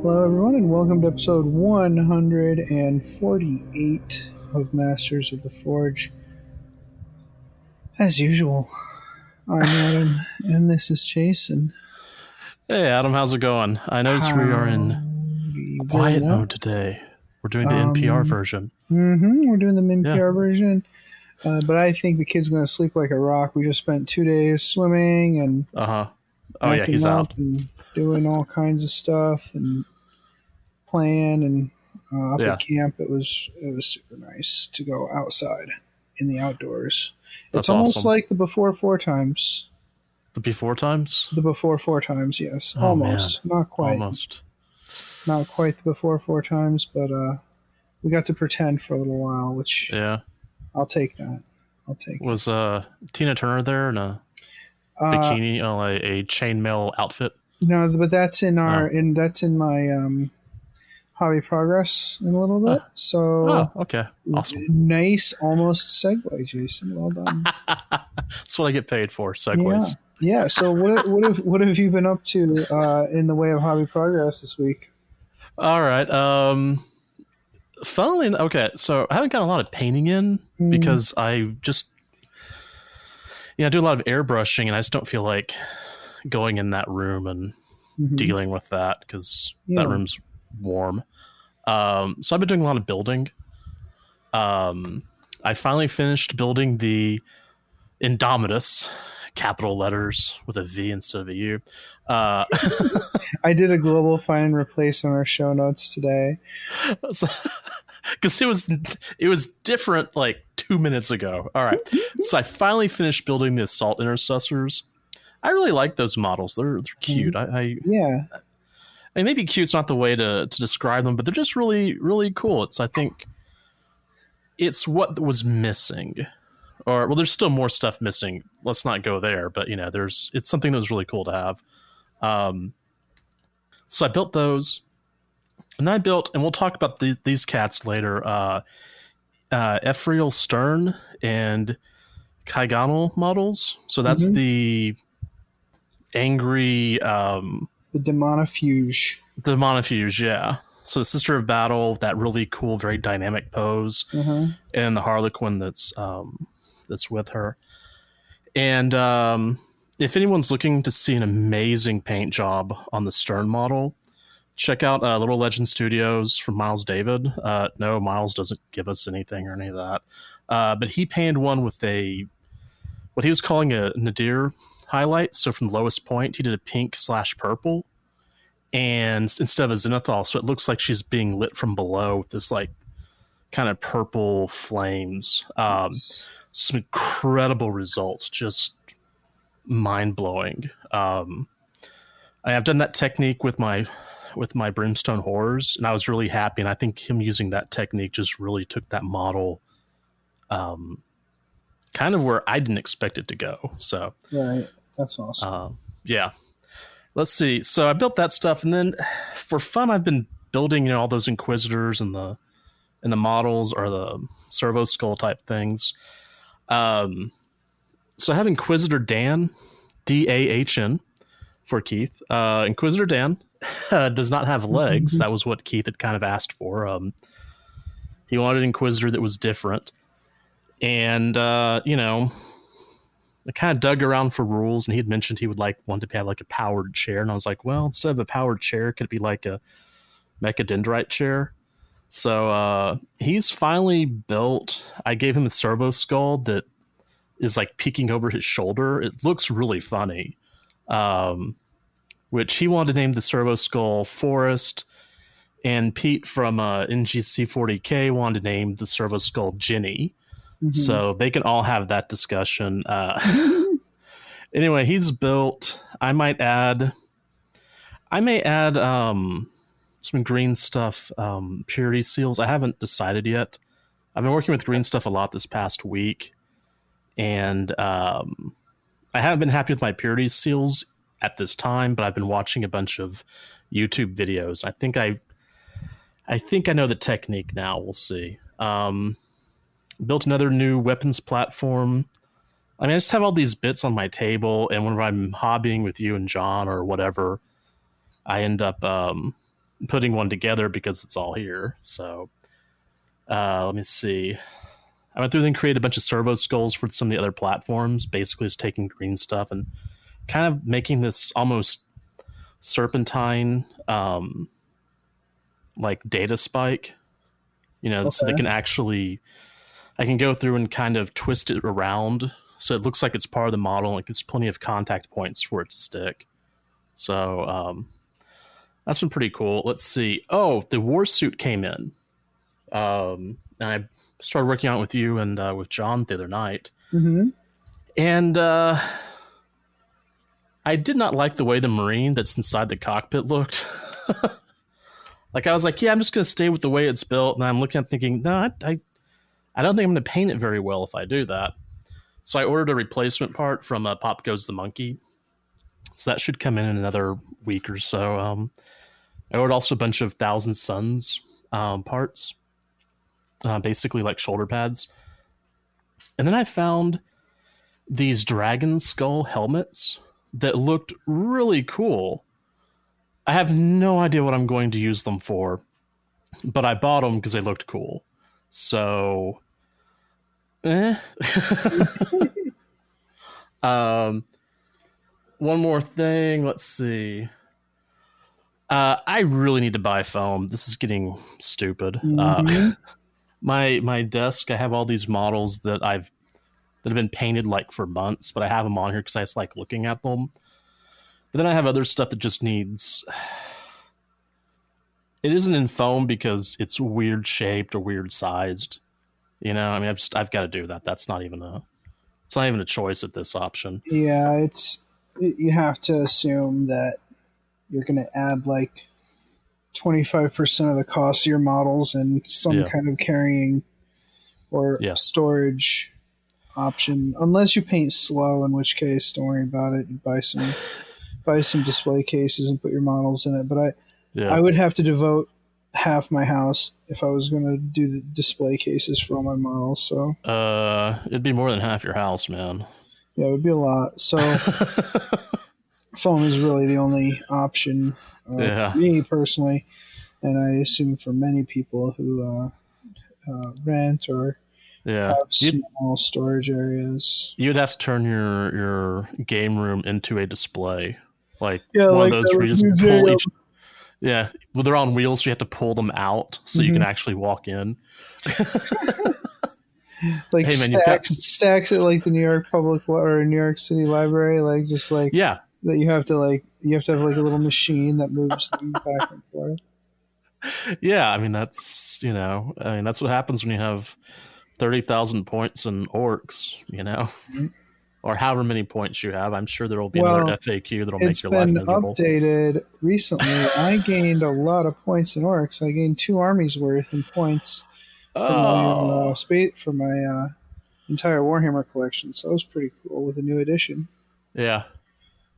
Hello, everyone, and welcome to episode 148 of Masters of the Forge. As usual, I'm Adam, and this is Jason. Hey, Adam, how's it going? I noticed we are in quiet mode today. We're doing the NPR version. We're doing the NPR version, but I think the kid's going to sleep like a rock. We just spent 2 days swimming and Oh yeah, he's out and doing all kinds of stuff and playing and up at camp. It was super nice to go outside in the outdoors. It's almost awesome. Like the before four times. The before times? The before four times, yes. Oh, almost. Man. Not quite. Almost. Not quite the before four times, but we got to pretend for a little while, which I'll take that. Was Tina Turner there in a bikini on a chainmail outfit? No, but that's in our that's in my hobby progress in a little bit. Okay. Awesome. Nice almost segue, Jason. Well done. That's what I get paid for, segues. Yeah. So what have you been up to in the way of hobby progress this week? All right. Funnily, okay. So I haven't got a lot of painting in because I just I do a lot of airbrushing, and I just don't feel like going in that room and dealing with that because that room's warm. So I've been doing a lot of building. I finally finished building the Indomitus, capital letters with a V instead of a U. I did a global find and replace on our show notes today. Because it was different like 2 minutes ago. All right. So I finally finished building the assault intercessors. I really like those models. They're cute. And maybe cute's not the way to describe them, but they're just really, really cool. I think it's what was missing. There's still more stuff missing. Let's not go there, but it's something that was really cool to have. So I built those, and then and we'll talk about these cats later. Ephriel Stern and Kaiganal models. So that's the angry. The Demonifuge. The Demonifuge, yeah. So the Sister of Battle, that really cool, very dynamic pose, and the Harlequin that's with her. And if anyone's looking to see an amazing paint job on the Stern model, check out Little Legend Studios from Miles David. No, Miles doesn't give us anything or any of that. But he painted one with what he was calling a nadir highlight. So from the lowest point, he did a pink/purple, and instead of a zenithal, so it looks like she's being lit from below with this like kind of purple flames. Some incredible results, just mind blowing. I have done that technique with my Brimstone Horrors, and I was really happy. And I think him using that technique just really took that model kind of where I didn't expect it to go. So right, that's awesome. Let's see. So I built that stuff, and then for fun, I've been building all those Inquisitors and the models or the servo skull type things. So I have Inquisitor Dan, DAHN for Keith. Inquisitor Dan does not have legs. That was what Keith had kind of asked for. He wanted an Inquisitor that was different. And, I kind of dug around for rules, and he had mentioned he would want to have like a powered chair. And I was like, well, instead of a powered chair, could it be like a mechadendrite chair? So he's finally built. I gave him a servo skull that is like peeking over his shoulder. It looks really funny, which he wanted to name the servo skull Forest. And Pete from NGC40K wanted to name the servo skull Ginny. So they can all have that discussion. Anyway, he's built. I may add some green stuff, purity seals. I haven't decided yet. I've been working with green stuff a lot this past week, and I haven't been happy with my purity seals at this time, but I've been watching a bunch of YouTube videos. I think I know the technique now. We'll see. Built another new weapons platform. I mean, I just have all these bits on my table, and whenever I'm hobbying with you and John or whatever, I end up putting one together because it's all here. So let me see. I went through and created a bunch of servo skulls for some of the other platforms. Basically, just taking green stuff and kind of making this almost serpentine like data spike. So they can actually, I can go through and kind of twist it around so it looks like it's part of the model. Like it's plenty of contact points for it to stick. So that's been pretty cool. Let's see. Oh, the war suit came in. And I started working on it with you and with John the other night. Mm-hmm. And I did not like the way the Marine that's inside the cockpit looked. Like I was like, yeah, I'm just going to stay with the way it's built. And I'm looking at thinking, no, I don't think I'm going to paint it very well if I do that. So I ordered a replacement part from Pop Goes the Monkey. So that should come in another week or so. I ordered also a bunch of Thousand Suns parts, basically like shoulder pads. And then I found these dragon skull helmets that looked really cool. I have no idea what I'm going to use them for, but I bought them because they looked cool. So, one more thing. Let's see. I really need to buy foam. This is getting stupid. Mm-hmm. My desk, I have all these models that have been painted like for months, but I have them on here because I just like looking at them. But then I have other stuff that just needs... It isn't in foam because it's weird shaped or weird sized. I mean, I've got to do that. That's not even a choice at this option. Yeah, you have to assume that you're going to add like 25% of the cost of your models and some kind of carrying or storage option, unless you paint slow, in which case don't worry about it. You buy some display cases and put your models in it. But I would have to devote half my house if I was going to do the display cases for all my models. So it'd be more than half your house, man. Yeah, it would be a lot. So foam is really the only option for me personally, and I assume for many people who rent or have small storage areas. You'd have to turn your game room into a display. One like of those where you just pull each... Yeah, well, they're on wheels, so you have to pull them out so you can actually walk in. Like hey, man, stacks at like the New York Public or New York City Library, like just like that you have to have like a little machine that moves them back and forth. Yeah, I mean that's that's what happens when you have 30,000 points in orcs, or however many points you have. I'm sure there will be another FAQ that'll make your life miserable. It's been updated recently. I gained a lot of points in orcs. I gained 2 armies worth in points for my entire Warhammer collection. So it was pretty cool with a new edition. Yeah.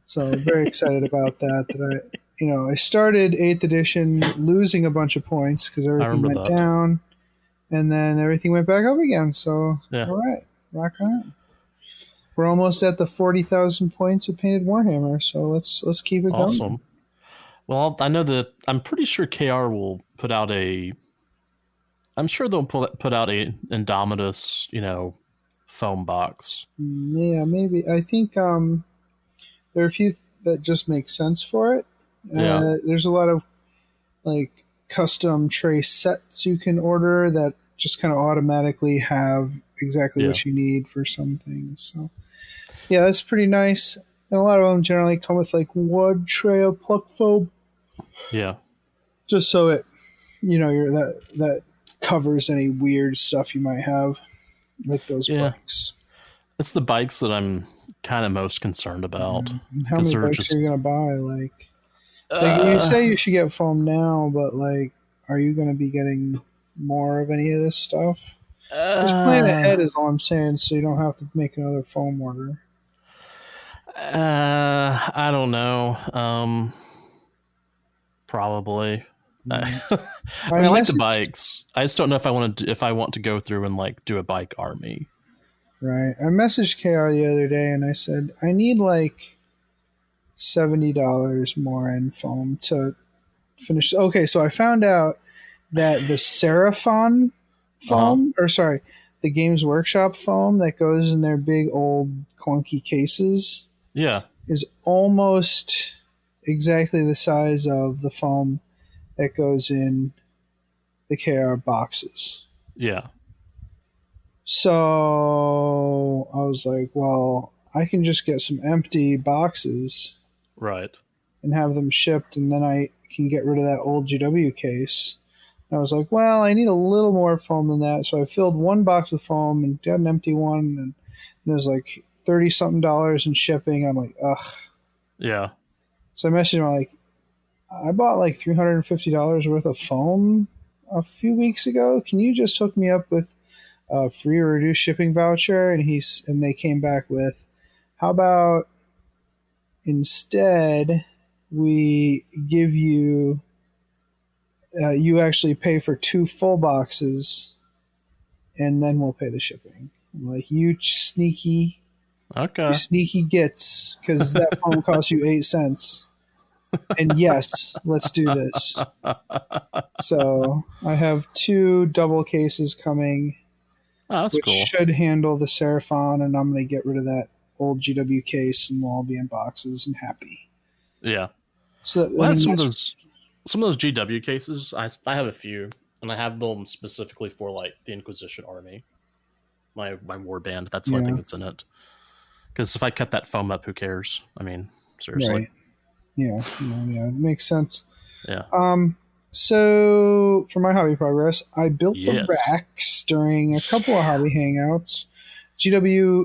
So I'm very excited about that. I started 8th edition losing a bunch of points because everything went down, and then everything went back up again. So all right, rock on. We're almost at the 40,000 points of painted Warhammer, so let's keep it going. Awesome. Well, I know that I'm pretty sure KR will put out I'm sure they'll put out a Indomitus, foam box. Yeah, maybe. I think there are a few that just make sense for it. There's a lot of like custom trace sets you can order that just kind of automatically have exactly what you need for some things. So yeah, that's pretty nice. And a lot of them generally come with like wood tray of pluck foam. Yeah. Just so it, that covers any weird stuff you might have, like those bikes. It's the bikes that I'm kind of most concerned about. How many bikes are you going to buy? Like you say you should get foam now, but like, are you going to be getting more of any of this stuff? Just plan ahead is all I'm saying, so you don't have to make another foam order. I don't know. Probably. I like the bikes. I just don't know if I want to go through and like do a bike army. Right. I messaged KR the other day and I said I need like $70 more in foam to finish. Okay, so I found out that the Seraphon foam, the Games Workshop foam that goes in their big old clunky cases, is almost exactly the size of the foam that goes in the KR boxes. Yeah. So I was like, well, I can just get some empty boxes, right, and have them shipped, and then I can get rid of that old GW case. And I was like, well, I need a little more foam than that, so I filled one box with foam and got an empty one, and it was like $30-something in shipping. And I'm like, ugh. Yeah. So I messaged him, like, I bought like $350 worth of foam a few weeks ago. Can you just hook me up with a free or reduced shipping voucher? And they came back with, how about instead we give you you actually pay for 2 full boxes, and then we'll pay the shipping. I'm like, you sneaky gits, because that phone costs you 8 cents. And yes, let's do this. So I have 2 double cases coming, which cool. should handle the Seraphon, and I'm going to get rid of that old GW case, and they'll all be in boxes and happy. Yeah. So well, some of those GW cases. I have a few, and I have them specifically for like the Inquisition army, my war band. That's the only thing that's in it. Because if I cut that foam up, who cares? I mean, seriously. Right. Yeah, it makes sense. Yeah. So for my hobby progress, I built the racks during a couple of hobby hangouts. GW,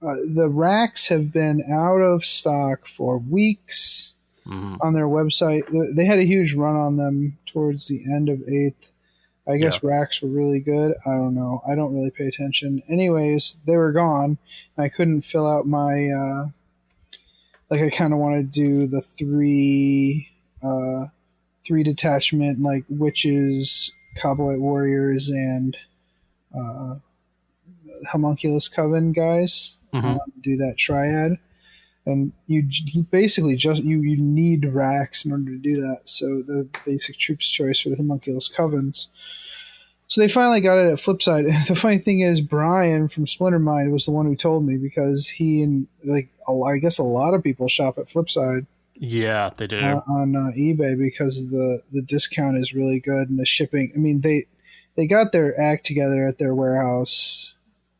the racks have been out of stock for weeks on their website. They had a huge run on them towards the end of 8th. I guess racks were really good. I don't know. I don't really pay attention. Anyways, they were gone, and I couldn't fill out my... I kind of want to do the 3 detachment, like witches, Acolyte warriors, and Homunculus coven guys. Do that triad, and you basically just you need racks in order to do that. So the basic troops choice for the Homunculus covens. So they finally got it at Flipside. The funny thing is, Brian from Splintermind was the one who told me, because he and I guess a lot of people shop at Flipside. Yeah, they do on eBay, because the discount is really good, and the shipping. I mean, they got their act together at their warehouse.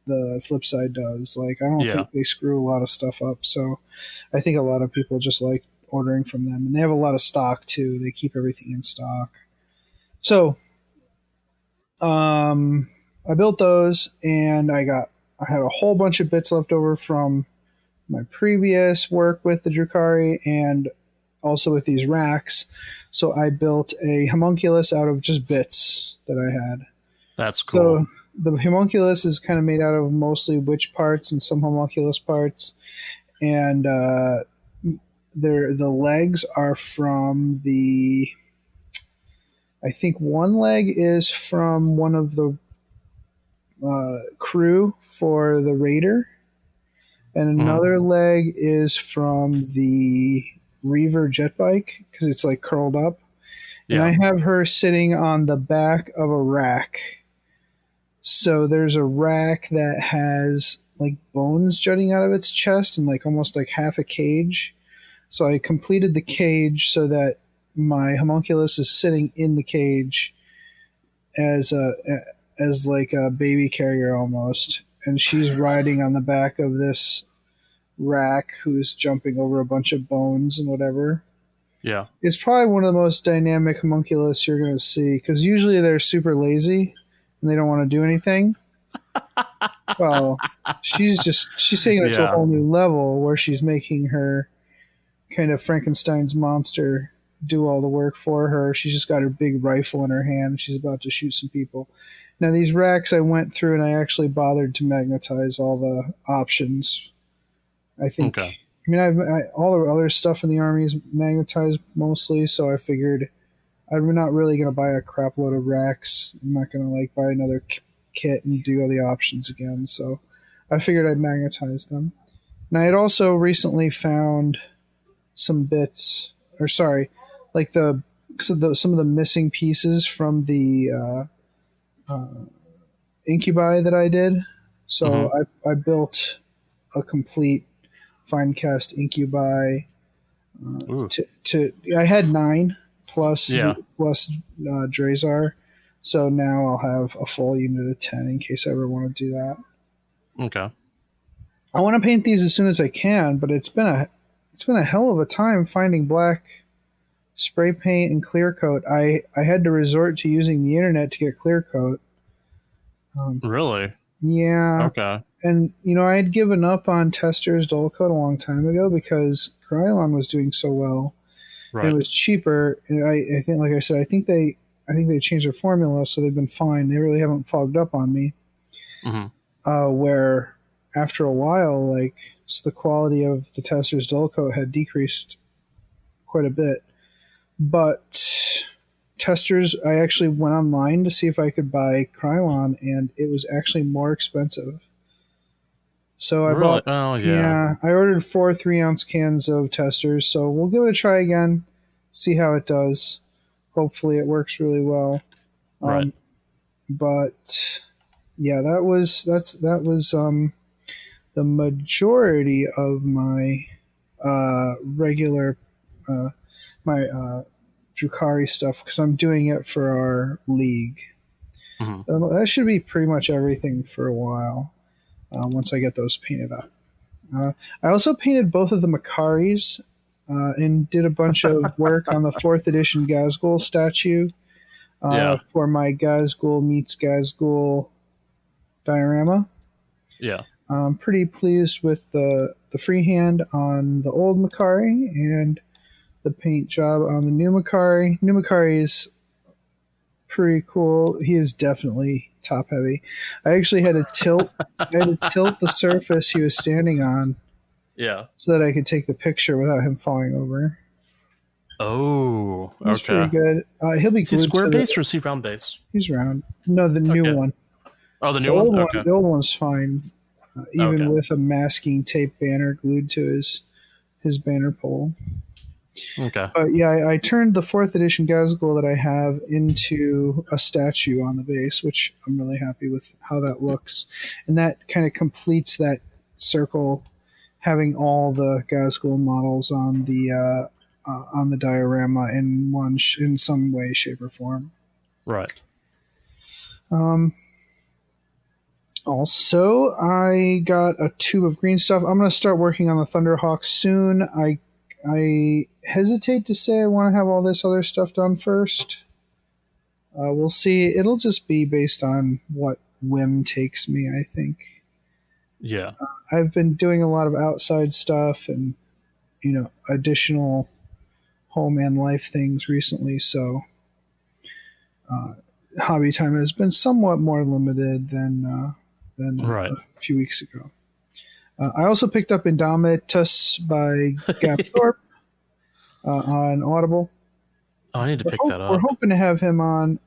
The Flipside does. Like, I don't think they screw a lot of stuff up. So I think a lot of people just like ordering from them, and they have a lot of stock too. They keep everything in stock. So. I built those, and I had a whole bunch of bits left over from my previous work with the Drukhari and also with these racks. So I built a homunculus out of just bits that I had. That's cool. So the homunculus is kind of made out of mostly witch parts and some homunculus parts. And the legs are from the... I think one leg is from one of the crew for the Raider, and another leg is from the Reaver jet bike, because it's like curled up. And I have her sitting on the back of a rack. So there's a rack that has like bones jutting out of its chest and like almost like half a cage. So I completed the cage so that my homunculus is sitting in the cage as like a baby carrier almost, and she's riding on the back of this rack, who's jumping over a bunch of bones and whatever. Yeah, it's probably one of the most dynamic homunculus you're going to see, because usually they're super lazy and they don't want to do anything. Well, she's taking it to a whole new level, where she's making her kind of Frankenstein's monster do all the work for her. She's just got her big rifle in her hand. She's about to shoot some people. Now, these racks I went through, and I actually bothered to magnetize all the options. I think. Okay. I mean, all the other stuff in the army is magnetized mostly, so I figured I'm not really going to buy a crap load of racks. I'm not going to buy another kit and do all the options again. So I figured I'd magnetize them. And I had also recently found some bits, the some of the missing pieces from the incubi that I did. So I built a complete Finecast incubi. I had 9 plus Drazar, so now I'll have a full unit of 10 in case I ever want to do that. Okay. I want to paint these as soon as I can, but it's been a hell of a time finding black spray paint and clear coat. I had to resort to using the internet to get clear coat. Really? Yeah. Okay. And, I had given up on Tester's dull coat a long time ago because Krylon was doing so well. Right. It was cheaper. And I think, like I said, I think they changed their formula, so they've been fine. They really haven't fogged up on me. Where after a while, the quality of the Tester's dull coat had decreased quite a bit. But Testers, I actually went online to see if I could buy Krylon, and it was actually more expensive. So I bought. Oh, yeah. I ordered 4 3-ounce cans of Testers, so we'll give it a try again, see how it does. Hopefully it works really well. Right. But yeah, that was the majority of my regular my Drukhari stuff, because I'm doing it for our league. That should be pretty much everything for a while. Once I get those painted up. I also painted both of the Makaris and did a bunch of work on the 4th edition Gazgul statue for my Gazgul meets Gazgul diorama. Yeah. I'm pretty pleased with the freehand on the old Makari and the paint job on the new Makari. New Makari is pretty cool. He is definitely top heavy. I actually had to tilt the surface he was standing on, so that I could take the picture without him falling over. Oh, okay. He's pretty good. He'll be. Is he square base or is he round base? He's round. No, the new one. Oh, the new one. Okay. The old one's fine, even with a masking tape banner glued to his banner pole. Okay. But yeah, I turned the 4th edition Gazgul that I have into a statue on the base, which I'm really happy with how that looks. And that kind of completes that circle, having all the Gazgul models on the diorama in some way, shape, or form. Right. Also, I got a tube of green stuff. I'm going to start working on the Thunderhawk soon. I hesitate to say I want to have all this other stuff done first. We'll see. It'll just be based on what whim takes me, I think. Yeah. I've been doing a lot of outside stuff and, additional home and life things recently, so hobby time has been somewhat more limited than right. A few weeks ago. I also picked up Indomitus by Gap Thorpe on Audible. Oh, I need to pick that up. We're hoping to have him on.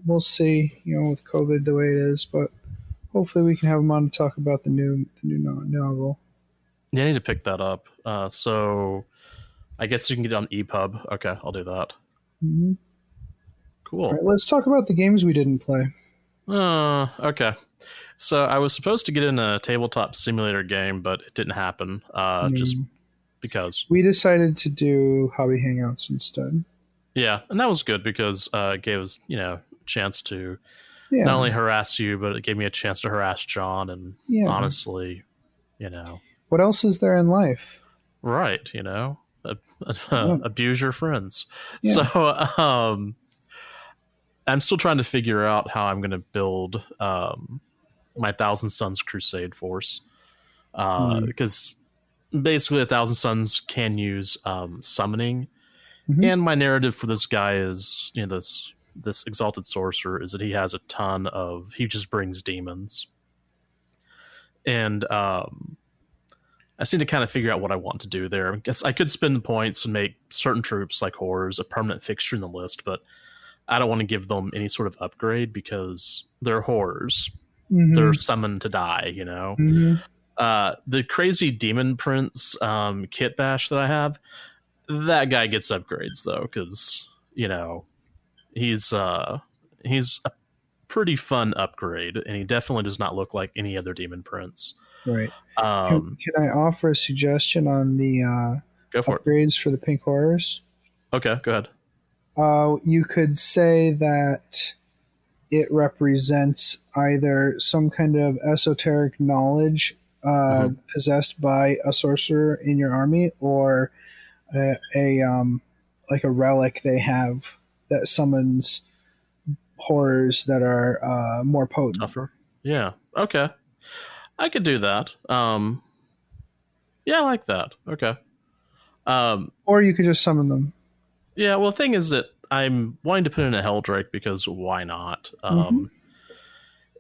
We'll see, with COVID the way it is, but hopefully we can have him on to talk about the new novel. Yeah, I need to pick that up. So I guess you can get it on EPUB. Okay, I'll do that. Mm-hmm. Cool. All right, let's talk about the games we didn't play. Okay. So I was supposed to get in a tabletop simulator game, but it didn't happen. Just because we decided to do hobby hangouts instead. Yeah, and that was good because it gave us, a chance to not only harass you, but it gave me a chance to harass John. And honestly, what else is there in life? Right, abuse your friends. Yeah. So I'm still trying to figure out how I'm going to build my Thousand Suns Crusade force, because basically a Thousand Suns can use summoning, and my narrative for this guy is, this exalted sorcerer is that he has a ton of, he just brings demons, and I just need to kind of figure out what I want to do there. I guess I could spend the points and make certain troops like horrors a permanent fixture in the list, but I don't want to give them any sort of upgrade because they're horrors. They're summoned to die, The crazy demon prince kit bash that I have, that guy gets upgrades though, because he's a pretty fun upgrade, and he definitely does not look like any other Demon Prince. Right. Can I offer a suggestion on the go for upgrades for the Pink Horrors? Okay, go ahead. You could say that it represents either some kind of esoteric knowledge possessed by a sorcerer in your army, or a like a relic they have that summons horrors that are more potent. Tougher. Yeah. Okay. I could do that. Yeah, I like that. Okay. Or you could just summon them. Yeah, well, the thing is that I'm wanting to put in a Helldrake because why not?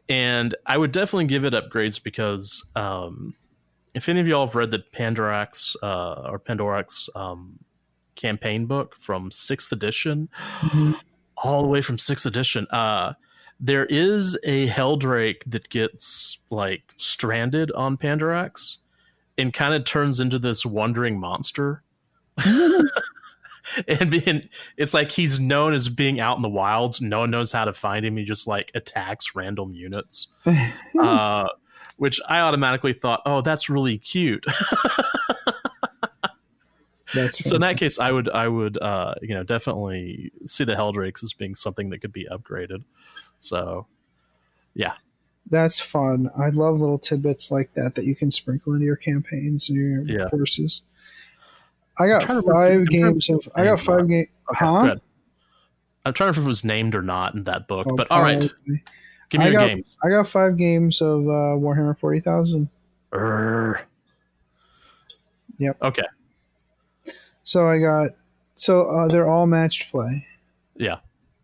And I would definitely give it upgrades because if any of y'all have read the Pandorax or Pandorax campaign book from 6th edition, all the way from 6th edition, there is a Helldrake that gets like stranded on Pandorax and kind of turns into this wandering monster. And it's like he's known as being out in the wilds. No one knows how to find him. He just like attacks random units, which I automatically thought, oh, that's really cute. So in that case, I would definitely see the Helldrakes as being something that could be upgraded. So, yeah. That's fun. I love little tidbits like that you can sprinkle into your campaigns and your courses. I got 5 games of. I got 5 games. Huh? Good. I'm trying to remember if it was named or not in that book. But all right, give me your games. I got 5 games of Warhammer 40,000. Yep. Okay. So I got. They're all matched play. Yeah.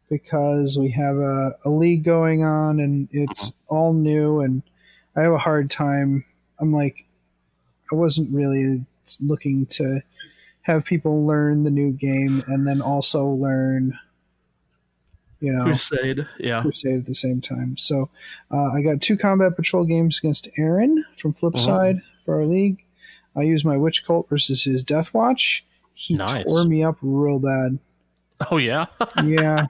Because we have a league going on and it's all new, and I have a hard time. I'm like, I wasn't really looking to have people learn the new game and then also learn, Crusade at the same time. So I got 2 combat patrol games against Aaron from Flipside for our league. I used my Witch Cult versus his Death Watch. He tore me up real bad. Oh, yeah? Yeah.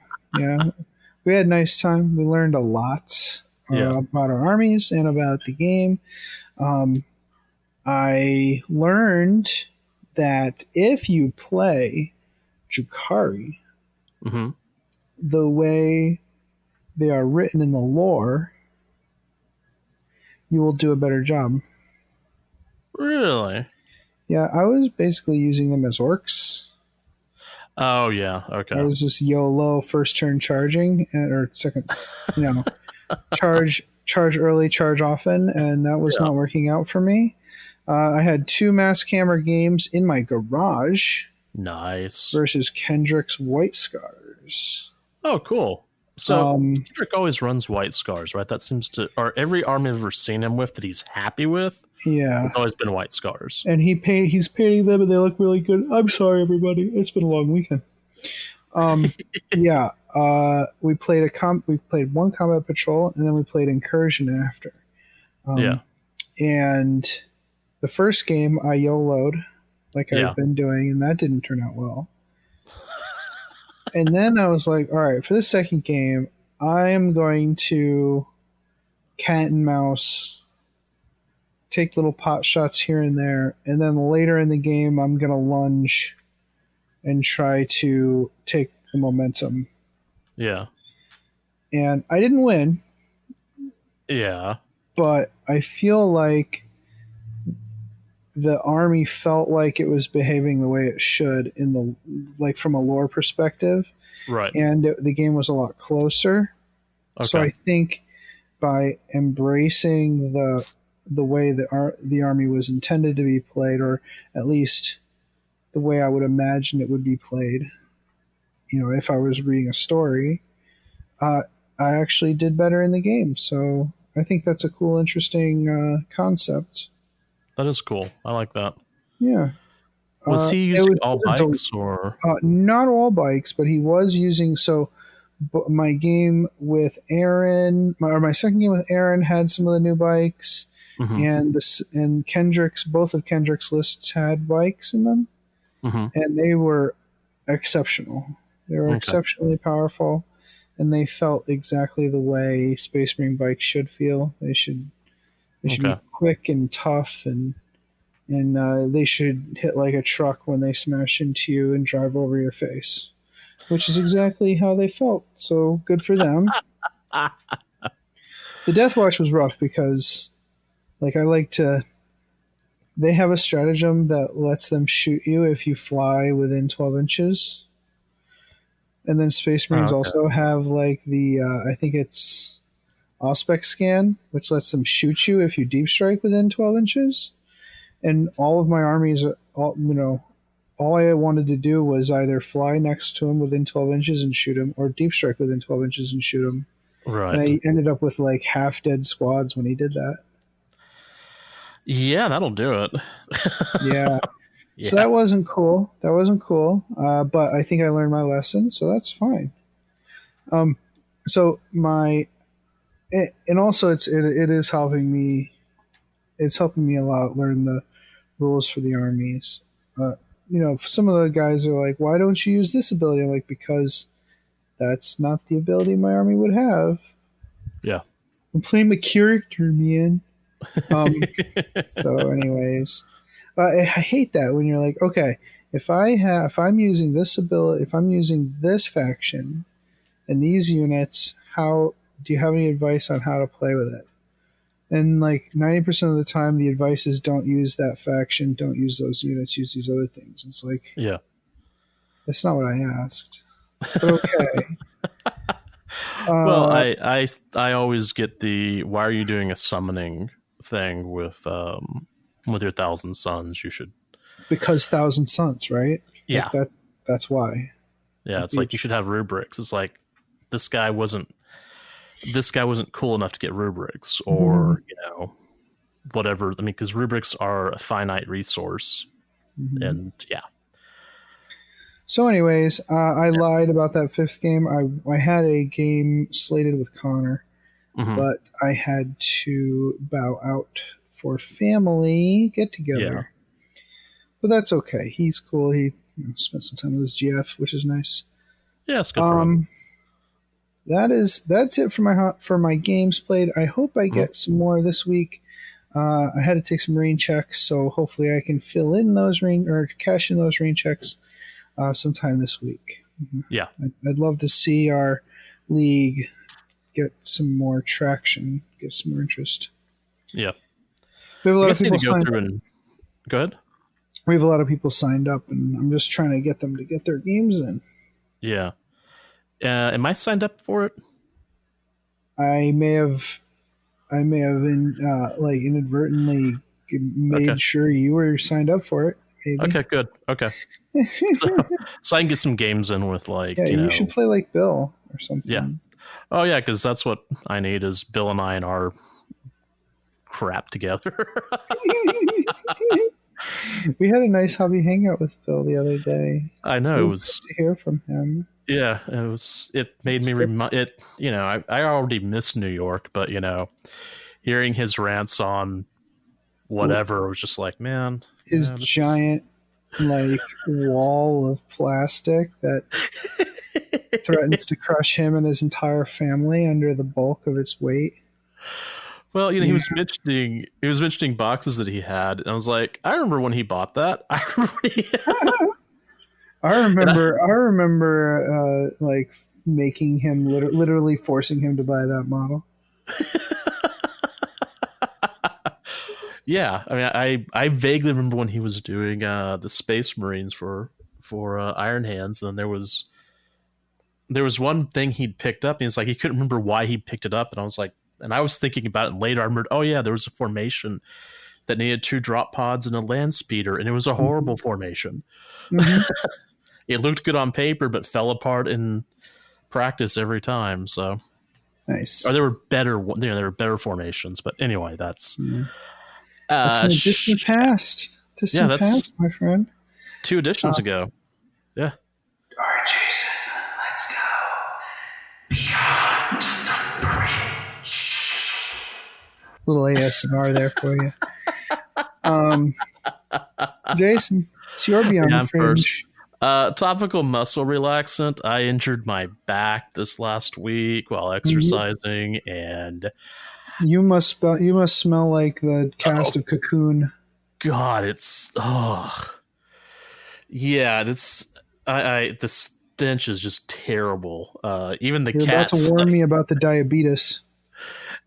We had a nice time. We learned a lot about our armies and about the game. I learned that if you play Drukhari the way they are written in the lore, you will do a better job. Really? Yeah, I was basically using them as orcs. Oh, yeah. Okay. I was just YOLO first turn charging, or second, charge early, charge often, and that was not working out for me. I had 2 mass camera games in my garage. Nice. Versus Kendrick's White Scars. Oh, cool. So Kendrick always runs White Scars, right? That seems to, or every army I've ever seen him with that he's happy with, it's always been White Scars. And he's painting them, and they look really good. I'm sorry, everybody. It's been a long weekend. We played one combat patrol, and then we played incursion after. And the first game I YOLO'd, like I've been doing, and that didn't turn out well. And then I was like, all right, for the second game, I am going to cat and mouse, take little pot shots here and there, and then later in the game, I'm going to lunge and try to take the momentum. Yeah. And I didn't win. Yeah. But I feel like the army felt like it was behaving the way it should from a lore perspective. Right. And the game was a lot closer. Okay. So I think by embracing the way the army was intended to be played, or at least the way I would imagine it would be played, if I was reading a story, I actually did better in the game. So I think that's a cool, interesting concept. That is cool. I like that. Yeah. Was he using all bikes or? Not all bikes, but he was using. So my game with Aaron, my second game with Aaron had some of the new bikes, and Kendrick's, both of Kendrick's lists had bikes in them, and they were exceptional. They were exceptionally powerful, and they felt exactly the way Space Marine bikes should feel. They should be quick and tough, and they should hit like a truck when they smash into you and drive over your face, which is exactly how they felt. So good for them. The Death Watch was rough because, like, they have a stratagem that lets them shoot you if you fly within 12 inches. And then Space Marines also have, like, the, I think it's Auspex Scan, which lets them shoot you if you deep strike within 12 inches. And all of my armies, all I wanted to do was either fly next to him within 12 inches and shoot him, or deep strike within 12 inches and shoot him. Right. And I ended up with, like, half-dead squads when he did that. Yeah, that'll do it. Yeah. So that wasn't cool. But I think I learned my lesson, so that's fine. So and also it is helping me. It's helping me a lot learn the rules for the armies. Some of the guys are like, "Why don't you use this ability?" I'm like, because that's not the ability my army would have. Yeah. I'm playing my character, man. So anyways, I hate that when you're like, okay, if I'm using this ability, if I'm using this faction and these units, how do you have any advice on how to play with it? And like 90% of the time, the advice is don't use that faction, don't use those units, use these other things. It's like, yeah, that's not what I asked. But okay. Well, I always get the why are you doing a summoning thing with your 1,000 Suns? You should, because 1,000 Suns, right? Yeah, like that's why. Yeah, it's like you should have rubrics. It's like this guy wasn't cool enough to get rubrics, or whatever. I mean, because rubrics are a finite resource, and yeah. So, anyways, I lied about that 5th game. I had a game slated with Connor, but I had to bow out for family get together. Yeah. But that's okay. He's cool. He spent some time with his GF, which is nice. Yeah, it's good for him. That's it for my games played. I hope I get some more this week. I had to take some rain checks, so hopefully I can fill in those cash in those rain checks sometime this week. Yeah, I'd love to see our league get some more traction, get some more interest. Yeah, we have a lot of people signed up. Go ahead. We have a lot of people signed up, and I'm just trying to get them to get their games in. Yeah. Am I signed up for it? I may have inadvertently made sure you were signed up for it. Maybe. Okay, good. Okay. so I can get some games in with you should play like Bill or something. Yeah. Oh yeah, because that's what I need is Bill and I and our crap together. We had a nice hobby hangout with Bill the other day. I know, it was good to hear from him. Yeah, it made me remind it. I already miss New York, but hearing his rants on whatever was just like, man, his giant wall of plastic that threatens to crush him and his entire family under the bulk of its weight. Well, he was mentioning boxes that he had, and I was like, I remember when he bought that. I remember making him literally forcing him to buy that model. Yeah, I mean, I vaguely remember when he was doing the Space Marines for Iron Hands, and then there was one thing he'd picked up, and it's like he couldn't remember why he picked it up, and I was like, and I was thinking about it later. I remembered, oh yeah, there was a formation that needed 2 drop pods and a land speeder, and it was a horrible formation. It looked good on paper, but fell apart in practice every time. So nice. Or there were better formations, but anyway, that's an distant past. Distant past, my friend. 2 editions ago. Yeah. All right, Jason, let's go beyond the bridge. Little ASMR there for you. Jason, it's your Beyond the Fringe. Topical muscle relaxant. I injured my back this last week while exercising, and you must smell like the cast of Cocoon. God, it's yeah, the stench is just terrible. Even the You're cats about to warn me about the diabetes.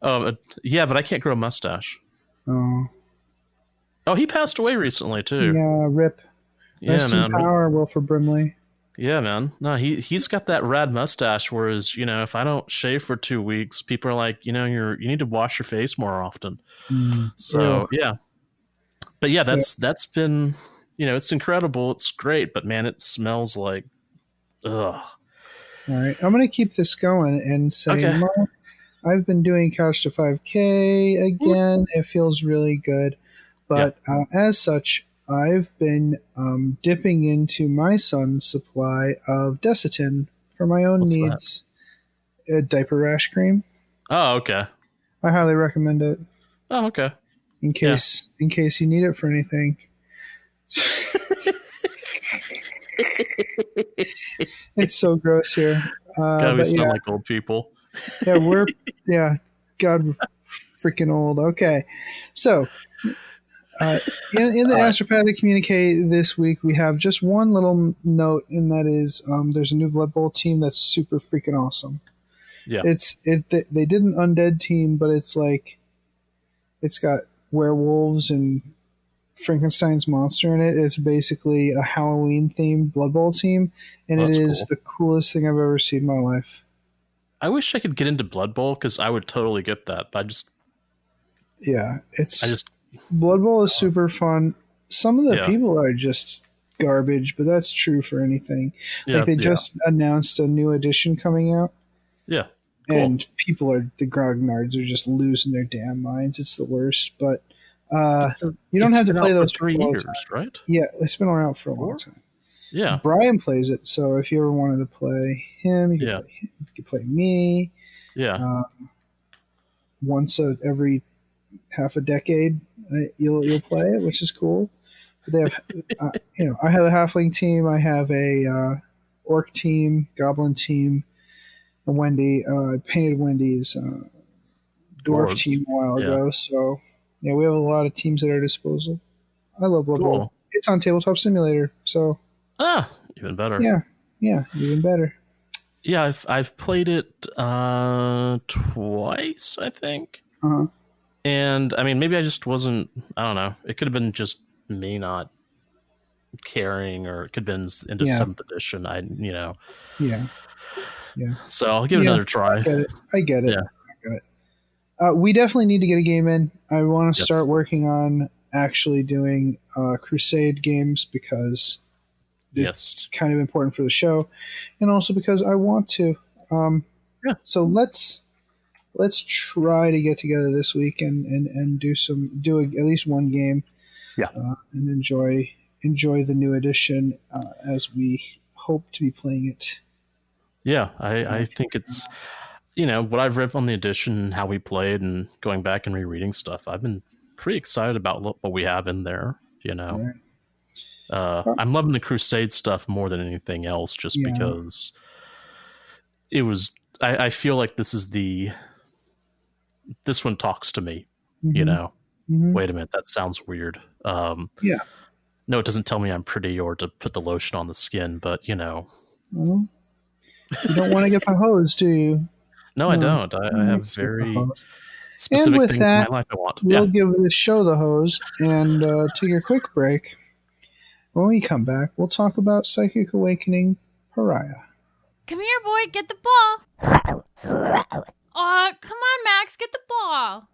Yeah, but I can't grow a mustache. Oh, he passed away recently too. Yeah, rip. Rest in power, Wilford Brimley. Yeah, man. No, he's got that rad mustache. Whereas, if I don't shave for 2 weeks, people are like, you need to wash your face more often. So yeah, but yeah, that's been, it's incredible. It's great, but man, it smells like, ugh. All right, I'm gonna keep this going and say, Mark, I've been doing Couch to 5K again. It feels really good, but as such, I've been dipping into my son's supply of Desitin for my own needs. Diaper rash cream. Oh, okay. I highly recommend it. Oh, okay. In case you need it for anything. It's so gross here. God, we sound like old people. Yeah, God, freaking old. Okay, so. In the Astropathic Communique this week, we have just one little note, and that is there's a new Blood Bowl team that's super freaking awesome. Yeah, they did an undead team, but it's like it's got werewolves and Frankenstein's monster in it. It's basically a Halloween themed Blood Bowl team, and it is the coolest thing I've ever seen in my life. I wish I could get into Blood Bowl because I would totally get that, but Blood Bowl is super fun. Some of the people are just garbage, but that's true for anything. Like they just announced a new edition coming out. Yeah. Cool. And the grognards are just losing their damn minds. It's the worst. But you don't have to play those for 3 years, right? Yeah, it's been around for a long time. Yeah. Brian plays it, so if you ever wanted to play him, you could play me. Yeah. Once every half a decade, you'll play it, which is cool. But they have, I have a halfling team, I have a orc team, goblin team, and Wendy. I painted Wendy's dwarf team a while ago. So we have a lot of teams at our disposal. I love Blood Bowl. It's on Tabletop Simulator, so even better. Yeah, even better. Yeah, I've played it twice, I think. And I mean, maybe I just wasn't. I don't know. It could have been just me not caring, or it could have been into 7th edition. Yeah. So I'll give it another try. I get it. We definitely need to get a game in. I want to start working on actually doing Crusade games because it's kind of important for the show, and also because I want to. So let's try to get together this week and do at least one game. And enjoy the new edition as we hope to be playing it. Yeah, I think it's what I've read on the edition, how we played, and going back and rereading stuff. I've been pretty excited about what we have in there. Right. I'm loving the Crusade stuff more than anything else, just because it was. I feel like this one talks to me. Wait a minute, that sounds weird. No, it doesn't tell me I'm pretty or to put the lotion on the skin, but Well, you don't want to get the hose, do you? No, I don't. I have very specific things in my life I want. We'll give this show the hose and take a quick break. When we come back, we'll talk about Psychic Awakening Pariah. Come here, boy. Get the ball. Come on, Max. Get the ball.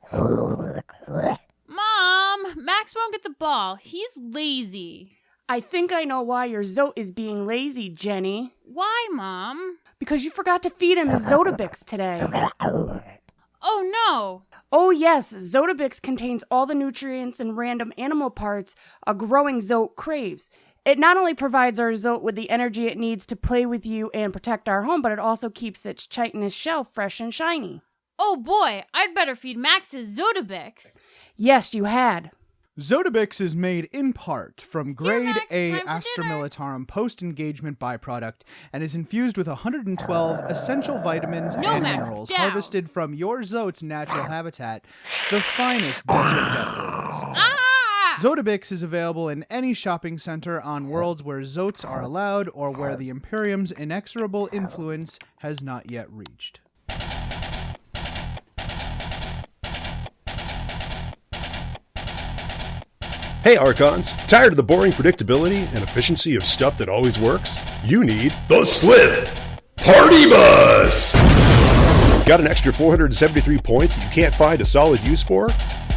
Mom, Max won't get the ball. He's lazy. I think I know why your Zote is being lazy, Jenny. Why, Mom? Because you forgot to feed him his Zotabix today. Oh, no. Oh, yes. Zotabix contains all the nutrients and random animal parts a growing Zote craves. It not only provides our Zote with the energy it needs to play with you and protect our home, but it also keeps its chitinous shell fresh and shiny. Oh boy, I'd better feed Max his Zotabix. Yes, you had. Zodabix is made in part from Grade Max, A time for Astra dinner. Militarum post-engagement byproduct and is infused with 112 essential vitamins No, and Max, minerals down. harvested from your Zot's natural habitat, the finest desert depths. Ah! Zodabix is available in any shopping center on worlds where Zots are allowed or where the Imperium's inexorable influence has not yet reached. Hey Archons, tired of the boring predictability and efficiency of stuff that always works? You need the Slip Party Bus! Got an extra 473 points that you can't find a solid use for?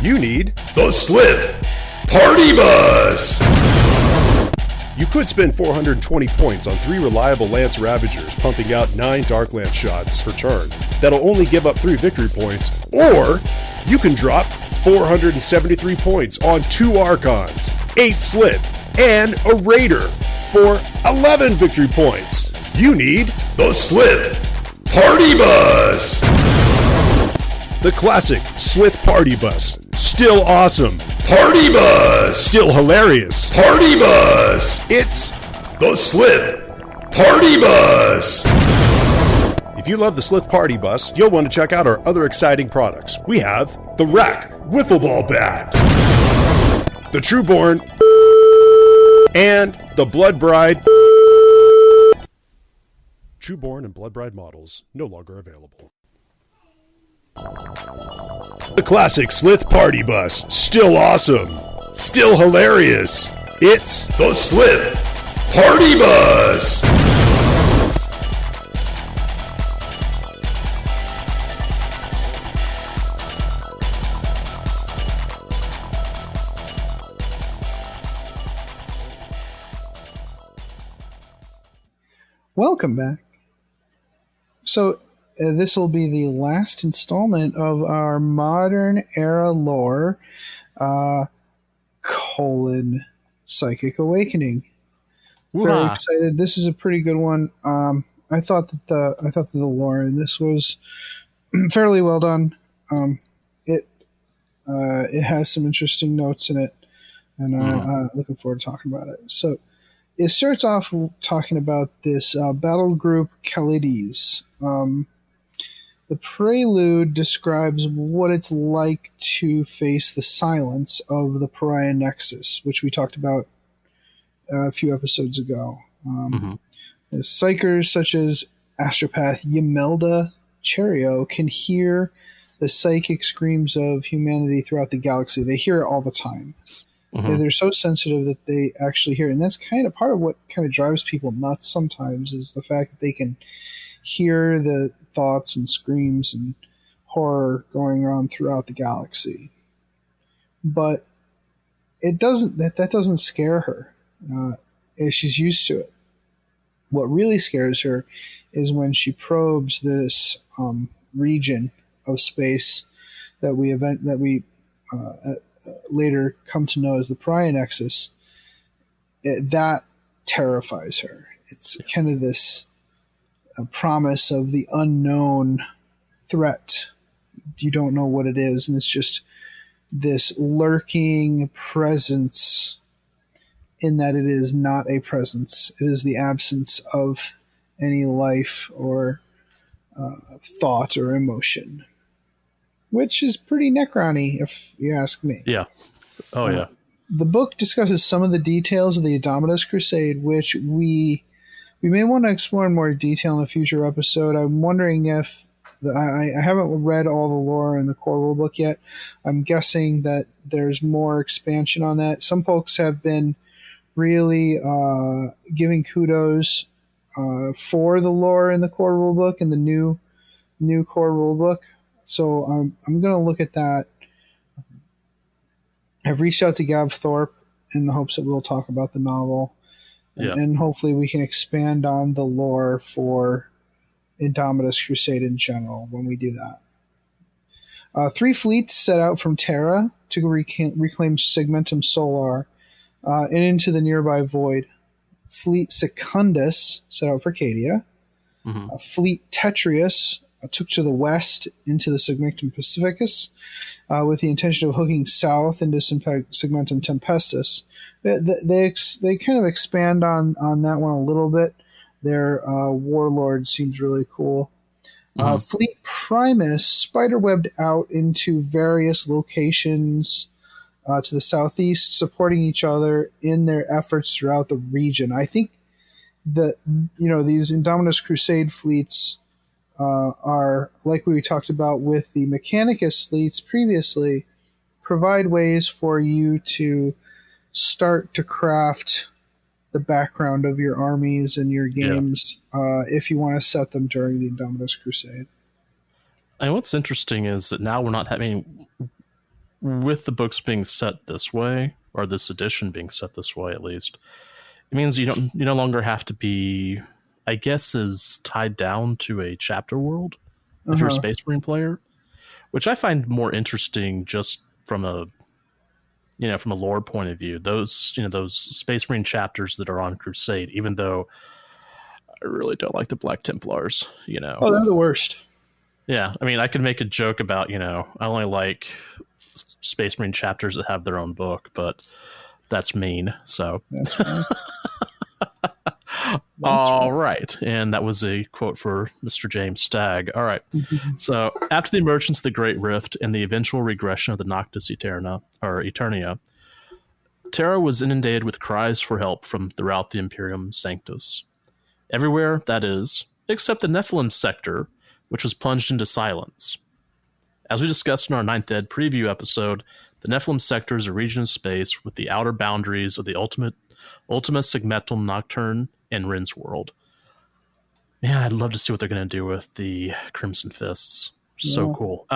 You need the Slip Party Bus! You could spend 420 points on 3 reliable Lance Ravagers pumping out 9 Dark Lance shots per turn. That'll only give up 3 victory points, or you can drop 473 points on 2 Archons, 8 Slip, and a Raider for 11 victory points. You need the Slip Party Bus! The classic Slip Party Bus. Still awesome. Party Bus! Still hilarious. Party Bus! It's the Slip Party Bus! If you love the Slith Party Bus, you'll want to check out our other exciting products. We have the Rack Wiffle Ball Bat, the Trueborn, and the Blood Bride. Trueborn and Blood Bride models no longer available. The classic Slith Party Bus, still awesome, still hilarious. It's the Slith Party Bus! Welcome back. So this will be the last installment of our modern era lore, Psychic Awakening. Very excited. This is a pretty good one. I thought that the lore in this was fairly well done. It has some interesting notes in it, and looking forward to talking about it. So it starts off talking about this battle group Codius. The prelude describes what it's like to face the silence of the Pariah Nexus, which we talked about a few episodes ago. Psychers such as astropath Yamelda Cherio can hear the psychic screams of humanity throughout the galaxy. They hear it all the time. They're so sensitive that they actually hear it. And that's kind of part of what kind of drives people nuts sometimes, is the fact that they can hear the thoughts and screams and horror going on throughout the galaxy. But it doesn't that doesn't scare her. She's used to it. What really scares her is when she probes this region of space that we later come to know as the Pariah Nexus. That terrifies her. It's kind of this promise of the unknown threat. You don't know what it is, and it's just this lurking presence, in that it is not a presence. It is the absence of any life or thought or emotion, which is pretty Necron-y, if you ask me. Yeah. Oh, yeah. The book discusses some of the details of the Indomitus Crusade, which we may want to explore in more detail in a future episode. I'm wondering if I haven't read all the lore in the core rulebook yet. I'm guessing that there's more expansion on that. Some folks have been really giving kudos for the lore in the core rulebook and the new core rulebook. So I'm going to look at that. I've reached out to Gav Thorpe in the hopes that we'll talk about the novel. And hopefully we can expand on the lore for Indomitus Crusade in general when we do that. 3 fleets set out from Terra to reclaim Segmentum Solar and into the nearby void. Fleet Secundus set out for Cadia. Fleet Tetrius took to the west into the Segmentum Pacificus with the intention of hooking south into Segmentum Tempestus. They kind of expand on that one a little bit. Their Warlord seems really cool. Fleet Primus spiderwebbed out into various locations to the southeast, supporting each other in their efforts throughout the region. I think that these Indominus Crusade fleets are, like we talked about with the Mechanicus fleets previously, provide ways for you to start to craft the background of your armies and your games if you want to set them during the Indominus Crusade. And what's interesting is that now we're not having, with the books being set this way, or this edition being set this way at least, it means you no longer have to be, I guess, is tied down to a chapter world if you're a Space Marine player, which I find more interesting just from a lore point of view. Those Space Marine chapters that are on Crusade, even though I really don't like the Black Templars, Oh, they're the worst. Yeah, I mean, I could make a joke about, I only like Space Marine chapters that have their own book, but that's mean. So, that's fine. All right. And that was a quote for Mr. James Stagg. All right. So after the emergence of the Great Rift and the eventual regression of the Noctis Eternia, Terra was inundated with cries for help from throughout the Imperium Sanctus. Everywhere, that is, except the Nephilim sector, which was plunged into silence. As we discussed in our 9th Ed preview episode, the Nephilim sector is a region of space with the outer boundaries of the Ultima Segmentum Nocturne and Rin's world. Man, I'd love to see what they're going to do with the Crimson Fists. So cool.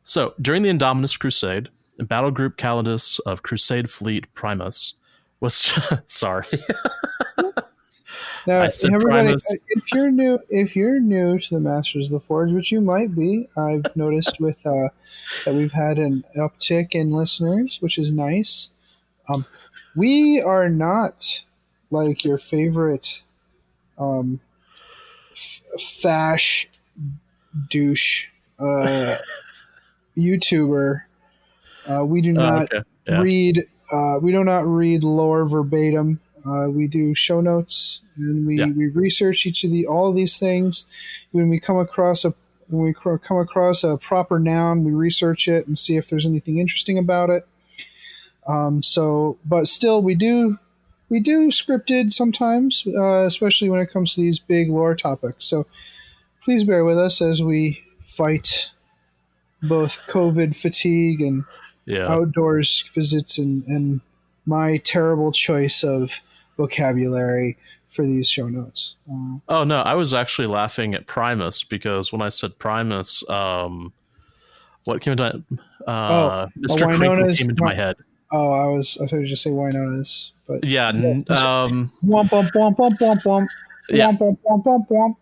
So, during the Indominus Crusade, the battle group Codius of Crusade Fleet Primus was... sorry. Now, I said everybody, Primus. if you're new to the Masters of the Forge, which you might be, I've noticed with that we've had an uptick in listeners, which is nice. We are not like your favorite fash douche YouTuber. We do not read. We do not read lore verbatim. We do show notes, and we research all of these things. When we come across a proper noun, we research it and see if there's anything interesting about it. But still, we do scripted sometimes, especially when it comes to these big lore topics. So please bear with us as we fight both COVID fatigue and outdoors visits and my terrible choice of vocabulary for these show notes. Oh no, I was actually laughing at Primus because when I said Primus, what came to Mr. Crinkle came into my head. Oh, I thought you were just say Winona's, but yeah. Womp womp womp womp womp womp womp. Yeah. Womp womp womp womp.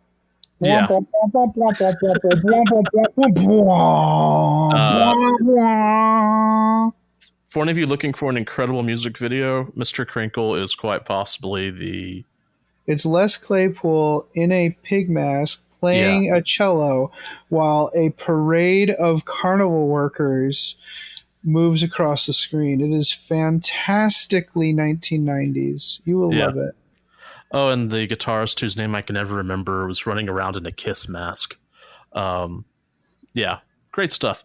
Yeah. For any of you looking for an incredible music video, Mr. Crinkle is quite possibly It's Les Claypool in a pig mask playing a cello while a parade of carnival workers moves across the screen. It is fantastically 1990s. You will love it. Oh, and the guitarist whose name I can never remember was running around in a Kiss mask. Yeah, great stuff.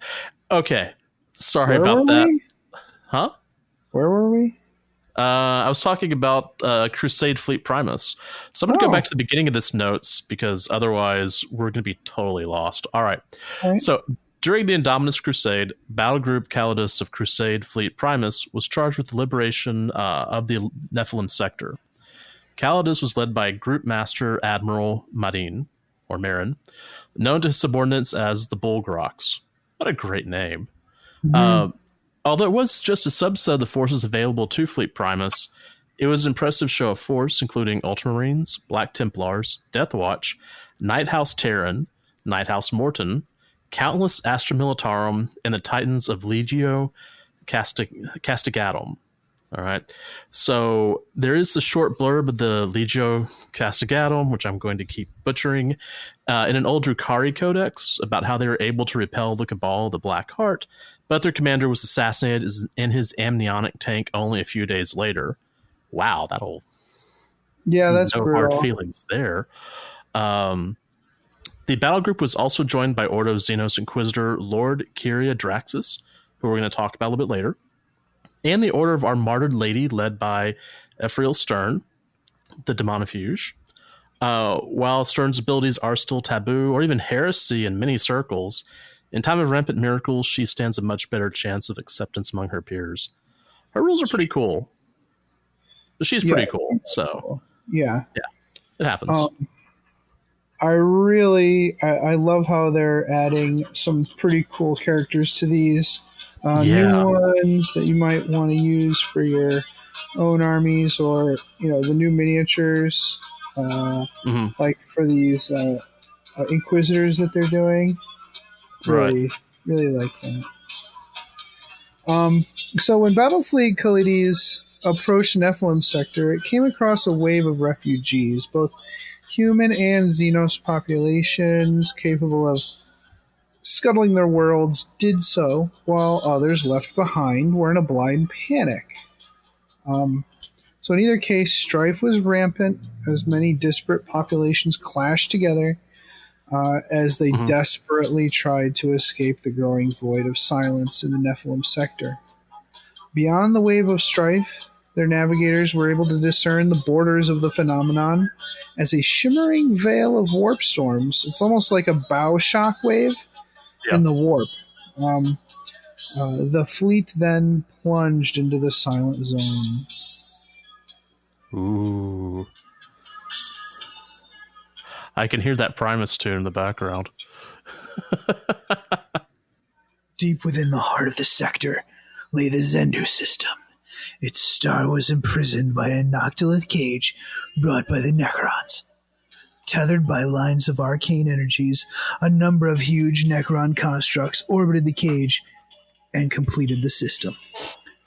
Okay, sorry about that. Huh? Where were we? I was talking about Crusade Fleet Primus. So I'm going to go back to the beginning of this notes because otherwise we're going to be totally lost. All right. So during the Indominus Crusade, Battle Group Codius of Crusade Fleet Primus was charged with the liberation of the Nephilim sector. Codius was led by Group Master Admiral Marin, known to his subordinates as the Bulgroks. What a great name. Mm-hmm. Although it was just a subset of the forces available to Fleet Primus, it was an impressive show of force, including Ultramarines, Black Templars, Death Watch, Night House Terran, Night House Morton, countless Astra Militarum, and the Titans of Legio Castigatum. All right. So there is the short blurb of the Legio Castigatum, which I'm going to keep butchering, in an old Drukhari codex about how they were able to repel the Cabal, the Black Heart, but their commander was assassinated in his amniotic tank only a few days later. Wow, that'll... Yeah, that's no brutal. hard feelings there. The battle group was also joined by Ordo Xenos Inquisitor Lord Kyria Draxus, who we're going to talk about a little bit later, and the Order of Our Martyred Lady, led by Ephriel Stern, the Demonofuge. While Stern's abilities are still taboo or even heresy in many circles, in time of rampant miracles, she stands a much better chance of acceptance among her peers. Her rules are pretty cool. She's pretty cool, so... Yeah, it happens. I love how they're adding some pretty cool characters to these. New ones that you might want to use for your own armies, or the new miniatures, like for these Inquisitors that they're doing. Really like that. So when Battlefleet Codius approached Nephilim sector, it came across a wave of refugees, both human and Xenos populations capable of scuttling their worlds did so, while others left behind were in a blind panic. So in either case, strife was rampant as many disparate populations clashed together as they desperately tried to escape the growing void of silence in the Nephilim sector. Beyond the wave of strife, their navigators were able to discern the borders of the phenomenon as a shimmering veil of warp storms. It's almost like a bow shock wave in the warp. The fleet then plunged into the silent zone. Ooh. I can hear that Primus tune in the background. Deep within the heart of the sector lay the Zendu system. Its star was imprisoned by a noctilith cage brought by the Necrons. Tethered by lines of arcane energies, a number of huge Necron constructs orbited the cage and completed the system.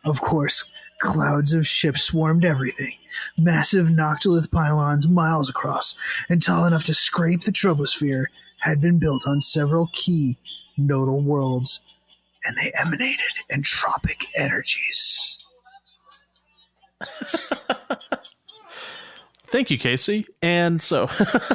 Of course, clouds of ships swarmed everything. Massive noctilith pylons miles across and tall enough to scrape the troposphere had been built on several key nodal worlds, and they emanated entropic energies. Thank you, Casey. And so... half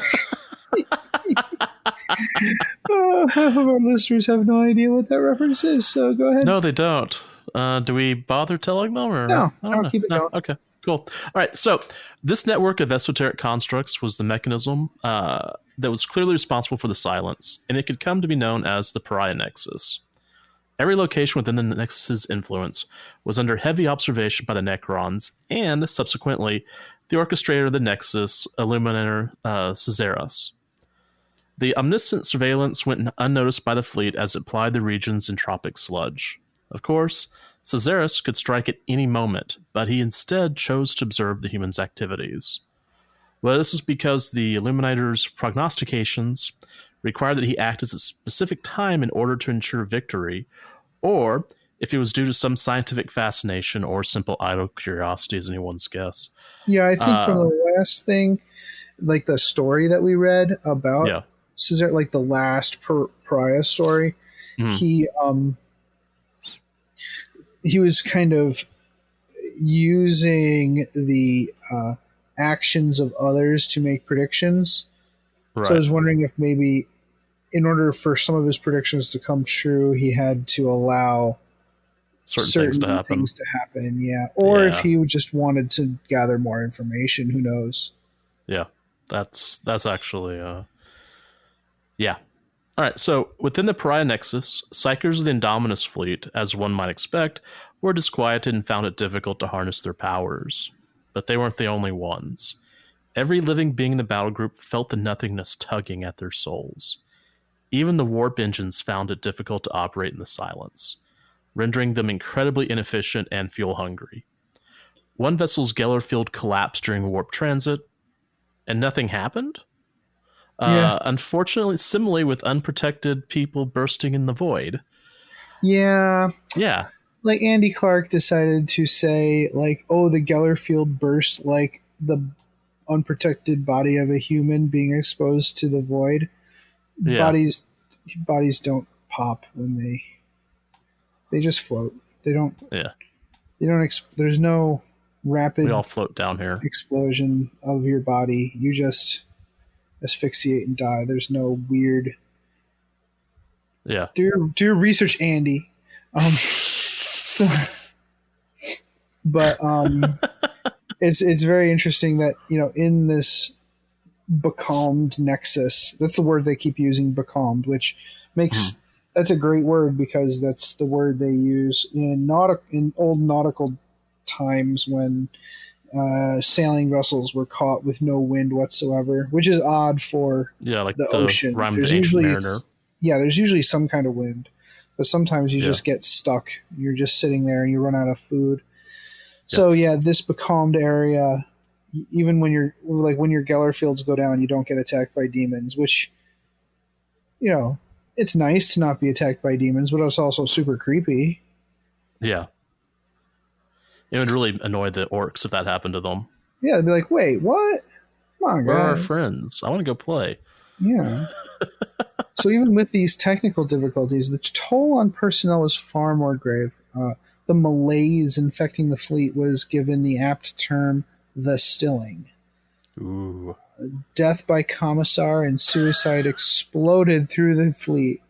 of our listeners have no idea what that reference is, so go ahead. No, they don't. Do we bother telling them? Or No, I'll keep it going. Okay, cool. All right, so this network of esoteric constructs was the mechanism that was clearly responsible for the silence, and it could come to be known as the Pariah Nexus. Every location within the Nexus's influence was under heavy observation by the Necrons, and subsequently, the orchestrator of the Nexus, Illuminator Caesaros. The omniscient surveillance went unnoticed by the fleet as it plied the region's entropic sludge. Of course, Caesaros could strike at any moment, but he instead chose to observe the humans' activities. Whether this was because the Illuminator's prognostications required that he act at a specific time in order to ensure victory, or if it was due to some scientific fascination or simple idle curiosity, is anyone's guess. Yeah, I think from the last thing, like the story that we read about Caesar, like the last Pariah story, he was kind of using the actions of others to make predictions. Right. So I was wondering if maybe in order for some of his predictions to come true, he had to allow certain things to happen. Yeah. Or if he just wanted to gather more information, who knows? Yeah. That's actually, yeah. All right. So within the Pariah Nexus, Psychers of the Indominus fleet, as one might expect, were disquieted and found it difficult to harness their powers. But they weren't the only ones. Every living being in the battle group felt the nothingness tugging at their souls. Even the warp engines found it difficult to operate in the silence, rendering them incredibly inefficient and fuel-hungry. One vessel's Geller field collapsed during warp transit, and nothing happened? Unfortunately, similarly with unprotected people bursting in the void. Yeah. Yeah. like Andy Clark decided to say, like, oh, the Geller field burst like the unprotected body of a human being exposed to the void. Yeah. Bodies don't pop when they just float. They don't. Yeah. They don't. There's no rapid. We all float down here. Explosion of your body. You just asphyxiate and die. There's no weird. Yeah. Do your research, Andy. It's very interesting that, you know, in this becalmed nexus, that's the word they keep using, becalmed, which makes that's a great word because that's the word they use in old nautical times when sailing vessels were caught with no wind whatsoever, which is odd for like the ocean. Rhyme of the Ancient Mariner. Yeah, there's usually some kind of wind, but sometimes you just get stuck. You're just sitting there and you run out of food. So this becalmed area, even when your Geller fields go down, you don't get attacked by demons, which, you know, it's nice to not be attacked by demons, but it's also super creepy. Yeah. It would really annoy the orcs if that happened to them. Yeah, they'd be like, wait, what? Come on, guys. Where are our friends? I want to go play. Yeah. So even with these technical difficulties, the toll on personnel was far more grave. The malaise infecting the fleet was given the apt term, the stilling. Ooh. Death by commissar and suicide exploded through the fleet.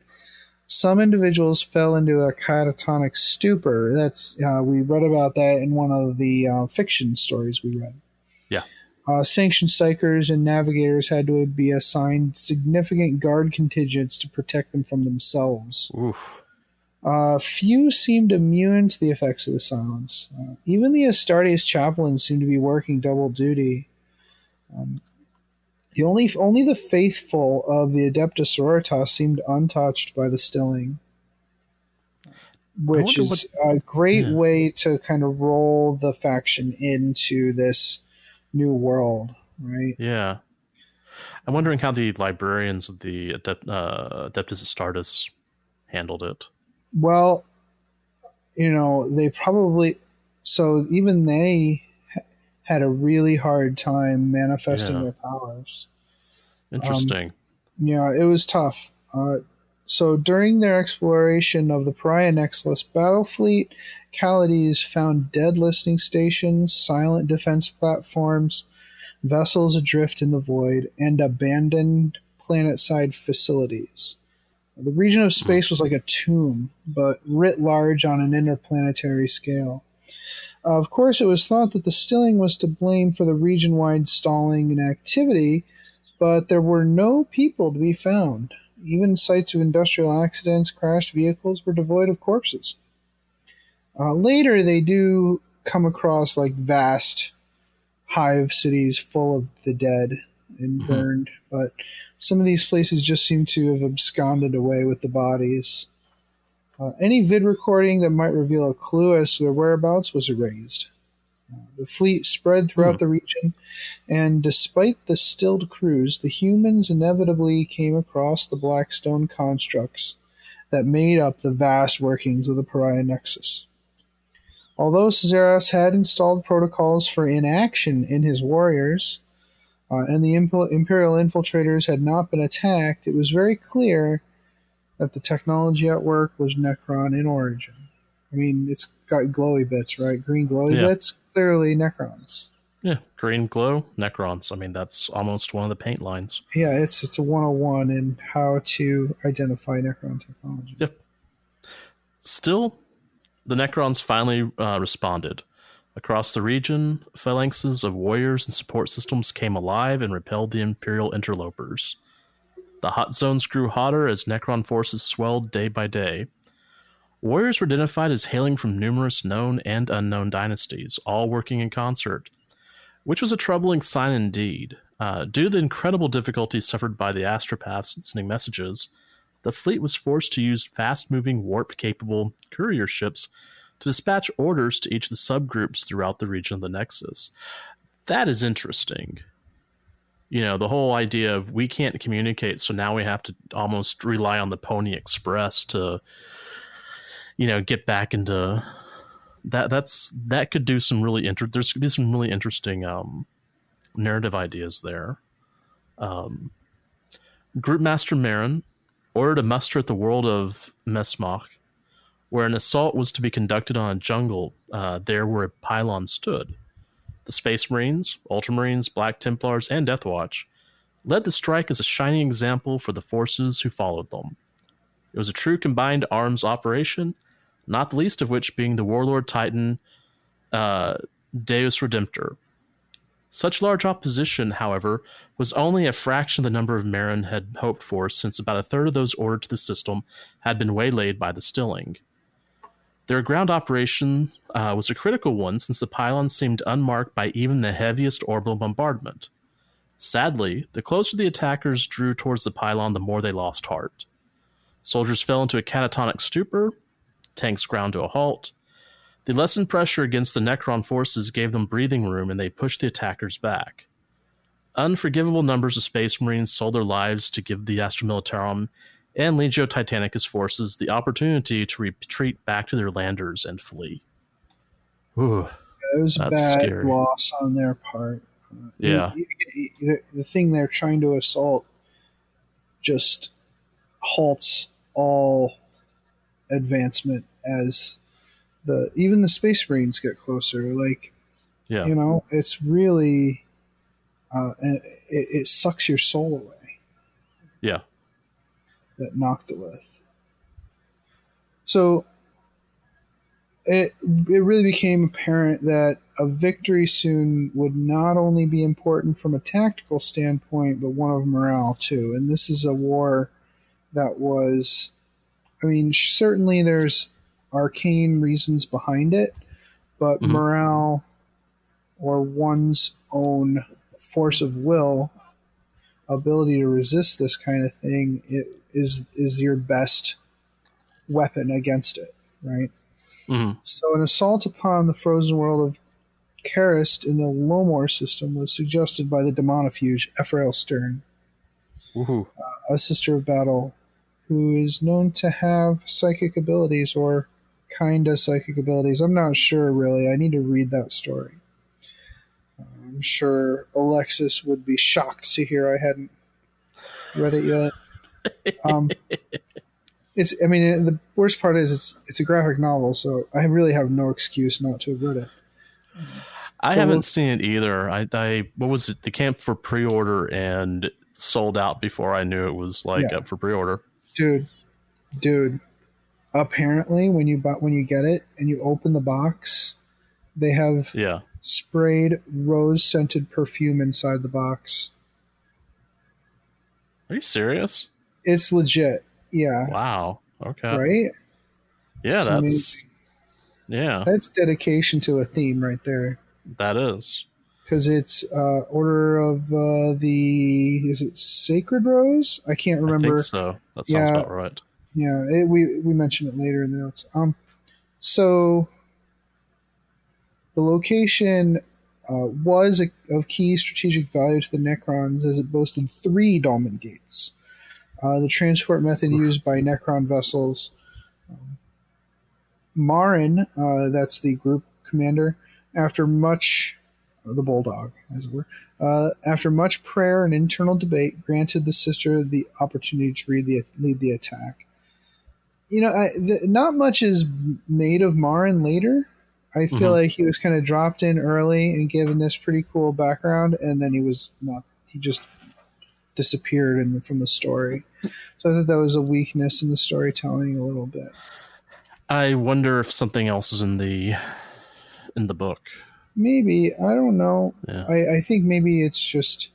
Some individuals fell into a catatonic stupor. That's we read about that in one of the fiction stories we read. Yeah. Sanctioned psychers and navigators had to be assigned significant guard contingents to protect them from themselves. Oof. Few seemed immune to the effects of the silence. Even the Astartes chaplains seemed to be working double duty. Only the faithful of the Adeptus Sororitas seemed untouched by the stilling, which is a great way to kind of roll the faction into this new world, right? Yeah. I'm wondering how the librarians of the Adeptus Astartes handled it. Well, you know, they probably... So even they had a really hard time manifesting their powers. Interesting. Yeah, it was tough. So during their exploration of the Pariah Nexus battle fleet, Codius found dead listening stations, silent defense platforms, vessels adrift in the void, and abandoned planet-side facilities. The region of space was like a tomb, but writ large on an interplanetary scale. Of course, it was thought that the stilling was to blame for the region-wide stalling in activity, but there were no people to be found. Even sites of industrial accidents, crashed vehicles were devoid of corpses. Later, they do come across like vast hive cities full of the dead and burned, but some of these places just seem to have absconded away with the bodies. Any vid recording that might reveal a clue as to their whereabouts was erased. The fleet spread throughout the region, and despite the stilled crews, the humans inevitably came across the Blackstone constructs that made up the vast workings of the Pariah Nexus. Although Caesaros had installed protocols for inaction in his warriors, and the Imperial infiltrators had not been attacked, it was very clear that the technology at work was Necron in origin. I mean, it's got glowy bits, right? Green glowy bits, clearly Necrons. Yeah, green glow, Necrons. I mean, that's almost one of the paint lines. Yeah, it's a 101 in how to identify Necron technology. Yep. Still, the Necrons finally responded. Across the region, phalanxes of warriors and support systems came alive and repelled the Imperial interlopers. The hot zones grew hotter as Necron forces swelled day by day. Warriors were identified as hailing from numerous known and unknown dynasties, all working in concert, which was a troubling sign indeed. Due to the incredible difficulties suffered by the astropaths sending messages, the fleet was forced to use fast-moving, warp-capable courier ships to dispatch orders to each of the subgroups throughout the region of the Nexus. That is interesting. You know, the whole idea of we can't communicate, so now we have to almost rely on the Pony Express to, you know, get back into that could do some really there's could be some really interesting narrative ideas there. Group Master Marin ordered a muster at the world of Mesmach, where an assault was to be conducted on a jungle there where a pylon stood. The Space Marines, Ultramarines, Black Templars, and Death Watch led the strike as a shining example for the forces who followed them. It was a true combined arms operation, not the least of which being the Warlord Titan Deus Redemptor. Such large opposition, however, was only a fraction of the number of Marin had hoped for, since about a third of those ordered to the system had been waylaid by the Stilling. Their ground operation was a critical one, since the pylon seemed unmarked by even the heaviest orbital bombardment. Sadly, the closer the attackers drew towards the pylon, the more they lost heart. Soldiers fell into a catatonic stupor, tanks ground to a halt. The lessened pressure against the Necron forces gave them breathing room, and they pushed the attackers back. Unforgivable numbers of Space Marines sold their lives to give the Astra Militarum and Legio Titanicus forces the opportunity to retreat back to their landers and flee. Ooh, it was a bad scary loss on their part. Yeah. The thing they're trying to assault just halts all advancement as even the Space Marines get closer. Like, yeah, you know, it's really it sucks your soul away. Yeah, that Noctilith. So it really became apparent that a victory soon would not only be important from a tactical standpoint, but one of morale too. And this is a war that was, I mean, certainly there's arcane reasons behind it, but morale or one's own force of will, ability to resist this kind of thing, is your best weapon against it, right? So an assault upon the frozen world of Karist in the Lomor system was suggested by the Demonofuge Ephrael Stern, a Sister of Battle who is known to have psychic abilities, or kinda psychic abilities. I'm not sure, really. I need to read that story. I'm sure Alexis would be shocked to hear I hadn't read it yet. The worst part is it's a graphic novel, so I really have no excuse not to have read it. I haven't seen it either. I what was it? The camp for pre-order and sold out before I knew it was up for pre-order. Dude. Apparently, when you get it and you open the box, they have sprayed rose-scented perfume inside the box. Are you serious? It's legit. Yeah. Wow. Okay. Right? Yeah, that's dedication to a theme right there. That is. Because it's Order of is it Sacred Rose? I can't remember. I think so. That sounds about right. Yeah, we mentioned it later in the notes. So the location was of key strategic value to the Necrons, as it boasted 3 dolmen gates. The transport method used by Necron vessels. Marin, that's the group commander, after much, the bulldog, as it were, after much prayer and internal debate, granted the sister the opportunity to lead the attack. You know, not much is made of Marin later. I feel like he was kind of dropped in early and given this pretty cool background, and then he just disappeared from the story. So I thought that was a weakness in the storytelling a little bit. I wonder if something else is in the book. Maybe. I don't know. Yeah. I think maybe it's just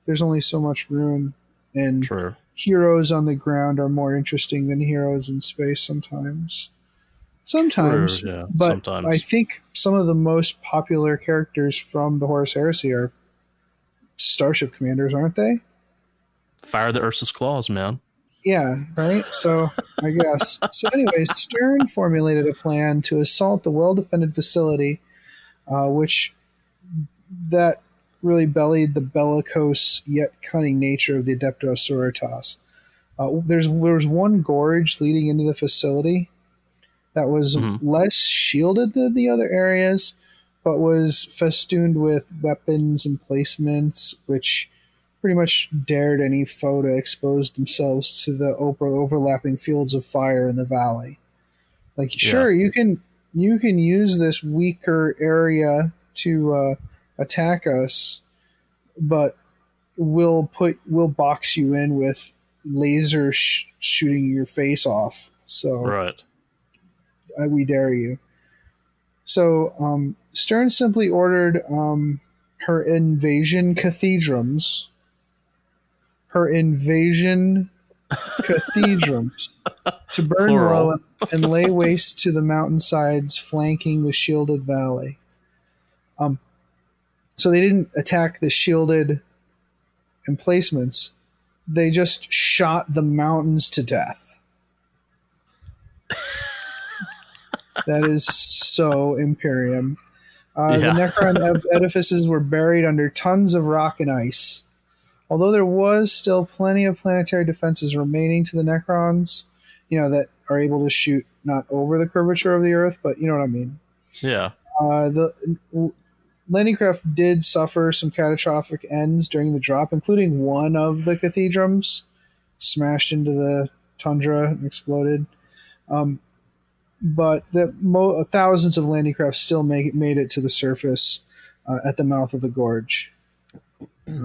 there's only so much room, and True. Heroes on the ground are more interesting than heroes in space sometimes. Sometimes. True, yeah. But sometimes. I think some of the most popular characters from the Horus Heresy are Starship Commanders, aren't they? Fire the Ursus Claws, man. Yeah, right? So, I guess. So anyways, Stern formulated a plan to assault the well-defended facility, which that really bellied the bellicose yet cunning nature of the Adeptus Sororitas. There was one gorge leading into the facility, that was less shielded than the other areas, but was festooned with weapons and placements, which pretty much dared any foe to expose themselves to the overlapping fields of fire in the valley. Like, sure, you can use this weaker area to attack us, but we'll box you in with laser shooting your face off. So we dare you. So Stern simply ordered her invasion cathedrals to burn low and lay waste to the mountainsides flanking the shielded valley. So they didn't attack the shielded emplacements. They just shot the mountains to death. That is so Imperium. The Necron edifices were buried under tons of rock and ice. Although there was still plenty of planetary defenses remaining to the Necrons, that are able to shoot not over the curvature of the Earth, but you know what I mean. Yeah. The landing craft did suffer some catastrophic ends during the drop, including one of the cathedrals smashed into the tundra and exploded. But thousands of landing craft still made it to the surface at the mouth of the gorge.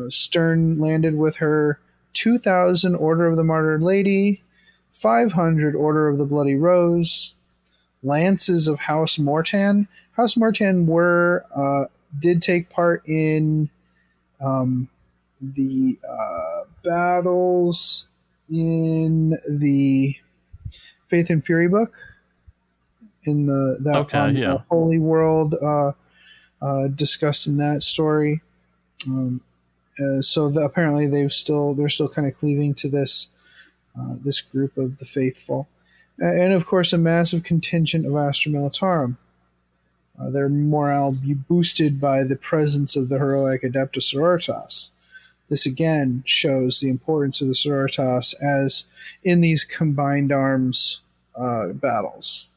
Stern landed with her 2,000 Order of the Martyred Lady, 500 Order of the Bloody Rose, lances of House Mortan. House Mortan did take part in the battles in the Faith and Fury book, in the Holy World discussed in that story. Apparently they're still kind of cleaving to this group of the faithful, and of course a massive contingent of Astra Militarum. Their morale boosted by the presence of the heroic Adeptus Sororitas. This again shows the importance of the Sororitas as in these combined arms battles,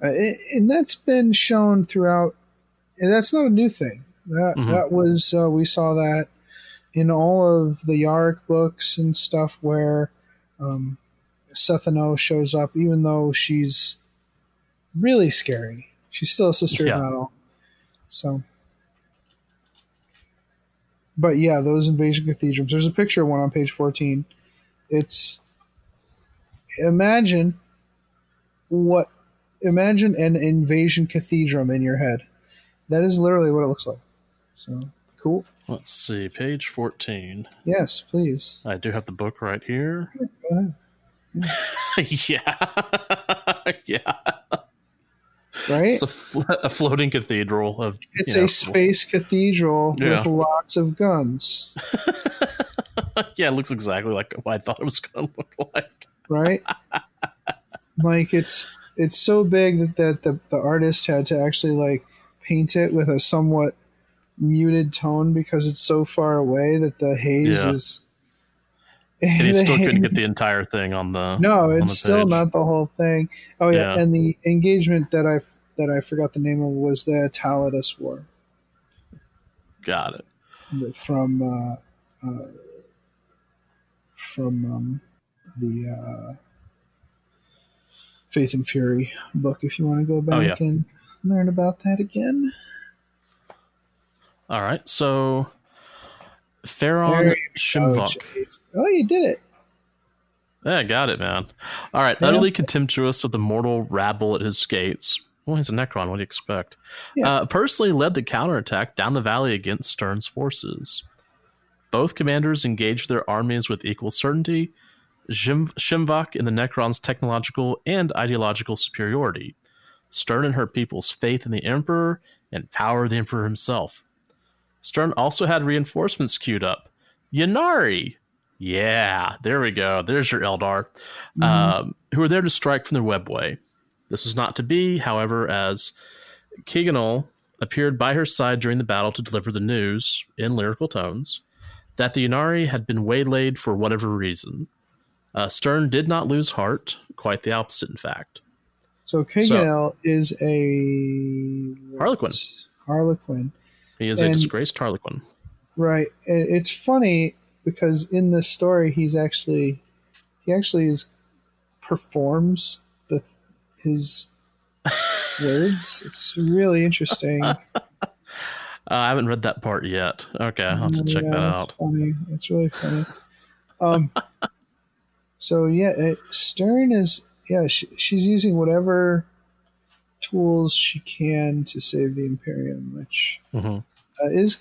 and that's been shown throughout. And that's not a new thing. That was we saw that in all of the Yarick books and stuff where Sethano shows up, even though she's really scary. She's still a sister in battle. So, but yeah, those invasion cathedrals. There's a picture of one on page 14. Imagine an invasion cathedral in your head. That is literally what it looks like. So, cool. Let's see, page 14. Yes, please. I do have the book right here. Go ahead. Yeah. Right? It's a floating cathedral of. It's a space cathedral with lots of guns. Yeah, it looks exactly like what I thought it was going to look like. Right? Like it's so big that the artist had to actually paint it with a somewhat muted tone because it's so far away that the haze is. And he still couldn't get the entire thing on the. No, it's still not the whole thing. Oh yeah, and the engagement that I forgot the name of was the Talitus War. Got it. From the Faith and Fury book. If you want to go back and learn about that again. All right, so Farron Shimvok. Oh, you did it. Yeah, got it, man. All right, utterly contemptuous of the mortal rabble at his gates. Well, he's a Necron. What do you expect? Yeah. Personally led the counterattack down the valley against Stern's forces. Both commanders engaged their armies with equal certainty, Shimvok in the Necron's technological and ideological superiority, Stern in her people's faith in the Emperor and power of the Emperor himself. Stern also had reinforcements queued up. Ynnari! Yeah, there we go. There's your Eldar. Who were there to strike from their webway. This was not to be, however, as Keganol appeared by her side during the battle to deliver the news, in lyrical tones, that the Ynnari had been waylaid for whatever reason. Stern did not lose heart, quite the opposite, in fact. So Kaganel is a Harlequin. He is a disgraced Harlequin. Right. It's funny because in this story, he actually performs his words. It's really interesting. I haven't read that part yet. Okay, I'll have to check that out. Funny. It's really funny. So yeah, Stern is she's using whatever tools she can to save the Imperium, which is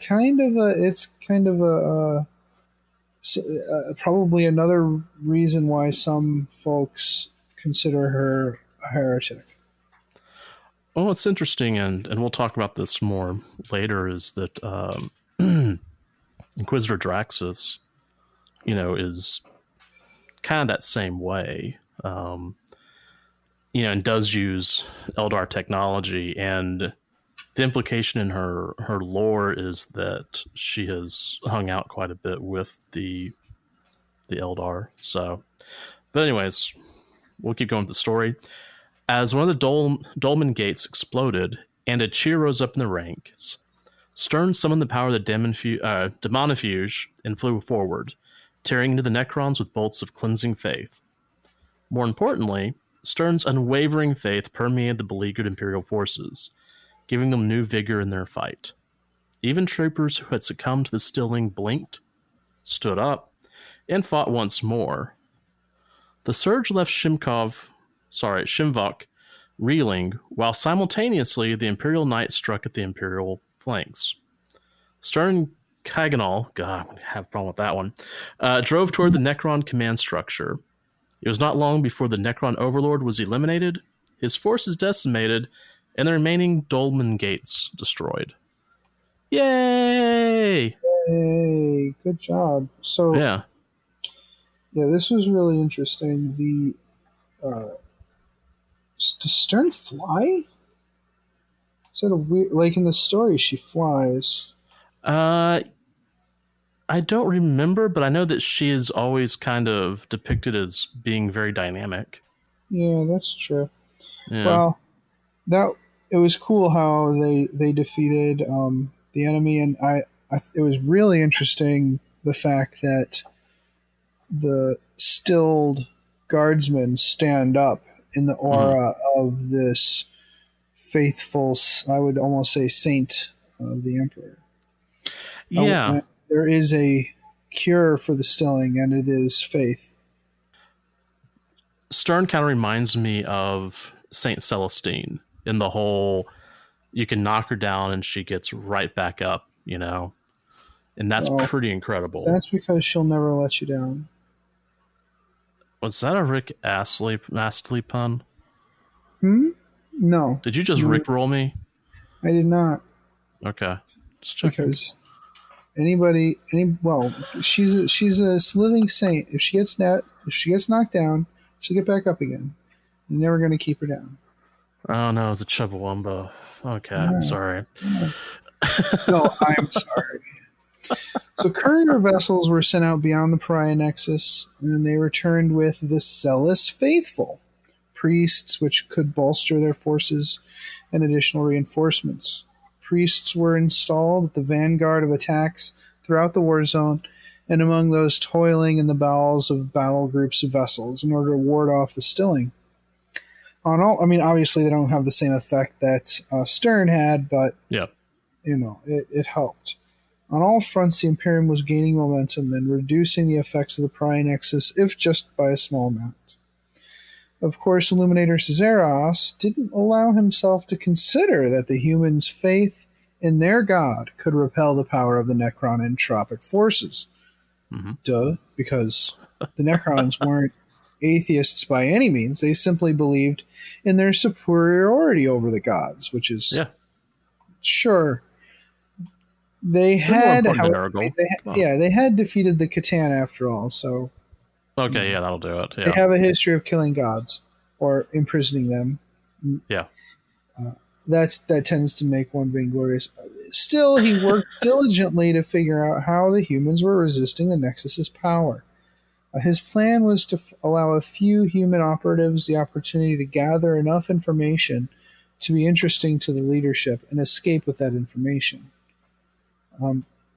probably another reason why some folks consider her a heretic. Well, what's interesting, and we'll talk about this more later, is that Inquisitor Draxus, is kind of that same way, and does use Eldar technology, and the implication in her lore is that she has hung out quite a bit with the Eldar. So, but anyways, we'll keep going with the story. As one of the Dolmen gates exploded and a cheer rose up in the ranks, Stern summoned the power of the Demonifuge and flew forward, tearing into the Necrons with bolts of cleansing faith. More importantly, Stern's unwavering faith permeated the beleaguered Imperial forces, giving them new vigor in their fight. Even troopers who had succumbed to the stilling blinked, stood up, and fought once more. The surge left Shimvok reeling, while simultaneously the Imperial Knight struck at the Imperial flanks. Stern Kaganal, God, I'm going to have a problem with that one, drove toward the Necron command structure. It was not long before the Necron Overlord was eliminated, his forces decimated, and the remaining Dolmen gates destroyed. Yay! Yay! Good job. So yeah, this was really interesting. Does Stern fly? Is that a weird? Like in the story, she flies. I don't remember, but I know that she is always kind of depicted as being very dynamic. Yeah, that's true. Yeah. Well, it was cool how they defeated the enemy, and it was really interesting the fact that the stilled guardsmen stand up in the aura of this faithful, I would almost say, saint of the Emperor. Yeah. There is a cure for the stilling, and it is faith. Stern kind of reminds me of Saint Celestine in the whole, you can knock her down and she gets right back up, and that's pretty incredible. That's because she'll never let you down. Was that a Rick Astley pun? No. Did you just Rickroll me? I did not. Okay. Just checking. Because she's a living saint. If she gets knocked down, she'll get back up again. You're never going to keep her down. Oh no, it's a Chubbawamba. Okay, right. Sorry. No, I'm sorry. So courier vessels were sent out beyond the Pariah Nexus, and they returned with the Celis Faithful, priests which could bolster their forces and additional reinforcements. Priests were installed at the vanguard of attacks throughout the war zone and among those toiling in the bowels of battle groups of vessels in order to ward off the stilling. Obviously they don't have the same effect that Stern had, but it helped. On all fronts, the Imperium was gaining momentum and reducing the effects of the Pariah Nexus, if just by a small amount. Of course, Illuminator Cesaros didn't allow himself to consider that the humans' faith in their god could repel the power of the Necron entropic forces. Duh, because the Necrons weren't atheists by any means. They simply believed in their superiority over the gods, which is sure. They had defeated the Catan after all, so okay, that'll do it. Yeah. They have a history of killing gods or imprisoning them. Yeah. That tends to make one vainglorious. Still, he worked diligently to figure out how the humans were resisting the Nexus's power. His plan was to allow a few human operatives the opportunity to gather enough information to be interesting to the leadership and escape with that information.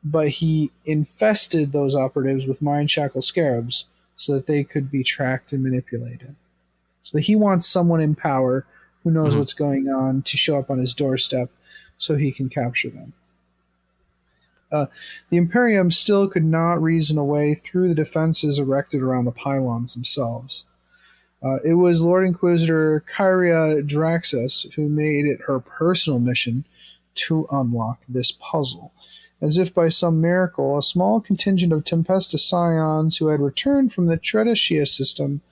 But he infested those operatives with mind shackle scarabs so that they could be tracked and manipulated. So he wants someone in power who knows what's going on to show up on his doorstep so he can capture them. The Imperium still could not reason a way through the defenses erected around the pylons themselves. It was Lord Inquisitor Kyria Draxus who made it her personal mission to unlock this puzzle. As if by some miracle, a small contingent of Tempesta Scions who had returned from the Traditia system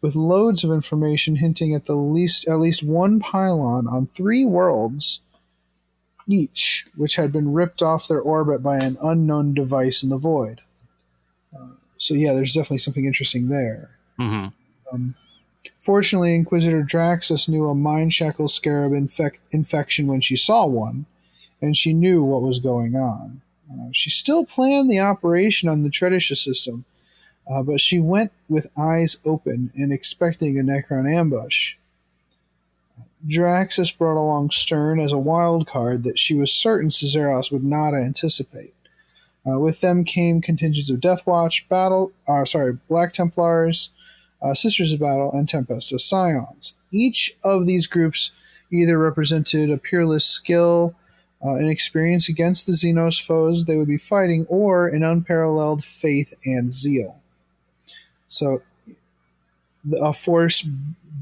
with loads of information hinting at least one pylon on 3 worlds each, which had been ripped off their orbit by an unknown device in the void. So yeah, there's definitely something interesting there. Fortunately, Inquisitor Draxus knew a mind shackle scarab infection when she saw one, and she knew what was going on. She still planned the operation on the Traditia system, but she went with eyes open and expecting a Necron ambush. Draxus brought along Stern as a wild card that she was certain Caesaros would not anticipate. With them came contingents of Deathwatch, Black Templars, Sisters of Battle, and Tempesta Scions. Each of these groups either represented a peerless skill and experience against the Xenos foes they would be fighting, or an unparalleled faith and zeal. So, a force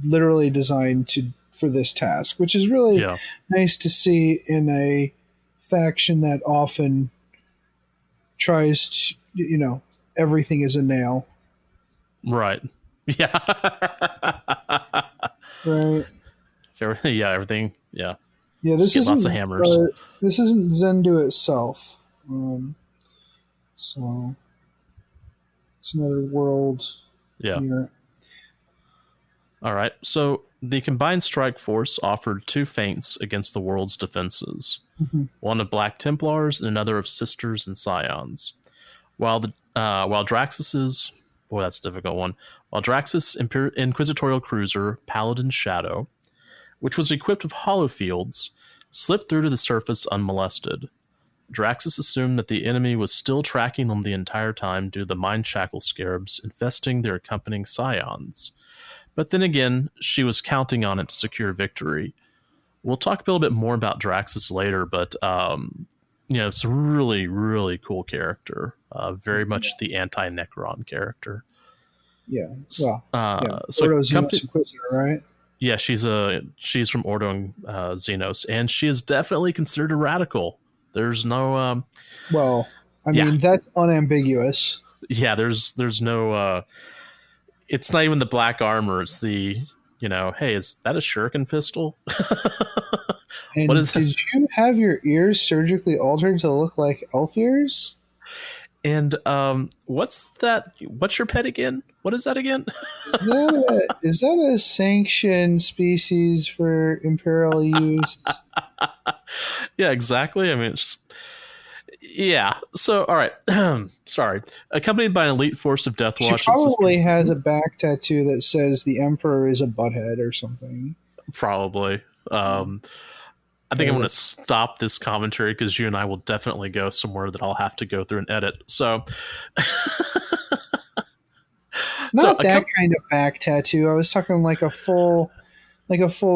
literally designed for this task, which is really nice to see in a faction that often tries to, everything is a nail. Right. Yeah. Right. Everything. Yeah. Yeah, this isn't lots of hammers. This isn't Zendu itself. So it's another world. Yeah. Here. All right. So the combined strike force offered 2 feints against the world's defenses. One of Black Templars and another of Sisters and Scions. While Draxus's... Boy, that's a difficult one. While Draxus' Inquisitorial cruiser, Paladin Shadow, which was equipped with hollow fields, slipped through to the surface unmolested. Draxus assumed that the enemy was still tracking them the entire time due to the mind shackle scarabs infesting their accompanying Scions. But then again, she was counting on it to secure victory. We'll talk a little bit more about Draxus later, but it's a really, really cool character. Very much the anti-Necron character. Yeah. Well, so Ordo Xenos Inquisitor, right? Yeah, she's from Ordo Xenos, and she is definitely considered a radical. There's no mean, that's unambiguous. Yeah, there's no it's not even the black armor, it's the hey, is that a shuriken pistol? And what is did you have your ears surgically altered to look like elf ears? And what's that? What's your pet again? What is that again? Is that a sanctioned species for Imperial use? Yeah, exactly. I mean, it's just, yeah. So, all right. Sorry. Accompanied by an elite force of Deathwatch. She probably has a back tattoo that says the Emperor is a butthead or something. Probably. I think I'm going to stop this commentary because you and I will definitely go somewhere that I'll have to go through and edit. So, not that kind of back tattoo. I was talking like a full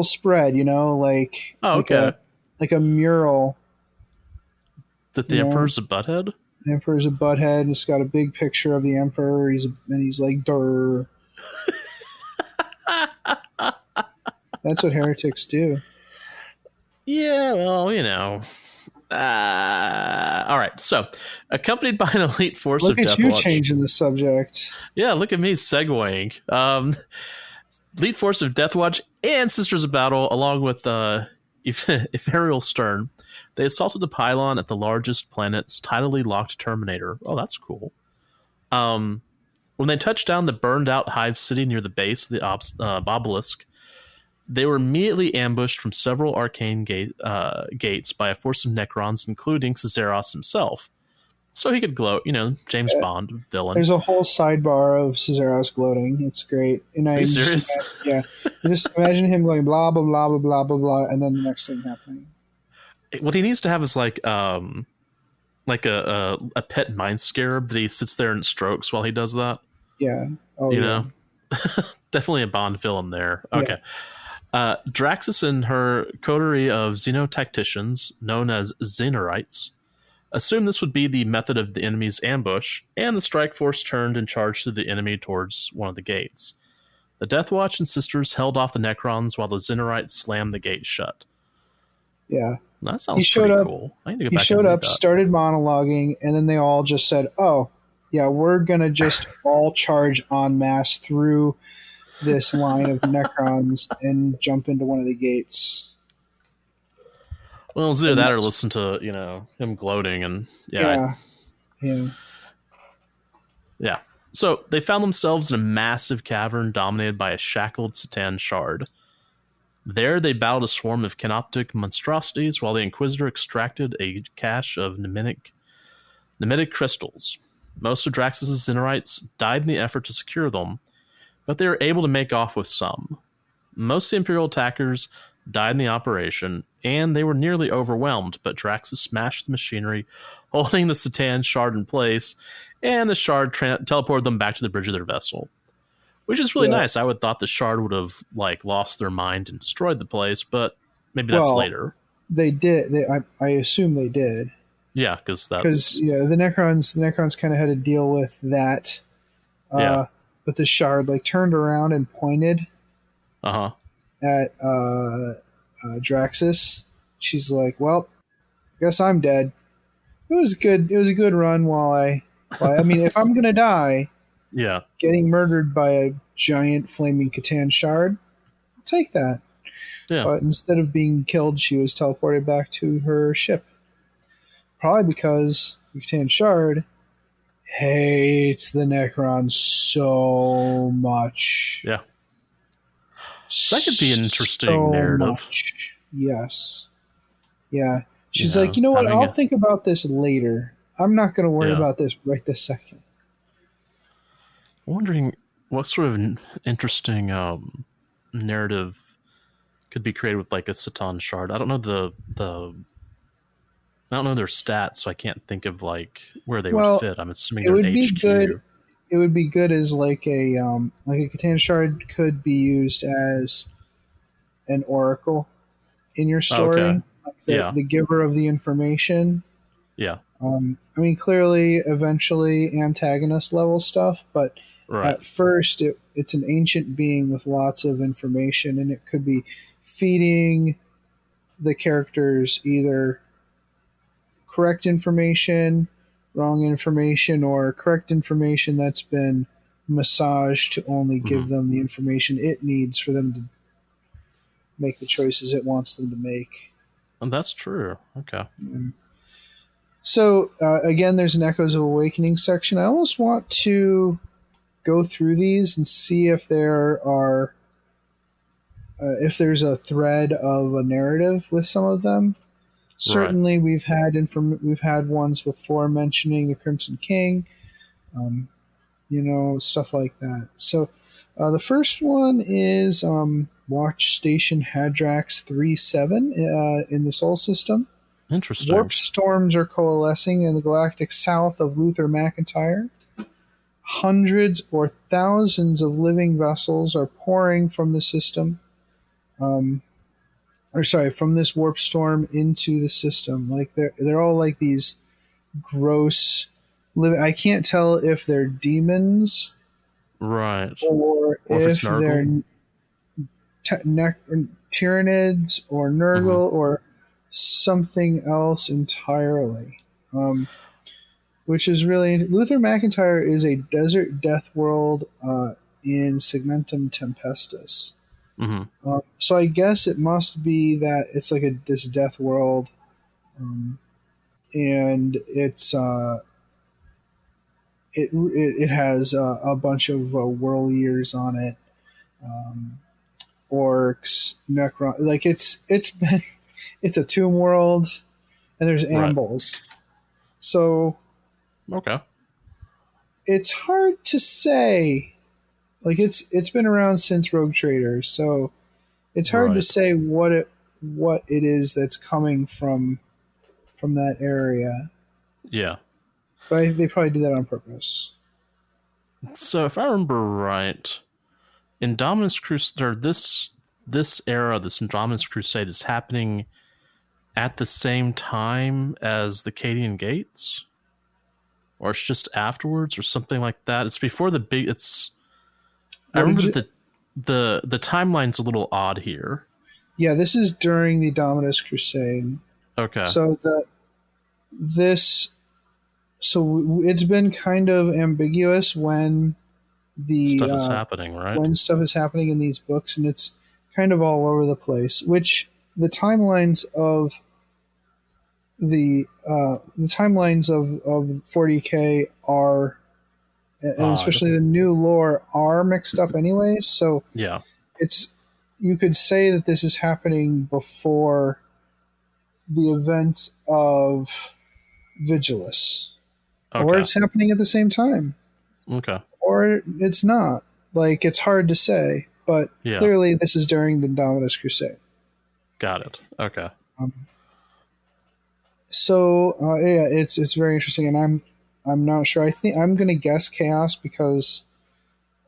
spread. Like like a mural. That the Emperor's a butthead. The Emperor's a butthead, and it's got a big picture of the Emperor. He's like, "Durr." That's what heretics do. Yeah, well, all right. So, accompanied by an elite force of Deathwatch. Look at you changing the subject. Yeah, look at me segueing. Elite force of Deathwatch and Sisters of Battle, along with Ethereal Stern, they assaulted the pylon at the largest planet's tidally locked terminator. Oh, that's cool. When they touched down the burned-out Hive City near the base of the obelisk, they were immediately ambushed from several arcane gates by a force of Necrons, including Caesaros himself. So he could gloat, James Bond villain. There's a whole sidebar of Cesaros gloating. It's great. And Are you serious? Just imagine him going blah blah blah blah blah blah blah, and then the next thing happening. What he needs to have is like a pet mind scarab that he sits there and strokes while he does that. Yeah. Oh, you know, definitely a Bond villain there. Okay. Yeah. Draxus and her coterie of xenotacticians, known as Xenorites, assumed this would be the method of the enemy's ambush, and the strike force turned and charged through the enemy towards one of the gates. The Death Watch and Sisters held off the Necrons while the Xenorites slammed the gate shut. Yeah. That sounds pretty cool. I need to go back. He showed up, started monologuing, and then they all just said, "Oh, yeah, we're gonna just all charge en masse through this line of Necrons and jump into one of the gates." Well, it's either that or listen to him gloating and yeah. So they found themselves in a massive cavern dominated by a shackled Satan shard. There, they battled a swarm of canoptic monstrosities while the Inquisitor extracted a cache of nemitic crystals. Most of Draxus' Xenorites died in the effort to secure them, but they were able to make off with some. Most of the Imperial attackers died in the operation, and they were nearly overwhelmed, but Draxus smashed the machinery, holding the Satan shard in place, and the shard teleported them back to the bridge of their vessel. Which is really nice. I would have thought the shard would have lost their mind and destroyed the place, but maybe that's later. They did. I assume they did. Yeah, because the Necrons kind of had to deal with that. But the shard turned around and pointed at Draxus. She's like, "Well, guess I'm dead. It was good. It was a good run. I mean, if I'm gonna die." Yeah, getting murdered by a giant flaming Catan shard, I'll take that. Yeah. But instead of being killed, she was teleported back to her ship. Probably because the Catan shard hates the Necrons so much. Yeah. So that could be an interesting narrative. Much. Yes. Yeah. She's like, you know what? I'll think about this later. I'm not going to worry about this right this second. I'm wondering what sort of interesting narrative could be created with a Satan shard. I don't know I don't know their stats, so I can't think of where they would fit. I'm assuming they're an HQ. It would be good as a Catan shard could be used as an oracle in your story. Okay. The giver of the information. Yeah. I mean, clearly, eventually, antagonist level stuff, but at first, it's an ancient being with lots of information, and it could be feeding the characters either correct information, wrong information, or correct information that's been massaged to only give them the information it needs for them to make the choices it wants them to make. And that's true. Okay. So, again, there's an Echoes of Awakening section. I almost want to go through these and see if there are if there's a thread of a narrative with some of them. Certainly, we've had ones before mentioning the Crimson King, stuff like that. So, the first one is Watch Station Hadrax 3-7 in the Sol System. Interesting. Warp storms are coalescing in the galactic south of Luther McIntyre. Hundreds or thousands of living vessels are pouring from the system. From this warp storm into the system. They're all these gross living. I can't tell if they're demons, right, or if they're Tyranids or Nurgle or something else entirely. Which is really... Luther McIntyre is a desert death world in Segmentum Tempestus. So I guess it must be that it's this death world, and it's it has a bunch of whirl years on it, orcs, Necron. It's a tomb world, and there's ambles. So Okay. It's hard to say. Like it's been around since Rogue Trader, so it's hard to say what it is that's coming from that area. Yeah. But they probably did that on purpose. So if I remember right, Indominus Crusade, this era, this Indominus Crusade is happening at the same time as the Cadian Gates? Or it's just afterwards or something like that? It's before the big... I remember that the timeline's a little odd here. Yeah, this is during the Indominus Crusade. Okay. So it's been kind of ambiguous when the stuff is happening, right? When stuff is happening in these books, and it's kind of all over the place. Which the timelines of the timelines of 40K are, and especially the new lore, are mixed up anyway. So yeah, you could say that this is happening before the events of Vigilus. okay. Or it's happening at the same time. Okay. Or it's not. Like, it's hard to say, but clearly this is during the Indominus Crusade. Got it. Okay. It's very interesting, and I'm not sure. I think I'm going to guess Chaos because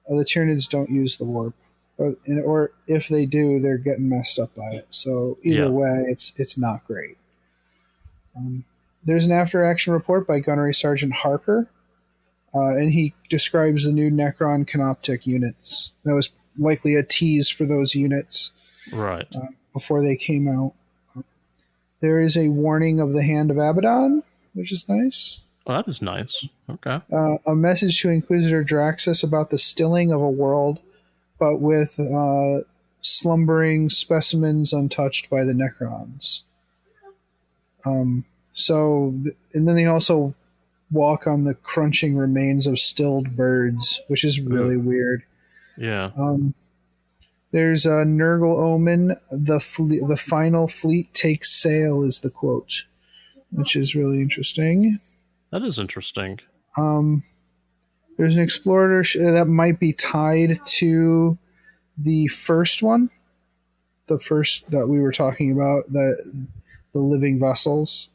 the Tyranids don't use the warp, or if they do, they're getting messed up by it. So either way, it's not great. There's an after-action report by Gunnery Sergeant Harker, and he describes the new Necron Canoptic units. That was likely a tease for those units, right? Before they came out. There is a warning of the Hand of Abaddon, which is nice. Oh, that is nice. Okay. A message to Inquisitor Draxus about the stilling of a world, but with slumbering specimens untouched by the Necrons. And then they also walk on the crunching remains of stilled birds, which is really weird. Yeah. There's a Nurgle Omen. The final fleet takes sail is the quote, which is really interesting. That is interesting. There's an Explorer that might be tied to the first one, the first that we were talking about, the living vessels.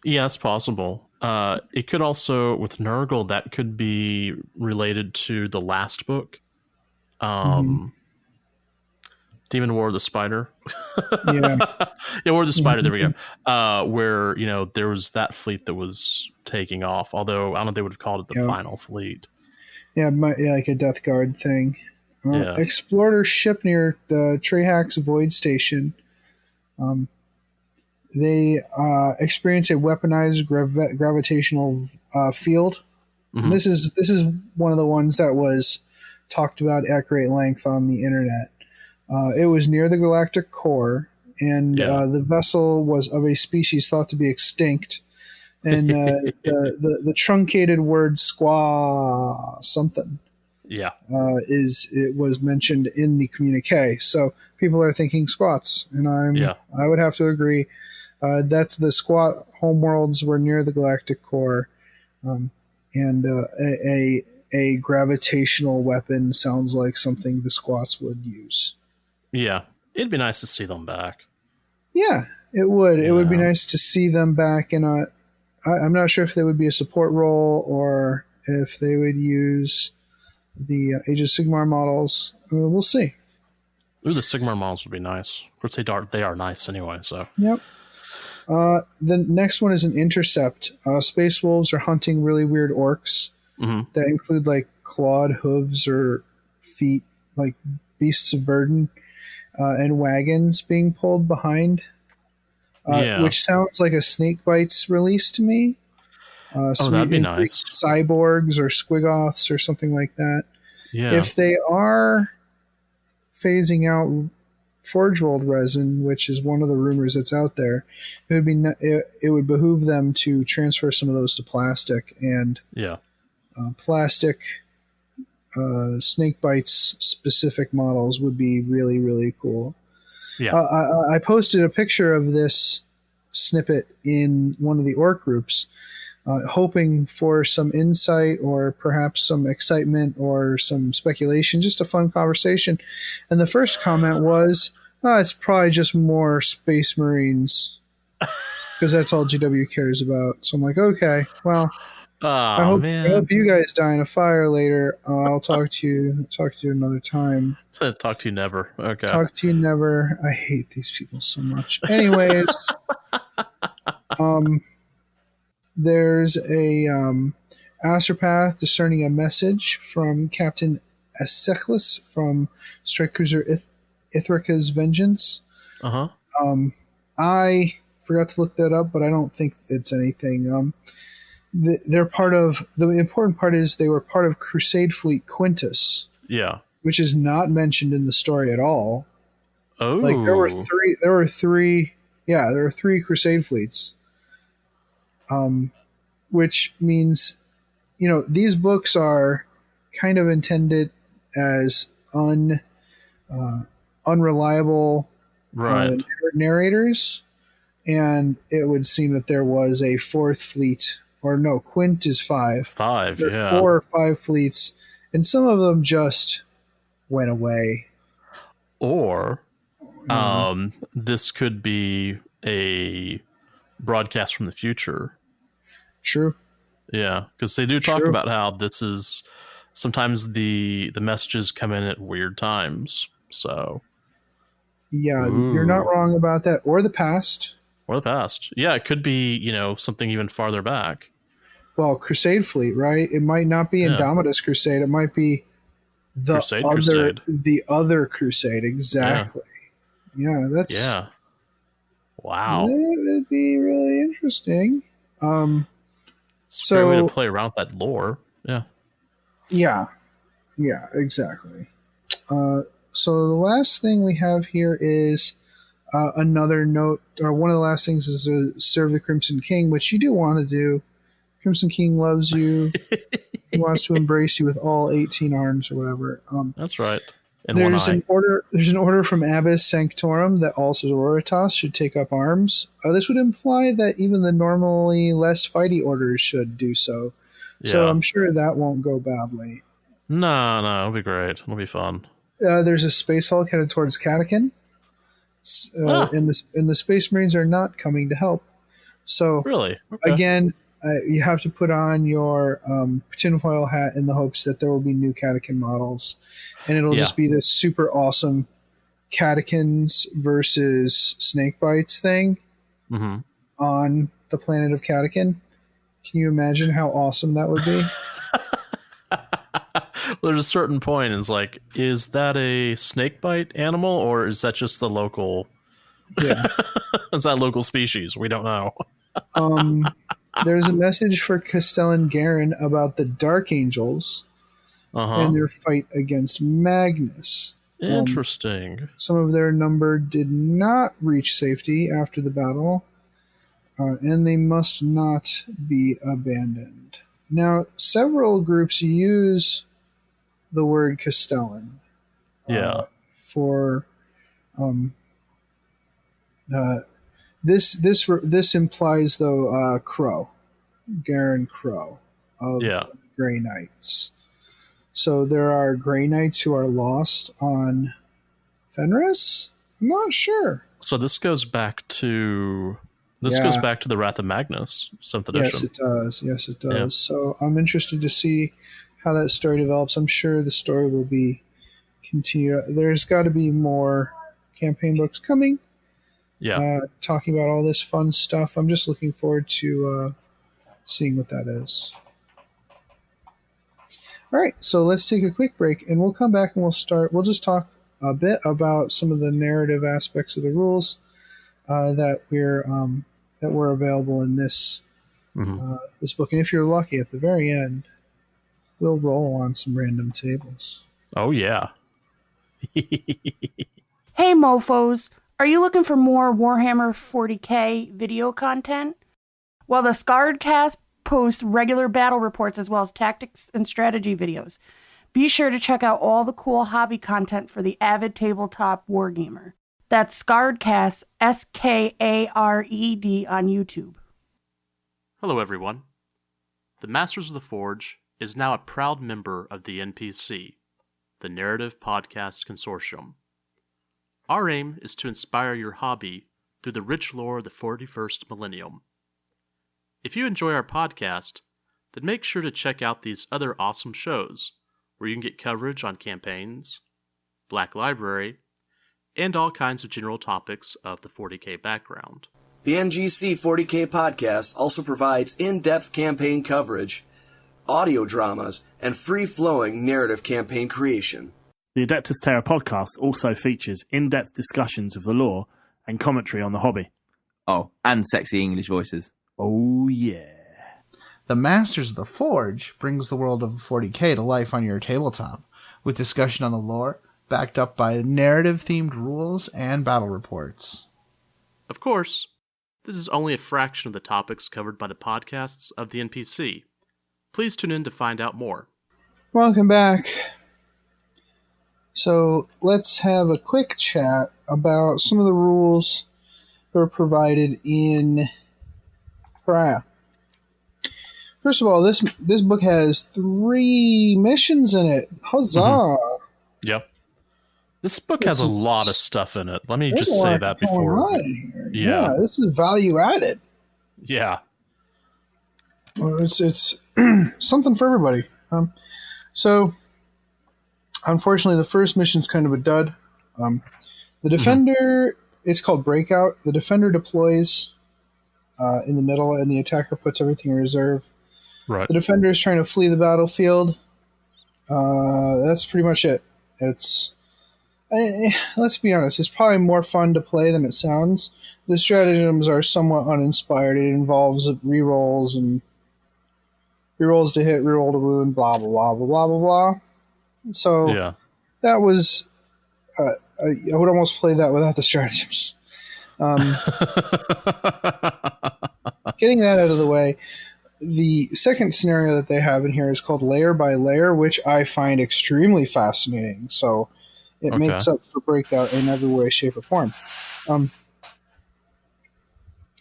Yeah, it's possible. It could also, with Nurgle, that could be related to the last book. Demon War of the Spider. Yeah. War of the Spider, there we go. Where, there was that fleet that was taking off, although I don't know if they would have called it the final fleet. Yeah, like a Death Guard thing. Explorer ship near the Trehax Void Station. They experience a weaponized gravitational field. Mm-hmm. This is one of the ones that was talked about at great length on the internet. It was near the galactic core, and the vessel was of a species thought to be extinct. And the truncated word "squaw" something, it was mentioned in the communique. So people are thinking squats, and I would have to agree. That's the squat homeworlds were near the galactic core, and a gravitational weapon sounds like something the squats would use. Yeah, it'd be nice to see them back. Yeah, it would. It would be nice to see them back in a... I'm not sure if they would be a support role or if they would use the Age of Sigmar models. We'll see. Ooh, the Sigmar models would be nice. Of course, they are nice anyway, so... Yep. The next one is an intercept. Space Wolves are hunting really weird orcs that include like clawed hooves or feet, like beasts of burden, and wagons being pulled behind, which sounds like a Snakebites release to me. That'd be nice. Cyborgs or Squigoths or something like that. Yeah. If they are phasing out Forge World resin, which is one of the rumors that's out there, it would behoove them to transfer some of those to plastic, and plastic Snakebites specific models would be really, really cool. Yeah, I posted a picture of this snippet in one of the orc groups, hoping for some insight or perhaps some excitement or some speculation, just a fun conversation. And the first comment was, it's probably just more Space Marines, because that's all GW cares about. So I'm like, okay, well, I hope you guys die in a fire later. I'll talk to you another time. Talk to you never. Okay. Talk to you never. I hate these people so much. Anyways, there's a astropath discerning a message from Captain Asechlus from Strike Cruiser Ithaca's Vengeance. I forgot to look that up, but I don't think it's anything. They're part of the important part is they were part of Crusade Fleet Quintus. Yeah, which is not mentioned in the story at all. Oh, like there were three Crusade fleets. Which means, these books are kind of intended as unreliable narrators, and it would seem that there was a fourth fleet. Or no, Quint is 5. 5, there are 4 or 5 fleets, and some of them just went away. Or this could be a broadcast from the future. True. Yeah, because they do talk about how this is sometimes the messages come in at weird times. So yeah, you're not wrong about that. Or the past. Or the past. Yeah, it could be, something even farther back. Well, Crusade Fleet, right? It might not be Indomitus Crusade. It might be the other Crusade. Exactly. Yeah, that's... Yeah. Wow. That would be really interesting. It's a great way to play around with that lore. Yeah. Yeah. Yeah, exactly. So the last thing we have here is... another note, or one of the last things is to serve the Crimson King, which you do want to do. Crimson King loves you. He wants to embrace you with all 18 arms or whatever. That's right. And there's an order from Abbas Sanctorum that all Sororitas should take up arms. This would imply that even the normally less fighty orders should do so. Yeah. So I'm sure that won't go badly. No, it'll be great. It'll be fun. There's a Space Hulk headed towards Catechin. And the Space Marines are not coming to help. So really, okay. Again, you have to put on your tinfoil hat in the hopes that there will be new Catechin models, and it'll just be this super awesome Catechins versus Snakebites thing on the planet of Catechin. Can you imagine how awesome that would be? There's a certain point, it's like, is that a snakebite animal, or is that just the local... Yeah. Is that local species? We don't know. There's a message for Castellan Garen about the Dark Angels and their fight against Magnus. Interesting. Some of their number did not reach safety after the battle, and they must not be abandoned. Now, several groups use the word Castellan. For this implies though Crow, Garen Crow of the Grey Knights. So there are Grey Knights who are lost on Fenris. I'm not sure. So this goes back to the Wrath of Magnus, 7th edition. Yes, it does. Yeah. So I'm interested to see how that story develops. I'm sure the story will be continued. There's got to be more campaign books coming. Yeah. Talking about all this fun stuff. I'm just looking forward to seeing what that is. All right, so let's take a quick break, and we'll come back and we'll just talk a bit about some of the narrative aspects of the rules that were available in this this book. And if you're lucky, at the very end, we'll roll on some random tables. Oh, yeah. Hey, mofos. Are you looking for more Warhammer 40k video content? Well, the Scarred Cast posts regular battle reports as well as tactics and strategy videos. Be sure to check out all the cool hobby content for the avid tabletop wargamer. That's Scarred Cast, Skared on YouTube. Hello, everyone. the Masters of the Forge is now a proud member of the NPC, the Narrative Podcast Consortium. Our aim is to inspire your hobby through the rich lore of the 41st millennium. If you enjoy our podcast, then make sure to check out these other awesome shows, where you can get coverage on campaigns, Black Library, and all kinds of general topics of the 40K background. The NGC 40K podcast also provides in-depth campaign coverage, audio dramas, and free-flowing narrative campaign creation. The Adeptus Terra podcast also features in-depth discussions of the lore and commentary on the hobby. Oh, and sexy English voices. Oh, yeah. The Masters of the Forge brings the world of 40K to life on your tabletop, with discussion on the lore, backed up by narrative-themed rules and battle reports. Of course, this is only a fraction of the topics covered by the podcasts of the NPC. Please tune in to find out more. Welcome back. So let's have a quick chat about some of the rules that are provided in Pariah. First of all, this book has 3 missions in it. Huzzah! Mm-hmm. Yep. This book has a lot of stuff in it. Let me just say that before. Yeah, this is value added. Yeah. Well, it's something for everybody. So, unfortunately, the first mission's kind of a dud. The Defender, it's called Breakout. The Defender deploys in the middle, and the attacker puts everything in reserve. Right. The Defender is trying to flee the battlefield. That's pretty much it. Let's be honest, it's probably more fun to play than it sounds. The stratagems are somewhat uninspired. It involves rerolls and rerolls to hit, reroll to wound, blah, blah, blah, blah, blah, blah, blah. So that was... I would almost play that without the stratagems. Getting that out of the way, the second scenario that they have in here is called Layer by Layer, which I find extremely fascinating. So it makes up for Breakout in every way, shape, or form.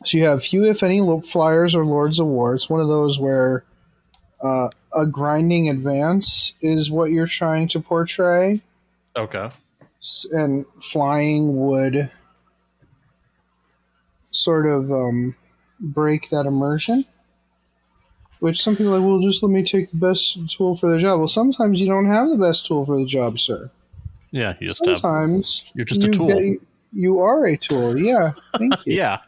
So you have few, if any, flyers or Lords of War. It's one of those where a grinding advance is what you're trying to portray. Okay. And flying would sort of break that immersion. Which some people are like, well, just let me take the best tool for the job. Well, sometimes you don't have the best tool for the job, sir. Yeah, you just sometimes you're just a tool. You are a tool. Yeah, thank you. Yeah.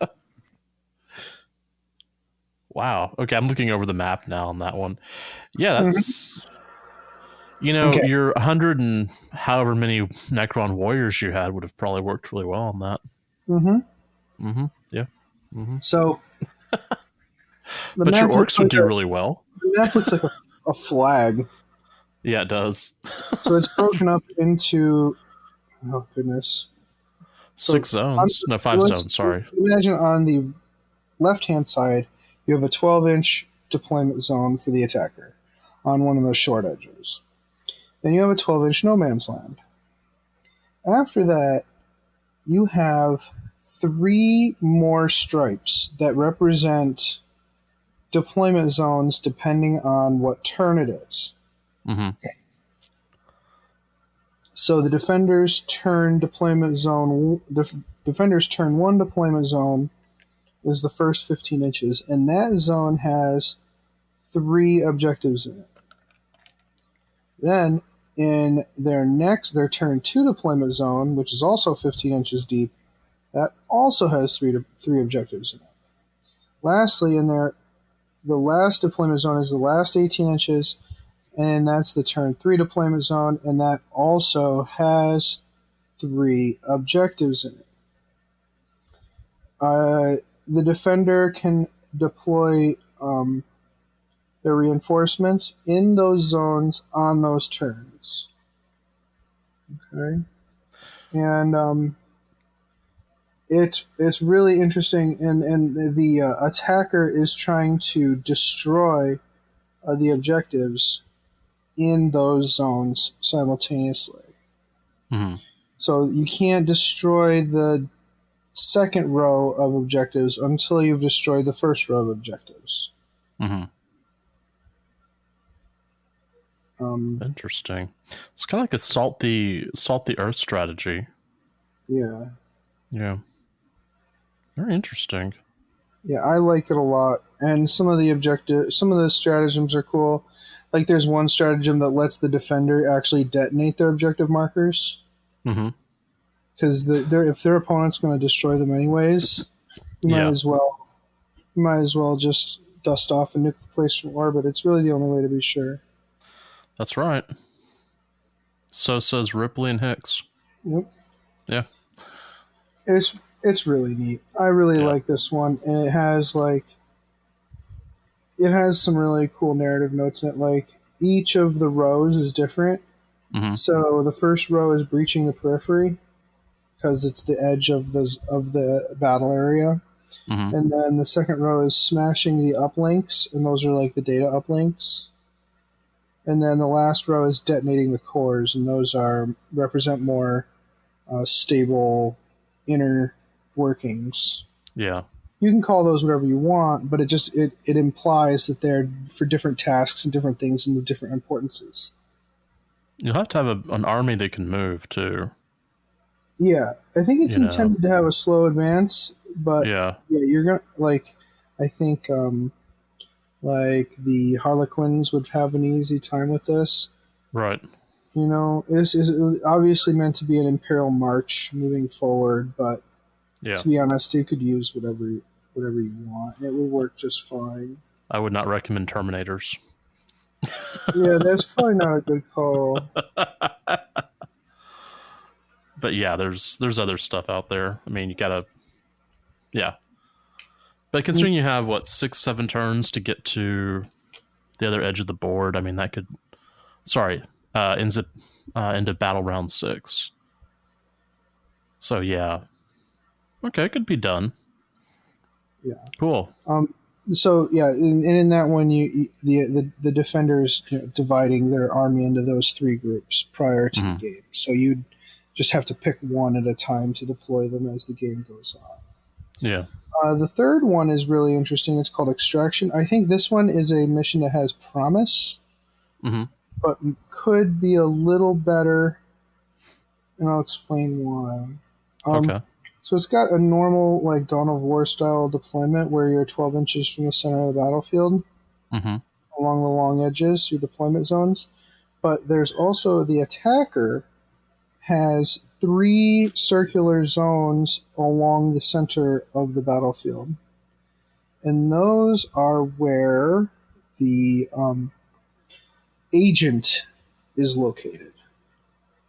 Wow. Okay, I'm looking over the map now on that one. Yeah, that's... You know, your 100 and however many Necron warriors you had would have probably worked really well on that. Yeah. So... but your orcs would do really well. The map looks like a flag. Yeah, it does. So it's broken up into... Oh, goodness. 6 zones. No, 5 zones, sorry. Imagine on the left-hand side, you have a 12-inch deployment zone for the attacker on one of those short edges. Then you have a 12-inch no man's land. After that, you have 3 more stripes that represent deployment zones depending on what turn it is. So the defender's turn deployment zone, defender's turn 1 deployment zone is the first 15 inches, and that zone has 3 objectives in it. Then in their turn 2 deployment zone, which is also 15 inches deep, that also has 3 objectives in it. Lastly, the last deployment zone is the last 18 inches, and that's the turn 3 deployment zone, and that also has 3 objectives in it. The defender can deploy their reinforcements in those zones on those turns. Okay, and it's really interesting, and the attacker is trying to destroy the objectives in those zones simultaneously. So you can't destroy the second row of objectives until you've destroyed the first row of objectives. Interesting. It's kind of like a salt the earth strategy. Yeah. Yeah. Very interesting. Yeah, I like it a lot. And some of the stratagems are cool. Like there's one stratagem that lets the defender actually detonate their objective markers. Mm-hmm. Because if their opponent's going to destroy them anyways, you might as well just dust off and nuke the place from orbit. It's really the only way to be sure. That's right. So says Ripley and Hicks. Yep. Yeah. It's really neat. I really like this one, and it has some really cool narrative notes in it. Like each of the rows is different. Mm-hmm. So the first row is breaching the periphery because it's the edge of the battle area. Mm-hmm. And then the second row is smashing the uplinks, and those are like the data uplinks. And then the last row is detonating the cores, and those represent more stable inner workings. Yeah. You can call those whatever you want, but it implies that they're for different tasks and different things and different importances. You'll have to have an army that can move too. Yeah, I think it's intended to have a slow advance, but you're gonna I think the Harlequins would have an easy time with this. Right. You know, it's obviously meant to be an Imperial march moving forward, but to be honest, you could use whatever you want, and it would work just fine. I would not recommend Terminators. Yeah, that's probably not a good call. But yeah, there's other stuff out there. I mean, you gotta, But considering you have 6-7 turns to get to the other edge of the board, I mean that could, ends it into battle round 6. So yeah, okay, it could be done. Yeah, cool. So yeah, and in that one, the defenders dividing their army into those 3 groups prior to the game. So you'd just have to pick one at a time to deploy them as the game goes on. Yeah. The third one is really interesting. It's called Extraction. I think this one is a mission that has promise, but could be a little better, and I'll explain why. Okay. So it's got a normal, Dawn of War style deployment where you're 12 inches from the center of the battlefield, along the long edges, your deployment zones. But there's also the attacker has 3 circular zones along the center of the battlefield. And those are where the agent is located.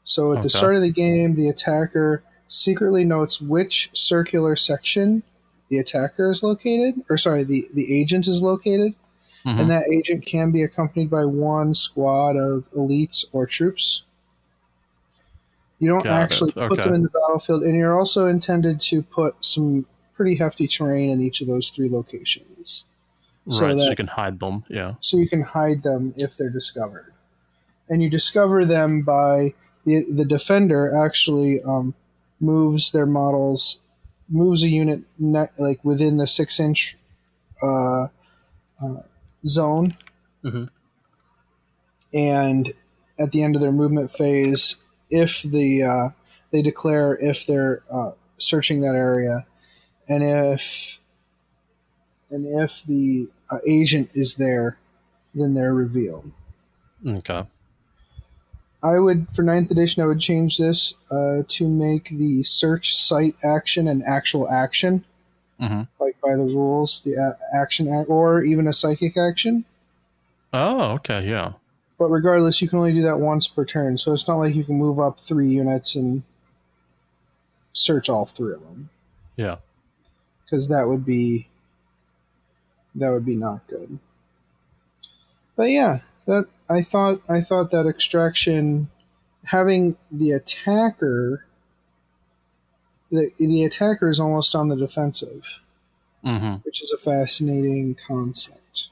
So at the start of the game, the attacker secretly notes which circular section the attacker is located, the agent is located, and that agent can be accompanied by 1 squad of elites or troops. You don't put them in the battlefield, and you're also intended to put some pretty hefty terrain in each of those 3 locations. So you can hide them, So you can hide them if they're discovered. And you discover them by the defender actually moves their models, moves a unit within the 6-inch zone. And at the end of their movement phase, if they declare if they're searching that area, and if the agent is there, then they're revealed. Okay. I would, for 9th edition, I would change this to make the search site action an actual action, like by the rules, the action or even a psychic action. Oh, okay, yeah. But regardless, you can only do that once per turn, so it's not like you can move up 3 units and search all 3 of them. Yeah. Because that would be not good. But yeah, that I thought that Extraction, having the attacker, the attacker is almost on the defensive, which is a fascinating concept.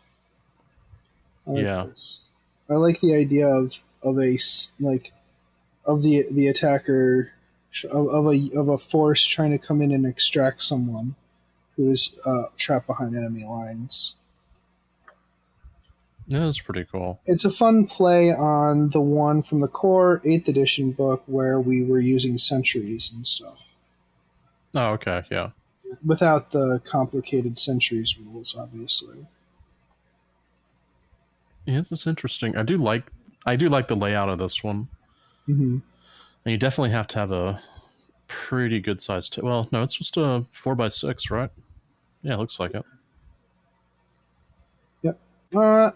I like this. I like the idea of the attacker of a force trying to come in and extract someone who is trapped behind enemy lines. Yeah, that's pretty cool. It's a fun play on the one from the core 8th edition book where we were using centuries and stuff. Oh, okay, yeah. Without the complicated centuries rules, obviously. Yeah, this is interesting. I do like the layout of this one. Mm-hmm. And you definitely have to have a pretty good sized well, no, it's just a 4x6, right? Yeah, it looks like it. Yep.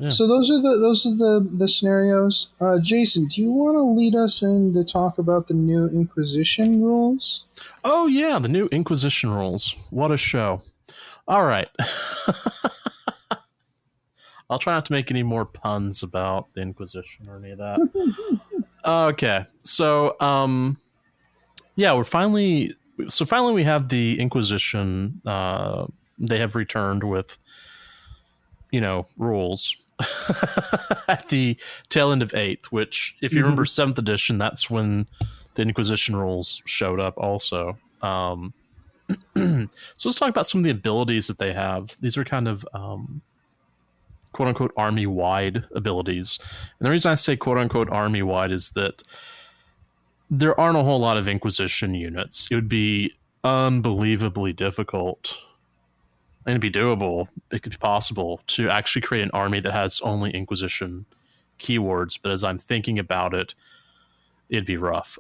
So those are the scenarios. Jason, do you want to lead us in to talk about the new Inquisition rules? Oh yeah, the new Inquisition rules. What a show! All right. I'll try not to make any more puns about the Inquisition or any of that. Okay, so yeah, finally we have the Inquisition. They have returned with, rules at the tail end of 8th, which, if you remember 7th edition, that's when the Inquisition rules showed up also. So let's talk about some of the abilities that they have. These are kind of quote-unquote army-wide abilities. And the reason I say quote-unquote army-wide is that there aren't a whole lot of Inquisition units. It would be unbelievably difficult, and it'd be doable, it could be possible, to actually create an army that has only Inquisition keywords. But as I'm thinking about it, it'd be rough.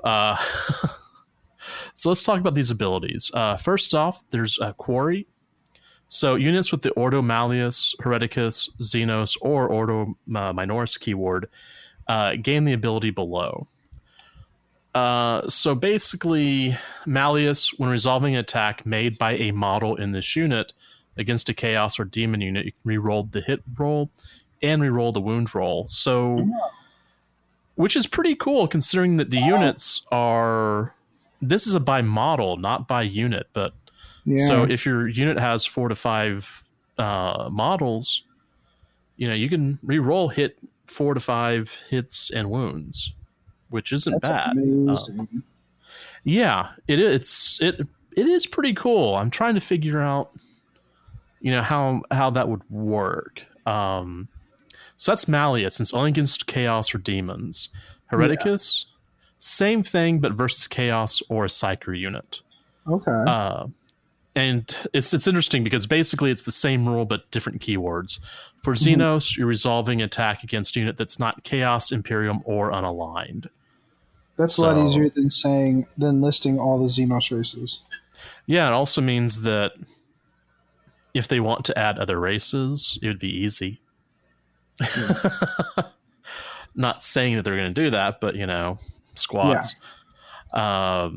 So let's talk about these abilities. First off, there's Quarry. So units with the Ordo Malleus, Hereticus, Xenos, or Ordo Minoris keyword gain the ability below. So basically, Malleus, when resolving an attack made by a model in this unit against a Chaos or Demon unit, you can reroll the hit roll and reroll the wound roll. So, which is pretty cool considering that the units are... This is a by model, not by unit, but... Yeah. So if your unit has 4 to 5 models, you can re-roll hit 4 to 5 hits and wounds, which isn't bad. Yeah, it is pretty cool. I'm trying to figure out, how that would work. So that's Malleus. It's only against Chaos or Demons. Hereticus, same thing, but versus Chaos or a Psyker unit. Okay. And it's interesting because basically it's the same rule but different keywords. For Xenos, you're resolving attack against a unit that's not Chaos, Imperium, or unaligned. That's a lot easier than listing all the Xenos races. Yeah, it also means that if they want to add other races, it would be easy. Not saying that they're going to do that, but squads. Yeah.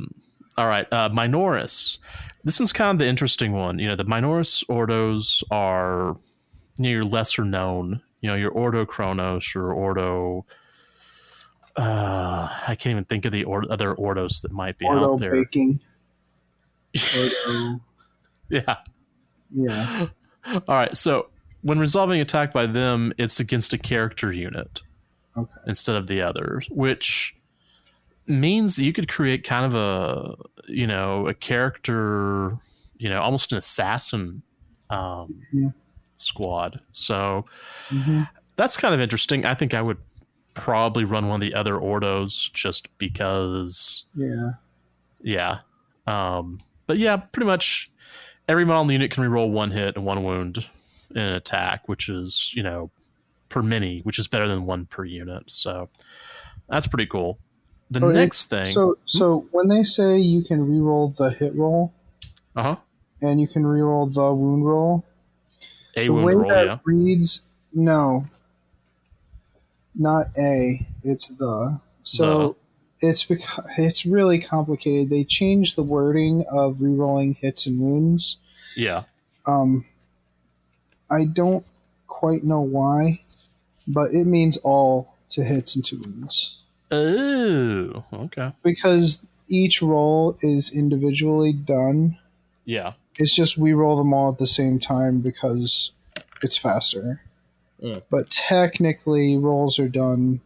All right, Minoris. This one's kind of the interesting one. The Minoris Ordos are your lesser known. Your Ordo Kronos, your Ordo... I can't even think of the other Ordos that might be Ordo out there. Baking. Ordo. Yeah. Yeah. All right, so when resolving attack by them, it's against a character unit instead of the others, which means you could create kind of a character, almost an assassin squad. So that's kind of interesting. I think I would probably run one of the other Ordos just because. Yeah. But yeah, pretty much every model in the unit can reroll 1 hit and 1 wound in an attack, which is, per mini, which is better than 1 per unit. So that's pretty cool. The next thing. So when they say you can reroll the hit roll, and you can reroll the wound roll, the wound roll, that reads, no, not a, it's the. So it's really complicated. They changed the wording of rerolling hits and wounds. Yeah. I don't quite know why, but it means all to hits and to wounds. Oh, okay. Because each roll is individually done. Yeah. It's just we roll them all at the same time because it's faster. But technically, rolls are done.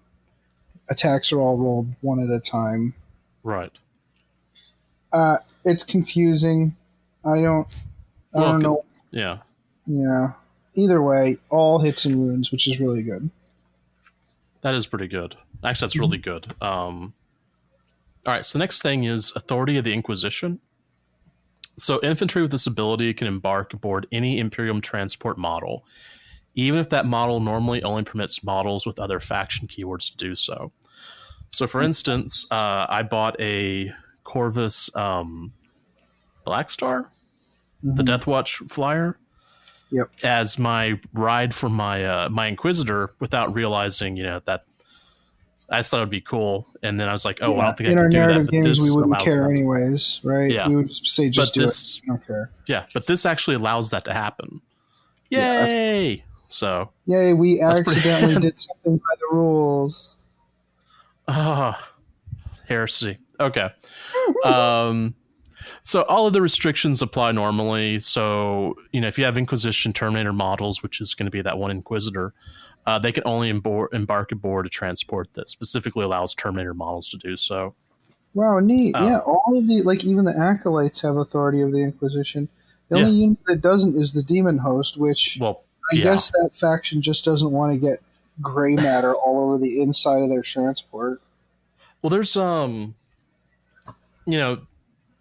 Attacks are all rolled one at a time. Right. It's confusing. I don't know. Yeah. Yeah. Either way, all hits and wounds, which is really good. That is pretty good. Actually, that's really good. All right, so the next thing is Authority of the Inquisition. So infantry with this ability can embark aboard any Imperium transport model, even if that model normally only permits models with other faction keywords to do so. So, for instance, I bought a Corvus Blackstar, the Deathwatch flyer, as my ride for my my Inquisitor, without realizing, that I just thought it would be cool. And then I was like, oh, I don't think I can do that. In our narrative but games, this we wouldn't care anyways, right? Yeah. We would just say, just do it. I don't care. Yeah, but this actually allows that to happen. Yay! So yay, we accidentally did something by the rules. Heresy. Okay. So all of the restrictions apply normally. So, if you have Inquisition Terminator models, which is going to be that one Inquisitor, they can only embark aboard a transport that specifically allows Terminator models to do so. Wow, neat. Yeah, all of the, even the Acolytes have Authority of the Inquisition. The only unit that doesn't is the Demon Host, which I guess that faction just doesn't want to get gray matter all over the inside of their transport. Well, there's,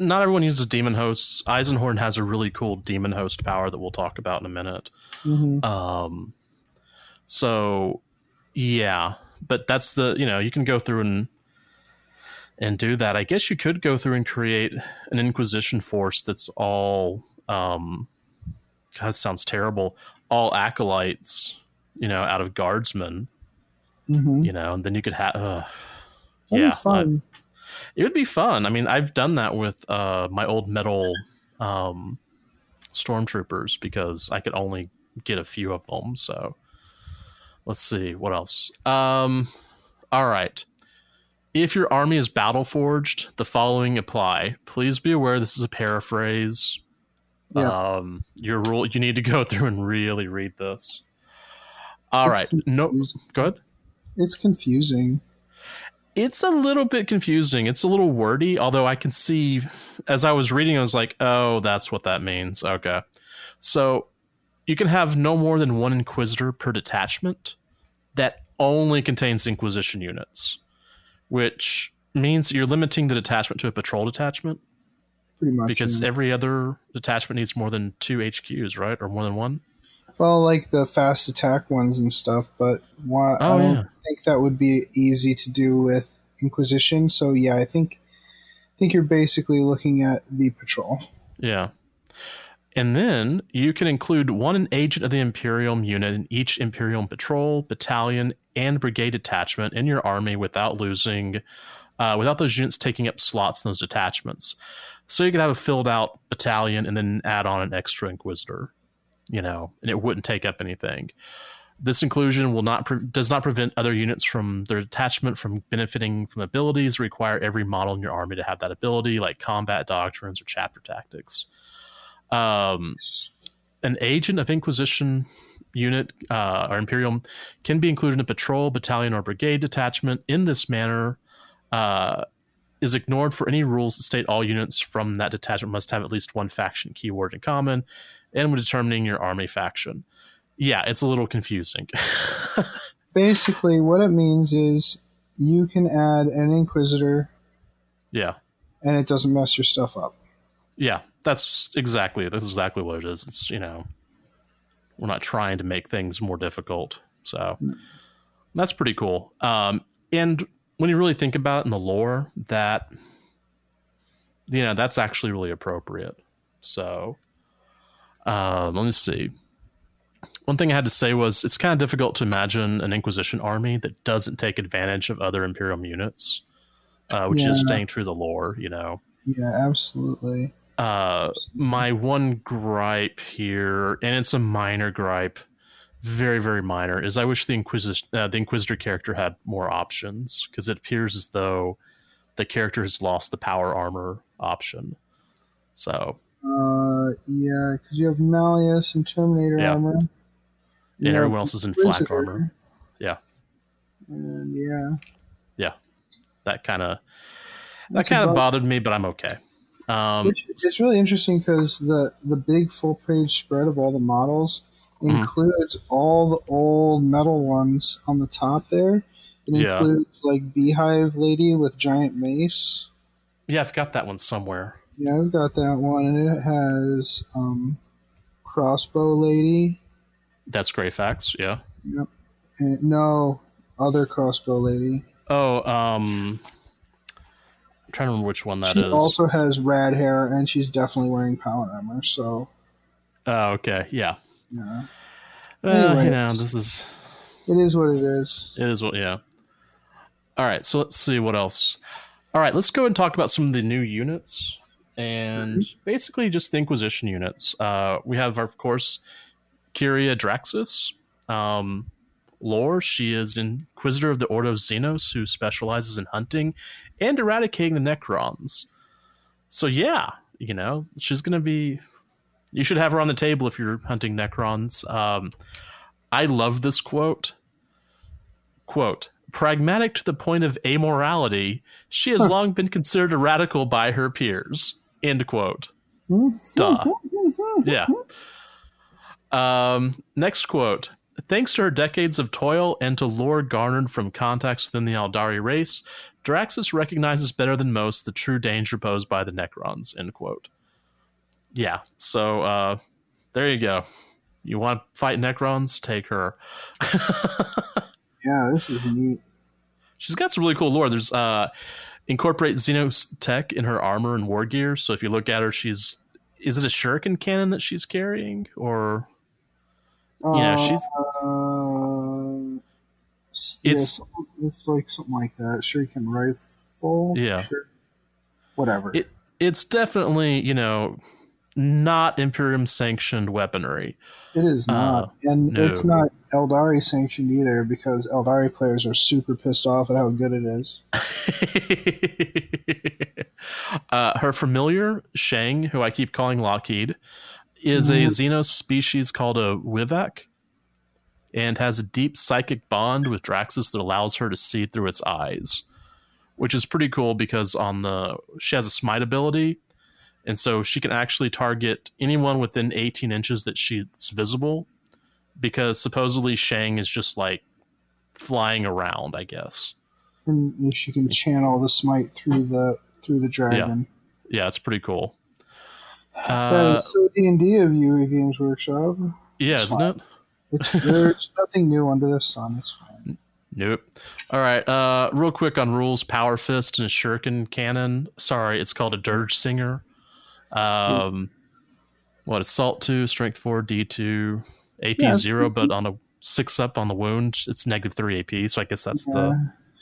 not everyone uses Demon Hosts. Eisenhorn has a really cool Demon Host power that we'll talk about in a minute. So, yeah, but that's the, you can go through and do that. I guess you could go through and create an Inquisition force that's all, God, that sounds terrible, all Acolytes, out of Guardsmen, and then you could have, fun. It would be fun. I mean, I've done that with my old metal stormtroopers because I could only get a few of them. So let's see what else. All right. If your army is battle forged, the following apply. Please be aware this is a paraphrase. Your rule, you need to go through and really read this. All right. No, go ahead. It's confusing. It's a little bit confusing. It's a little wordy, although I can see, as I was reading, I was like, oh, that's what that means. Okay. So you can have no more than one Inquisitor per detachment that only contains Inquisition units, which means you're limiting the detachment to a patrol detachment. Pretty much. Because every other detachment needs more than 2 HQs, right? Or more than one? Well, like the fast attack ones and stuff, but I don't think that would be easy to do with Inquisition. So yeah, I think you're basically looking at the patrol. Yeah. And then you can include one agent of the Imperium unit in each Imperium patrol, battalion, and brigade detachment in your army without those units taking up slots in those detachments. So you could have a filled out battalion and then add on an extra Inquisitor. And it wouldn't take up anything. This inclusion does not prevent other units from their detachment from benefiting from abilities that require every model in your army to have that ability, like combat doctrines or chapter tactics. An agent of Inquisition unit or Imperium can be included in a patrol, battalion, or brigade detachment. In this manner, is ignored for any rules that state all units from that detachment must have at least one faction keyword in common, and when determining your army faction. Yeah, it's a little confusing. Basically, what it means is you can add an Inquisitor. Yeah. And it doesn't mess your stuff up. Yeah, that's exactly what it is. It's, we're not trying to make things more difficult. So that's pretty cool. And when you really think about it in the lore, that's actually really appropriate. So let me see. One thing I had to say was it's kind of difficult to imagine an Inquisition army that doesn't take advantage of other Imperium units, which is staying true to the lore, Yeah, absolutely. My one gripe here, and it's a minor gripe, very, very minor, is I wish the Inquisitor character had more options, because it appears as though the character has lost the power armor option. So... because you have Malleus and Terminator armor. And everyone else is in flak armor. Yeah. And yeah. That kind of bothered me, but I'm okay. It's really interesting because the big full page spread of all the models includes all the old metal ones on the top there, It includes like Beehive Lady with giant mace. Yeah, I've got that one somewhere. Yeah, I've got that one, and it has Crossbow Lady. That's Grey Fax, yeah. Yep. And, no, other Crossbow Lady. Oh, I'm trying to remember which one that is. She also has rad hair, and she's definitely wearing power armor, so... Oh, okay, yeah. Yeah. This is... It is what it is. It is what, yeah. All right, so let's see what else. All right, let's go and talk about some of the new units, and basically just the Inquisition units. We have, of course, Kyria Draxis. Lore, she is an Inquisitor of the Order of Xenos who specializes in hunting and eradicating the Necrons. So yeah, she's going to be... You should have her on the table if you're hunting Necrons. I love this quote. Quote, pragmatic to the point of amorality, she has long been considered a radical by her peers. End quote. Duh. Yeah. Next quote. Thanks to her decades of toil and to lore garnered from contacts within the Eldari race, Draxis recognizes better than most the true danger posed by the Necrons. End quote. Yeah, so there you go. You want to fight Necrons? Take her. Yeah, this is neat. She's got some really cool lore. There's incorporate Xenos tech in her armor and war gear. So if you look at her, is it a shuriken cannon that she's carrying, or she's it's like something like that. Shuriken rifle. Yeah, whatever. It's definitely not Imperium sanctioned weaponry. It is not, and no. It's not Eldari sanctioned either, because Eldari players are super pissed off at how good it is. Her familiar, Shang, who I keep calling Lockheed, is a Xenos species called a Wivak, and has a deep psychic bond with Draxis that allows her to see through its eyes, which is pretty cool because she has a smite ability, and so she can actually target anyone within 18 inches that she's visible, because supposedly Shang is just like flying around, I guess. And she can channel the smite through the dragon. Yeah, it's pretty cool. That is so D&D of you, Games Workshop. Yeah, isn't it? There's nothing new under the sun. It's fine. Nope. All right. Real quick on rules: Power Fist and a Shuriken Cannon. Sorry, it's called a Dirge Singer. Assault 2, Strength 4, D2, AP 0, but on a 6-up on the wound, it's -3 AP. So I guess that's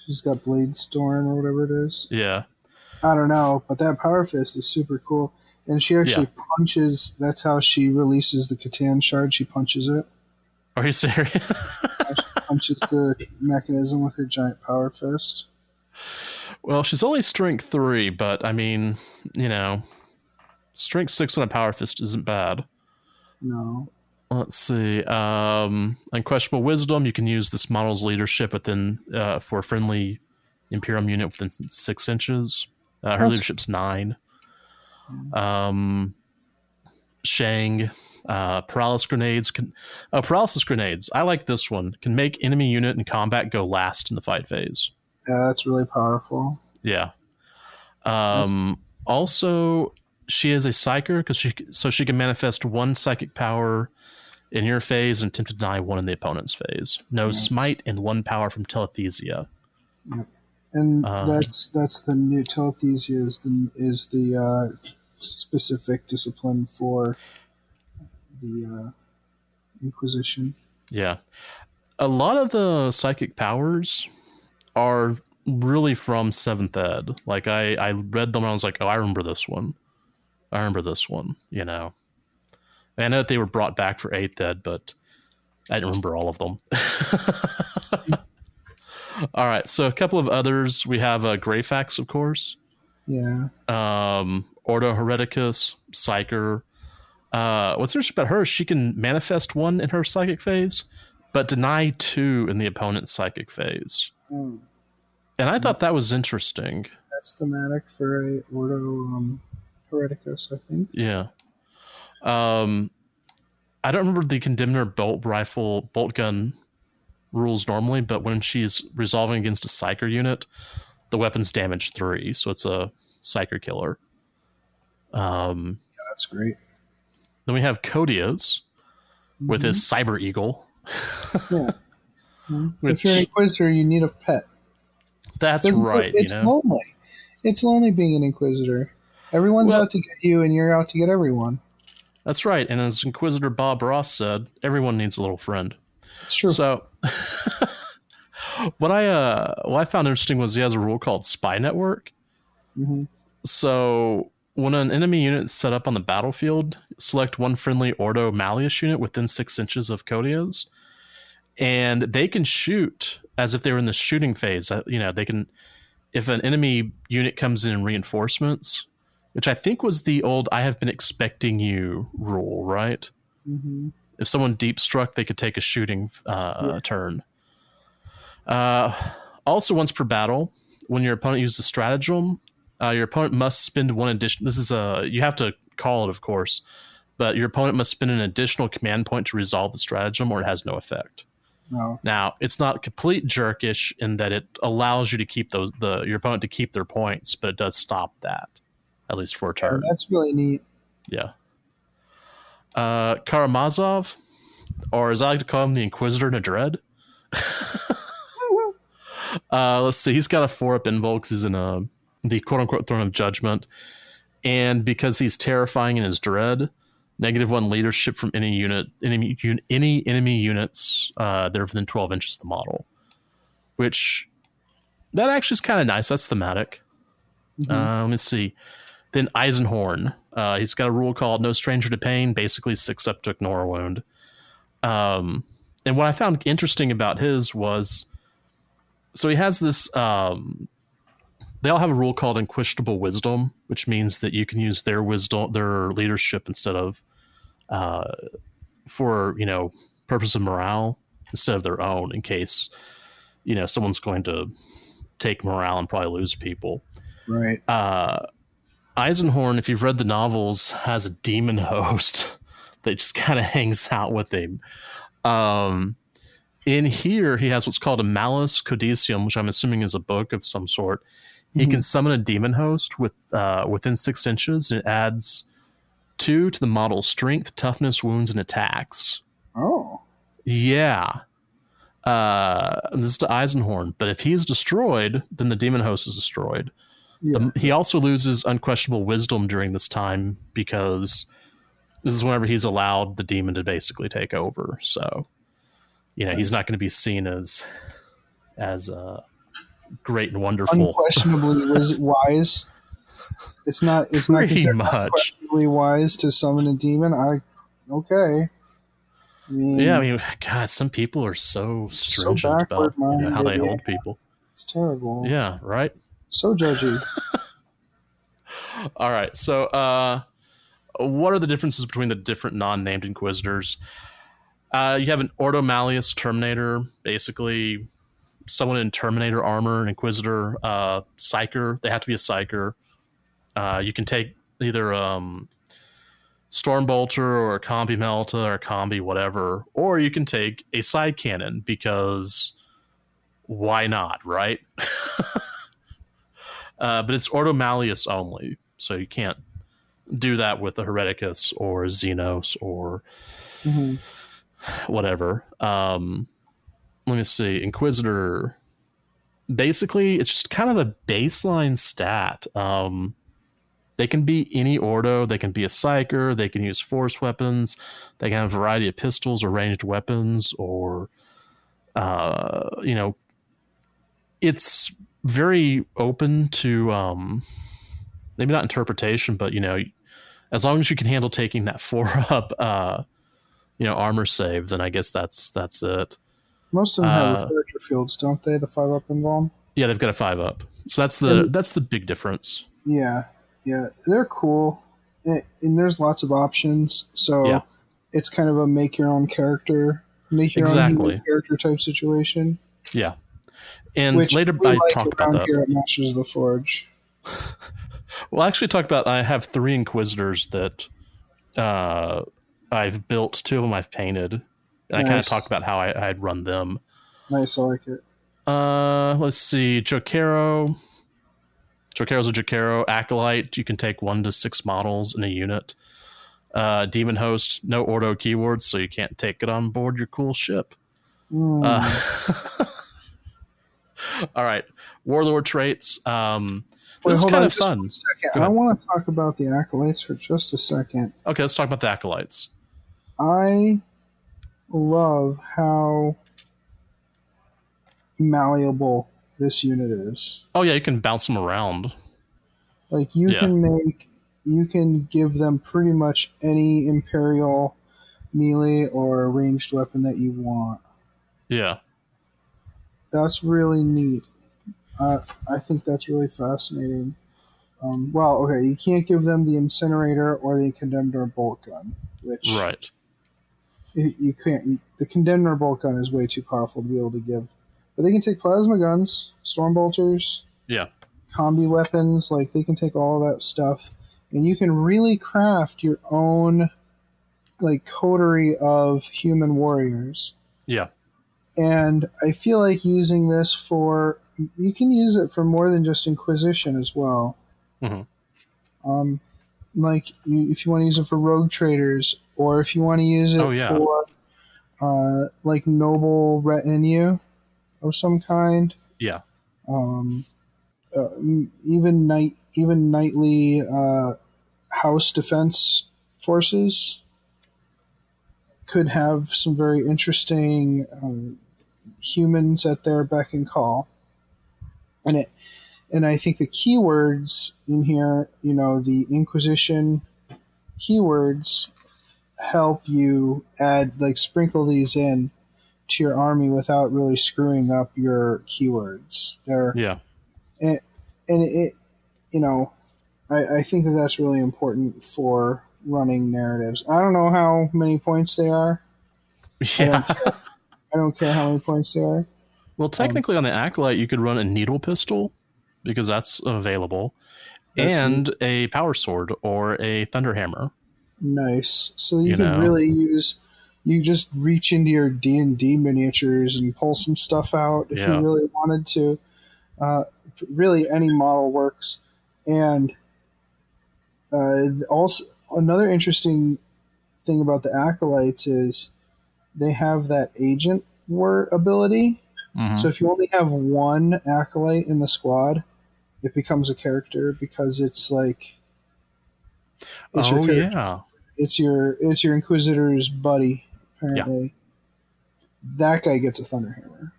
she's got Blade Storm or whatever it is. Yeah. I don't know, but that Power Fist is super cool. And she actually punches. That's how she releases the Catan shard. She punches it. Are you serious? She punches the mechanism with her giant Power Fist. Well, she's only Strength 3, but I mean, Strength 6 on a Power Fist isn't bad. No. Let's see. Unquestionable Wisdom. You can use this model's leadership for a friendly Imperium unit within 6 inches. Her leadership's 9. Shang. Paralysis grenades. Paralysis grenades. I like this one. Can make enemy unit in combat go last in the fight phase. Yeah, that's really powerful. Yeah. Also, she is a psyker so she can manifest 1 psychic power in your phase and attempt to deny 1 in the opponent's phase. No smite and 1 power from Telethesia. Yep. And that's the new Telethesia is the specific discipline for the Inquisition. Yeah. A lot of the psychic powers are really from 7th Ed. Like I read them and I was like, oh, I remember this one. I know that they were brought back for 8th Ed, but I didn't remember all of them. All right, so a couple of others. We have Greyfax, of course. Yeah. Ordo Hereticus, Psyker. What's interesting about her is she can manifest 1 in her psychic phase, but deny 2 in the opponent's psychic phase. And I thought that was interesting. That's thematic for a Ordo Hereticus, I think. Yeah. I don't remember the Condemner bolt gun rules normally, but when she's resolving against a Psyker unit, the weapon's damage 3, so it's a Psyker killer. Yeah, that's great. Then we have Codius with his Cyber Eagle. Yeah. If you're an Inquisitor, you need a pet. That's right. It's lonely. It's lonely being an Inquisitor. Everyone's out to get you, and you're out to get everyone. That's right. And as Inquisitor Bob Ross said, everyone needs a little friend. It's true. So what I found interesting was he has a rule called Spy Network. So when an enemy unit is set up on the battlefield, select one friendly Ordo Malleus unit within 6 inches of Codius, and they can shoot as if they were in the shooting phase. They can, if an enemy unit comes in reinforcements, which I think was the old "I have been expecting you" rule, right? If someone deep struck, they could take a shooting turn. Also, once per battle, when your opponent uses a stratagem, your opponent must spend one addition. This is you have to call it, of course, but your opponent must spend an additional command point to resolve the stratagem, or it has no effect. No. Now, it's not complete jerkish in that it allows you to keep your opponent to keep their points, but it does stop that, at least for a turn. That's really neat. Yeah. Karamazov, or as I like to call him, the Inquisitor Nadred. Let's see. He's got a 4-up invul because he's in the quote-unquote Throne of Judgment. And because he's terrifying in his dread, -1 leadership from any enemy units that are within 12 inches of the model. Which, that actually is kind of nice. That's thematic. Let me see. Then Eisenhorn. He's got a rule called No Stranger to Pain, basically 6 up to ignore a wound. And what I found interesting about his was, so he has this, they all have a rule called Inquisitable Wisdom, which means that you can use their wisdom, their leadership, instead of, for, purpose of morale, instead of their own, in case, someone's going to take morale and probably lose people. Right. Eisenhorn, if you've read the novels, has a demon host that just kind of hangs out with him. In here, he has what's called a Malus Codicium, which I'm assuming is a book of some sort. He can summon a demon host within 6 inches, and it adds 2 to the model's strength, toughness, wounds, and attacks. Oh. Yeah. This is to Eisenhorn, but if he's destroyed, then the demon host is destroyed. Yeah. He also loses unquestionable wisdom during this time, because this is whenever he's allowed the demon to basically take over. So, he's not going to be seen as great and wonderful. Unquestionably wise. It's not pretty much unquestionably wise to summon a demon. Okay. God, some people are so stringent about how they hold people. It's terrible. Yeah, right? So judgy. All right, so what are the differences between the different non-named Inquisitors? You have an Ordo Malleus Terminator, basically someone in Terminator armor, an Inquisitor, Psyker. They have to be a Psyker. You can take either Stormbolter or a Combi Melta or a Combi whatever, or you can take a side cannon, because why not, right? But it's Ordo Malleus only, so you can't do that with a Hereticus or a Xenos or whatever. Let me see. Inquisitor, basically, it's just kind of a baseline stat. They can be any Ordo. They can be a Psyker. They can use force weapons. They can have a variety of pistols or ranged weapons, or, it's very open to, maybe not interpretation, but, as long as you can handle taking that 4-up, armor save, then I guess that's it. Most of them have character fields, don't they? The 5-up involved. Yeah, they've got a 5-up. So that's the big difference. Yeah, they're cool, and there's lots of options. So it's kind of a make your own character character type situation. Yeah, and later I talked about that here at Masters of the Forge. Well, I actually talked about, I have 3 Inquisitors that I've built. 2 of them I've painted. And I kind of talked about how I'd run them. Nice, I like it. Let's see. Jokero. Jokero's a Jokero. Acolyte, you can take 1 to 6 models in a unit. Demon Host, no Ordo keywords, so you can't take it on board your cool ship. All right. Warlord traits. This is kind of fun. I want to talk about the Acolytes for just a second. Okay, let's talk about the Acolytes. I love how malleable this unit is. Oh yeah, you can bounce them around. Like you can give them pretty much any Imperial melee or ranged weapon that you want. Yeah. That's really neat. I think that's really fascinating. You can't give them the Incinerator or the Condemned or Bolt Gun, which right. You can't. The Condemned or Bolt Gun is way too powerful to be able to give. But they can take plasma guns, storm bolters, combi weapons. Like they can take all of that stuff, and you can really craft your own like coterie of human warriors. Yeah. And I feel like using this you can use it for more than just Inquisition as well. Mm-hmm. If you want to use it for rogue traders, or if you want to use it for like noble retinue of some kind. Yeah. Even knightly house defense forces could have some very interesting humans at their beck and call. And I think the keywords in here, the Inquisition keywords help you sprinkle these in to your army without really screwing up your keywords. I think that's really important for running narratives. I don't know how many points they are. Yeah. I don't care how many points they are. Well, technically on the Acolyte, you could run a needle pistol because that's available, and a power sword or a thunderhammer. Nice. So you can really you just reach into your D&D miniatures and pull some stuff out if you really wanted to. Really, any model works. And also, another interesting thing about the Acolytes is they have that agent ability. Mm-hmm. So if you only have one Acolyte in the squad, it becomes a character because it's like it's your Inquisitor's buddy. Apparently, that guy gets a thunderhammer.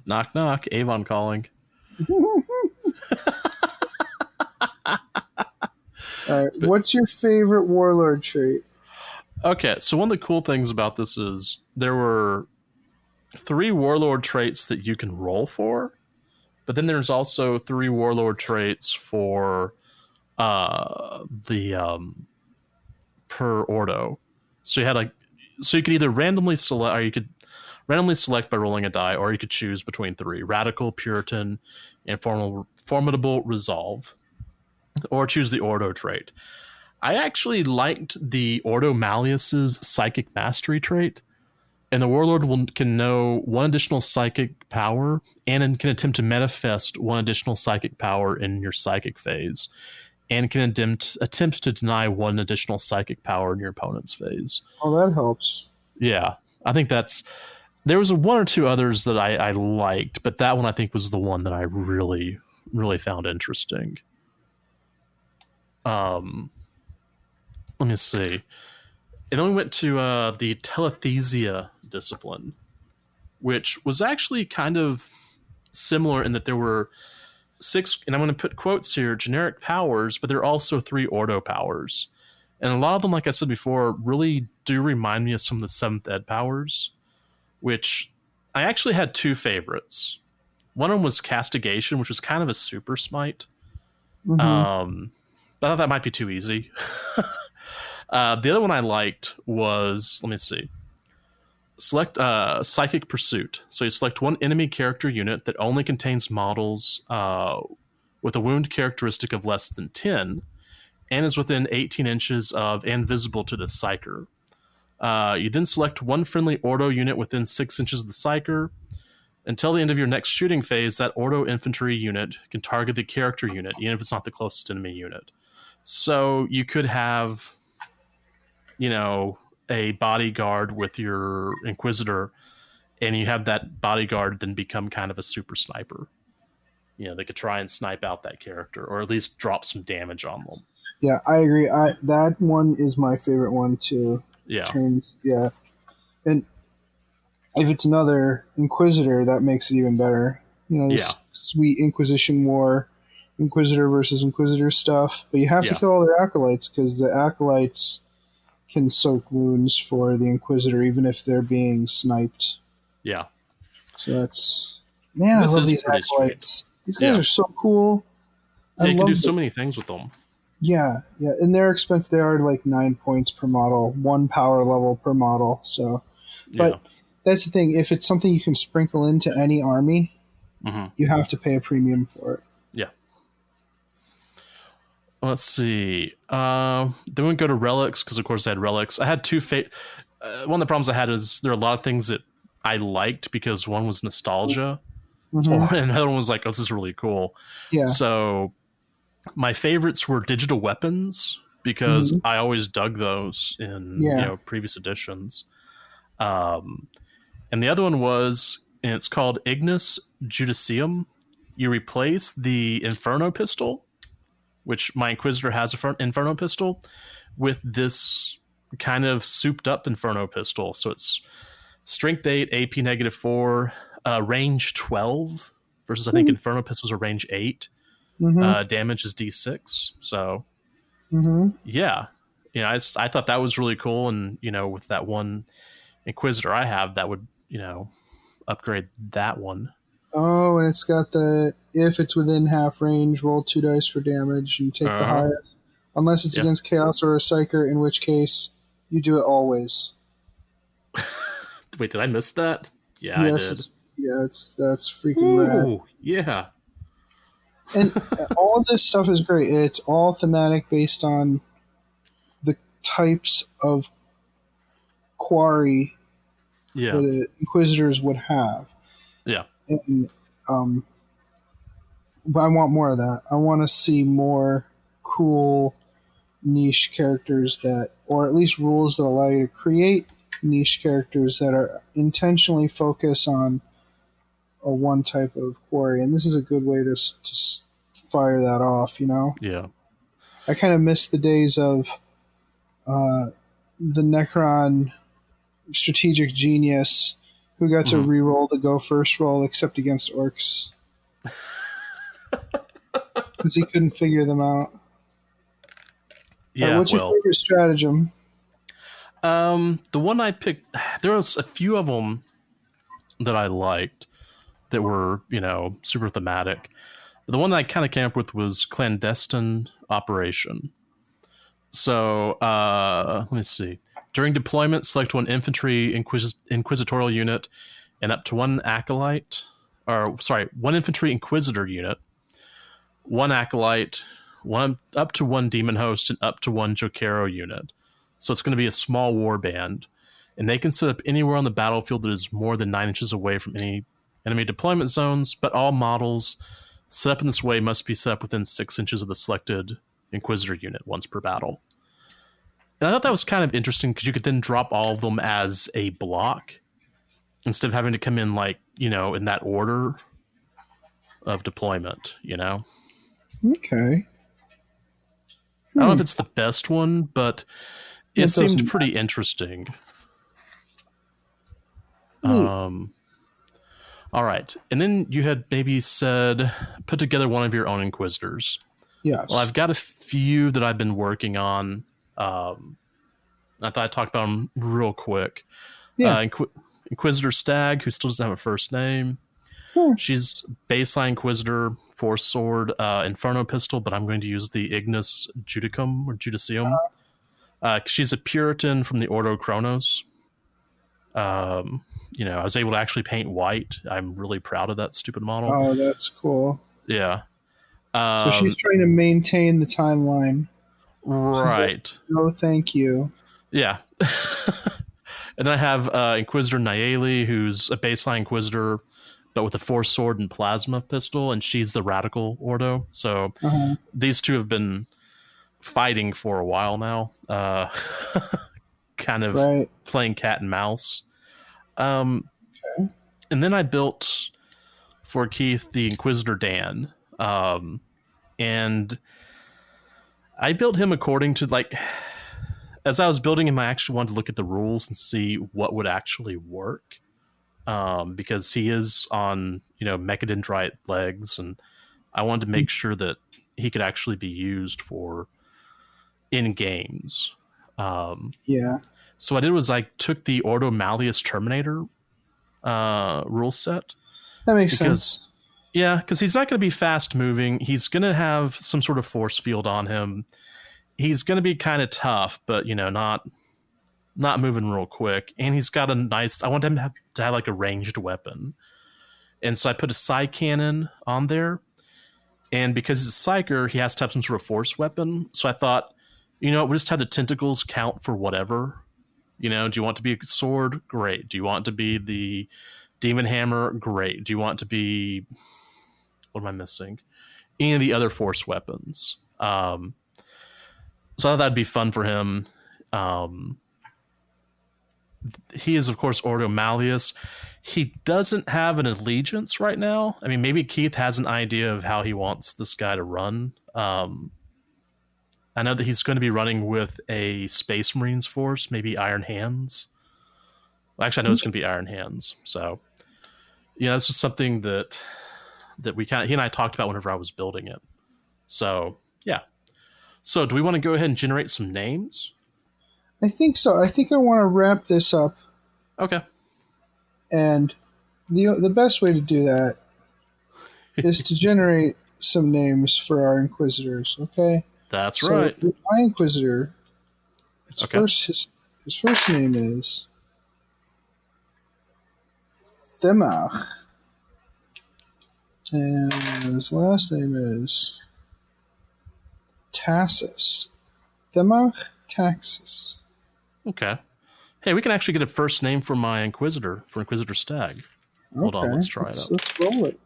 Knock knock, Avon calling. All right, what's your favorite Warlord trait? Okay, so one of the cool things about this is there were 3 Warlord traits that you can roll for, but then there's also 3 Warlord traits for the per Ordo. So you could either randomly select, or you could randomly select by rolling a die, or you could choose between 3: Radical, Puritan, and Formidable Resolve, or choose the Ordo trait. I actually liked the Ordo Malleus's Psychic Mastery trait, and the Warlord can know 1 additional psychic power and can attempt to manifest 1 additional psychic power in your psychic phase, and can attempt to deny 1 additional psychic power in your opponent's phase. Oh, that helps. Yeah, I think there was 1 or 2 others that I liked, but that one I think was the one that I really, really found interesting. Let me see. And then we went to the Telethesia discipline, which was actually kind of similar in that there were 6, and I'm going to put quotes here, generic powers, but there are also 3 Ordo powers. And a lot of them, like I said before, really do remind me of some of the 7th Ed powers, which I actually had 2 favorites. One of them was Castigation, which was kind of a super smite. Mm-hmm. But I thought that might be too easy. The other one I liked was, let me see, select Psychic Pursuit. So you select 1 enemy character unit that only contains models with a wound characteristic of less than 10 and is within 18 inches of and visible to the Psyker. You then select one friendly Ordo unit within 6 inches of the Psyker. Until the end of your next shooting phase, that Ordo infantry unit can target the character unit, even if it's not the closest enemy unit. So you could have, a bodyguard with your Inquisitor, and you have that bodyguard then become kind of a super sniper. They could try and snipe out that character, or at least drop some damage on them. Yeah, I agree. That one is my favorite one too. Yeah. And if it's another Inquisitor, that makes it even better. This sweet Inquisition War, Inquisitor versus Inquisitor stuff. But you have to kill all their Acolytes, because the Acolytes can soak wounds for the Inquisitor, even if they're being sniped. Yeah. So that's... Man, I love these Acolytes. Sweet. These guys are so cool. Yeah, you can do so many things with them. Yeah. And they're expensive. They are like 9 points per model, 1 power level per model. So, but that's the thing. If it's something you can sprinkle into any army, you have to pay a premium for it. Yeah. Let's see. Then we go to Relics, because of course I had Relics. I had two one of the problems I had is there are a lot of things that I liked, because one was nostalgia, and another one was like, oh, this is really cool. Yeah. So my favorites were digital weapons, because I always dug those in previous editions. And the other one was, and it's called Ignis Judicium. You replace the Inferno pistol, which my Inquisitor has an Inferno pistol, with this kind of souped up Inferno pistol. So it's strength 8, AP -4, range 12, versus I think Inferno pistols are range 8. Damage is D6. So yeah, I thought that was really cool. And with that one Inquisitor I have, that would upgrade that one. Oh, and it's got if it's within half range, roll 2 dice for damage and take the highest, unless it's against Chaos or a Psyker, in which case you do it always. Wait, did I miss that? Yeah, yes, I did. That's freaking rad. Yeah. And all of this stuff is great. It's all thematic, based on the types of quarry that Inquisitors would have. Yeah. And, but I want more of that. I want to see more cool niche characters or at least rules that allow you to create niche characters that are intentionally focused on a one type of quarry. And this is a good way to fire that off, Yeah. I kind of miss the days of the Necron strategic genius who got to re-roll the go first roll, except against orcs, because he couldn't figure them out. Yeah. What's your favorite stratagem? The one I picked, there was a few of them that I liked that were, super thematic. But the one that I kind of came up with was Clandestine Operation. So, let me see. During deployment, select one infantry inquisitorial unit and up to one acolyte, one infantry inquisitor unit, one acolyte, up to one demon host, and up to one Jokero unit. So it's going to be a small war band, and they can set up anywhere on the battlefield that is more than 9 inches away from any enemy deployment zones, but all models set up in this way must be set up within 6 inches of the selected Inquisitor unit once per battle. And I thought that was kind of interesting, because you could then drop all of them as a block instead of having to come in in that order of deployment, Okay. I don't know if it's the best one, but it seemed pretty interesting. All right. And then you had maybe said, put together one of your own Inquisitors. Yes. Well, I've got a few that I've been working on. I thought I'd talk about them real quick. Yeah. Inquisitor Stag, who still doesn't have a first name. She's baseline Inquisitor, Force Sword, Inferno Pistol, but I'm going to use the Ignis Judicium or Judicium. She's a Puritan from the Ordo Chronos. I was able to actually paint white. I'm really proud of that stupid model. Oh, that's cool. Yeah. So she's trying to maintain the timeline. Right. No, thank you. Yeah. And then I have Inquisitor Nayeli, who's a baseline Inquisitor, but with a Force Sword and Plasma Pistol, and she's the Radical Ordo. So these two have been fighting for a while now, kind of playing cat and mouse. And then I built for Keith the Inquisitor Dan, and I built him according to, like, as I was building him, I actually wanted to look at the rules and see what would actually work, because he is on, mechadendrite legs, and I wanted to make sure that he could actually be used for in games. So what I did was I took the Ordo Malleus Terminator rule set. That makes sense. Yeah, because he's not going to be fast moving. He's going to have some sort of force field on him. He's going to be kind of tough, but not moving real quick. And he's got I want him to have like a ranged weapon. And so I put a psi cannon on there. And because he's a psyker, he has to have some sort of force weapon. So I thought, we'll just have the tentacles count for whatever. Do you want to be a sword? Great. Do you want to be the demon hammer? Great. Do you want to be, what am I missing? Any of the other force weapons. So I thought that'd be fun for him. He is, of course, Ordo Malleus. He doesn't have an allegiance right now. I mean, maybe Keith has an idea of how he wants this guy to run. I know that he's going to be running with a Space Marines force, maybe Iron Hands. Well, actually, I know it's going to be Iron Hands. So, this is something that he and I talked about whenever I was building it. So, yeah. So, do we want to go ahead and generate some names? I think so. I think I want to wrap this up. Okay. And the best way to do that is to generate some names for our Inquisitors, okay? That's right. My Inquisitor, his first name is Themach. And his last name is Tassus. Themach Taxus. Okay. Hey, we can actually get a first name for my Inquisitor, for Inquisitor Stag. Hold on, let's try it out. Let's roll it.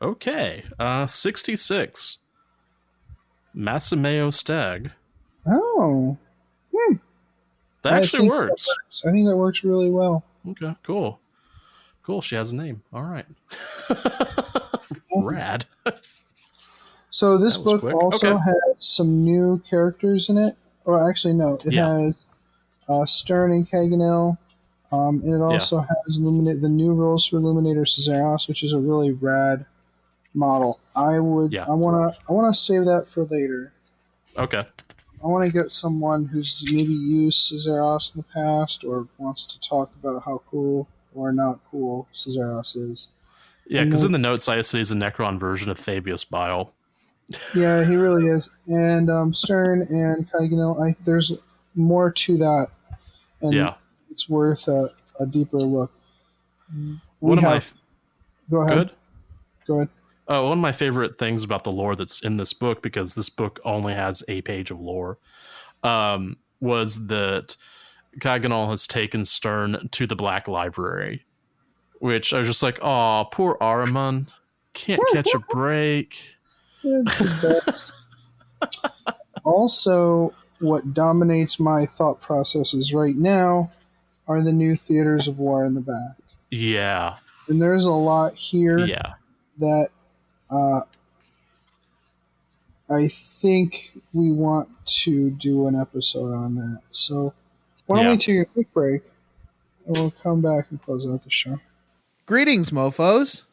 Okay. 66. Massimeo Stag. Oh. That actually works. I think that works really well. Okay, cool. Cool, she has a name. All right. Rad. So this book also has some new characters in it. Or actually, no. It has Stern and Kaganel. And it also has the new rules for Illuminator Cesaros, which is a really rad model. I wanna save that for later. Okay. I want to get someone who's maybe used Cesaros in the past or wants to talk about how cool or not cool Cesaros is. Yeah, because in the notes I say he's a Necron version of Fabius Bile. Yeah, he really is. And Stern and Kaganel, there's more to that. And it's worth a deeper look. Go ahead. Good? Go ahead. One of my favorite things about the lore that's in this book, because this book only has a page of lore, was that Kaganal has taken Stern to the Black Library, which I was just like, oh, poor Ahriman. Can't catch a break. It's the best. Also, what dominates my thought processes right now are the new theaters of war in the back. Yeah. And there's a lot here that I think we want to do an episode on that. So why don't we take a quick break and we'll come back and close out the show. Greetings, mofos.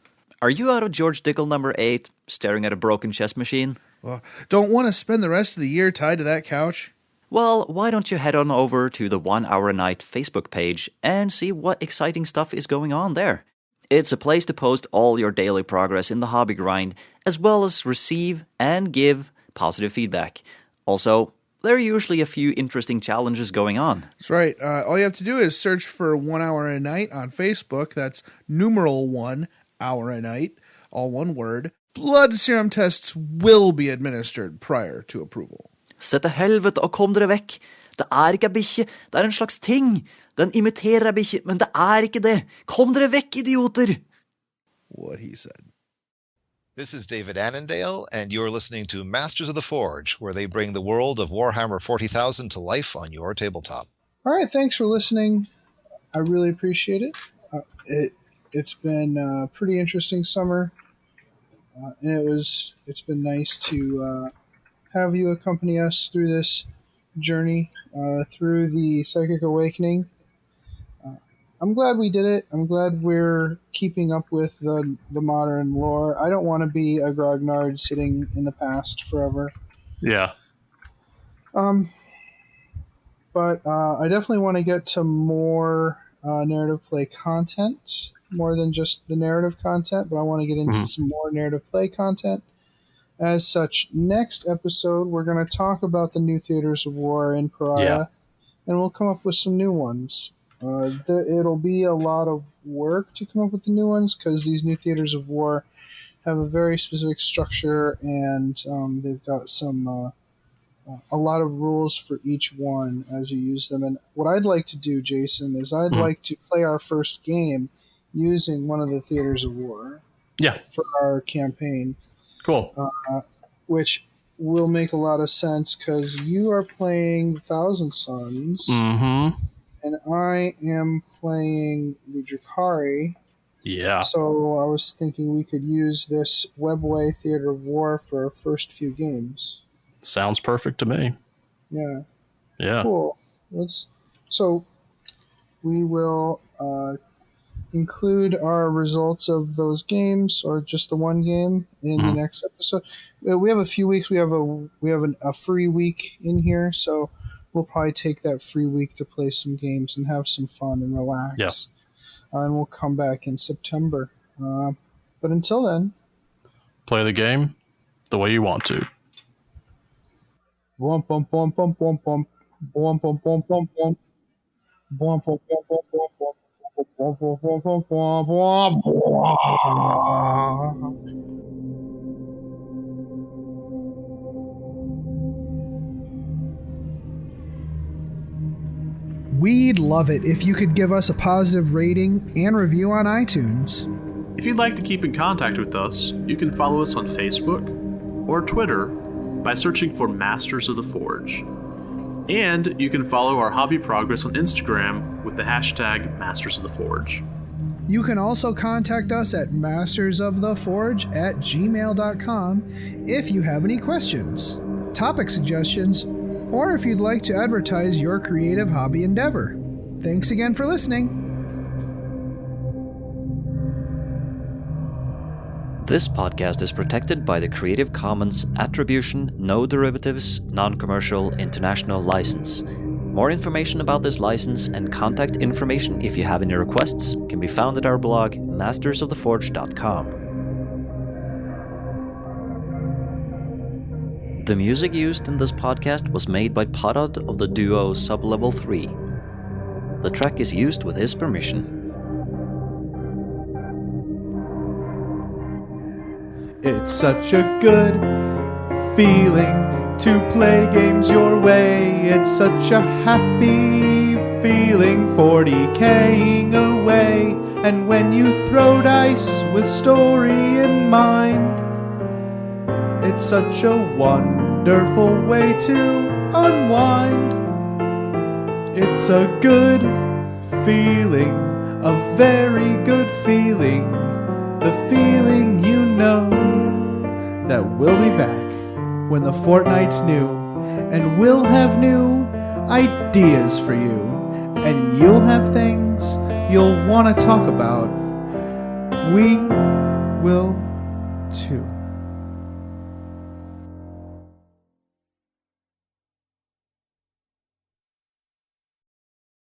Are you out of George Dickel number 8, staring at a broken chess machine? Well, don't want to spend the rest of the year tied to that couch? Well, why don't you head on over to the 1 Hour a Night Facebook page and see what exciting stuff is going on there. It's a place to post all your daily progress in the hobby grind, as well as receive and give positive feedback. Also, there are usually a few interesting challenges going on. That's right. All you have to do is search for 1 Hour a Night on Facebook. That's numeral 1 Hour a Night, all one word. Blood serum tests will be administered prior to approval. Se til helvete og kom dere vekk. Det ikke bikkje, det en slags ting. Den imiterer bikkje, men det ikke det. Kom dere vekk, idioter! What he said. This is David Annandale, and you're listening to Masters of the Forge, where they bring the world of Warhammer 40,000 to life on your tabletop. All right, thanks for listening. I really appreciate it. It's been a pretty interesting summer, and it's been nice to have you accompany us through this journey through the Psychic Awakening. I'm glad we did it. I'm glad we're keeping up with the modern lore. I don't want to be a grognard sitting in the past forever. Yeah. But I definitely want to get to more narrative play content, more than just the narrative content, but I want to get into some more narrative play content. As such, next episode, we're going to talk about the new theaters of war in Pariah, and we'll come up with some new ones. It'll be a lot of work to come up with the new ones because these new theaters of war have a very specific structure, and they've got a lot of rules for each one as you use them. And what I'd like to do, Jason, is I'd like to play our first game using one of the theaters of war for our campaign. Cool. Which will make a lot of sense because you are playing Thousand Suns, and I am playing the Drakari. Yeah. So I was thinking we could use this Webway Theater of War for our first few games. Sounds perfect to me. Yeah. Yeah. Cool. So we will include our results of those games, or just the one game, in the next episode. We have a few weeks. We have a free week in here, so we'll probably take that free week to play some games and have some fun and relax. Yeah. And we'll come back in September. But until then, play the game the way you want to. Bum bum bum bum bum bum bum bum bum bum bum bum bum bum bum bum bum. We'd love it if you could give us a positive rating and review on iTunes. If you'd like to keep in contact with us, you can follow us on Facebook or Twitter by searching for Masters of the Forge. And you can follow our hobby progress on Instagram with the hashtag Masters of the Forge. You can also contact us at mastersoftheforge@gmail.com if you have any questions, topic suggestions, or if you'd like to advertise your creative hobby endeavor. Thanks again for listening. This podcast is protected by the Creative Commons Attribution, No Derivatives, Non-Commercial International License. More information about this license and contact information if you have any requests can be found at our blog, mastersoftheforge.com. The music used in this podcast was made by Parad of the duo Sublevel 3. The track is used with his permission. It's such a good feeling to play games your way. It's such a happy feeling 40K'ing away. And when you throw dice with story in mind, it's such a wonderful way to unwind. It's a good feeling, a very good feeling. The feeling you know that we'll be back when the fortnight's new, and we'll have new ideas for you, and you'll have things you'll want to talk about. We will too.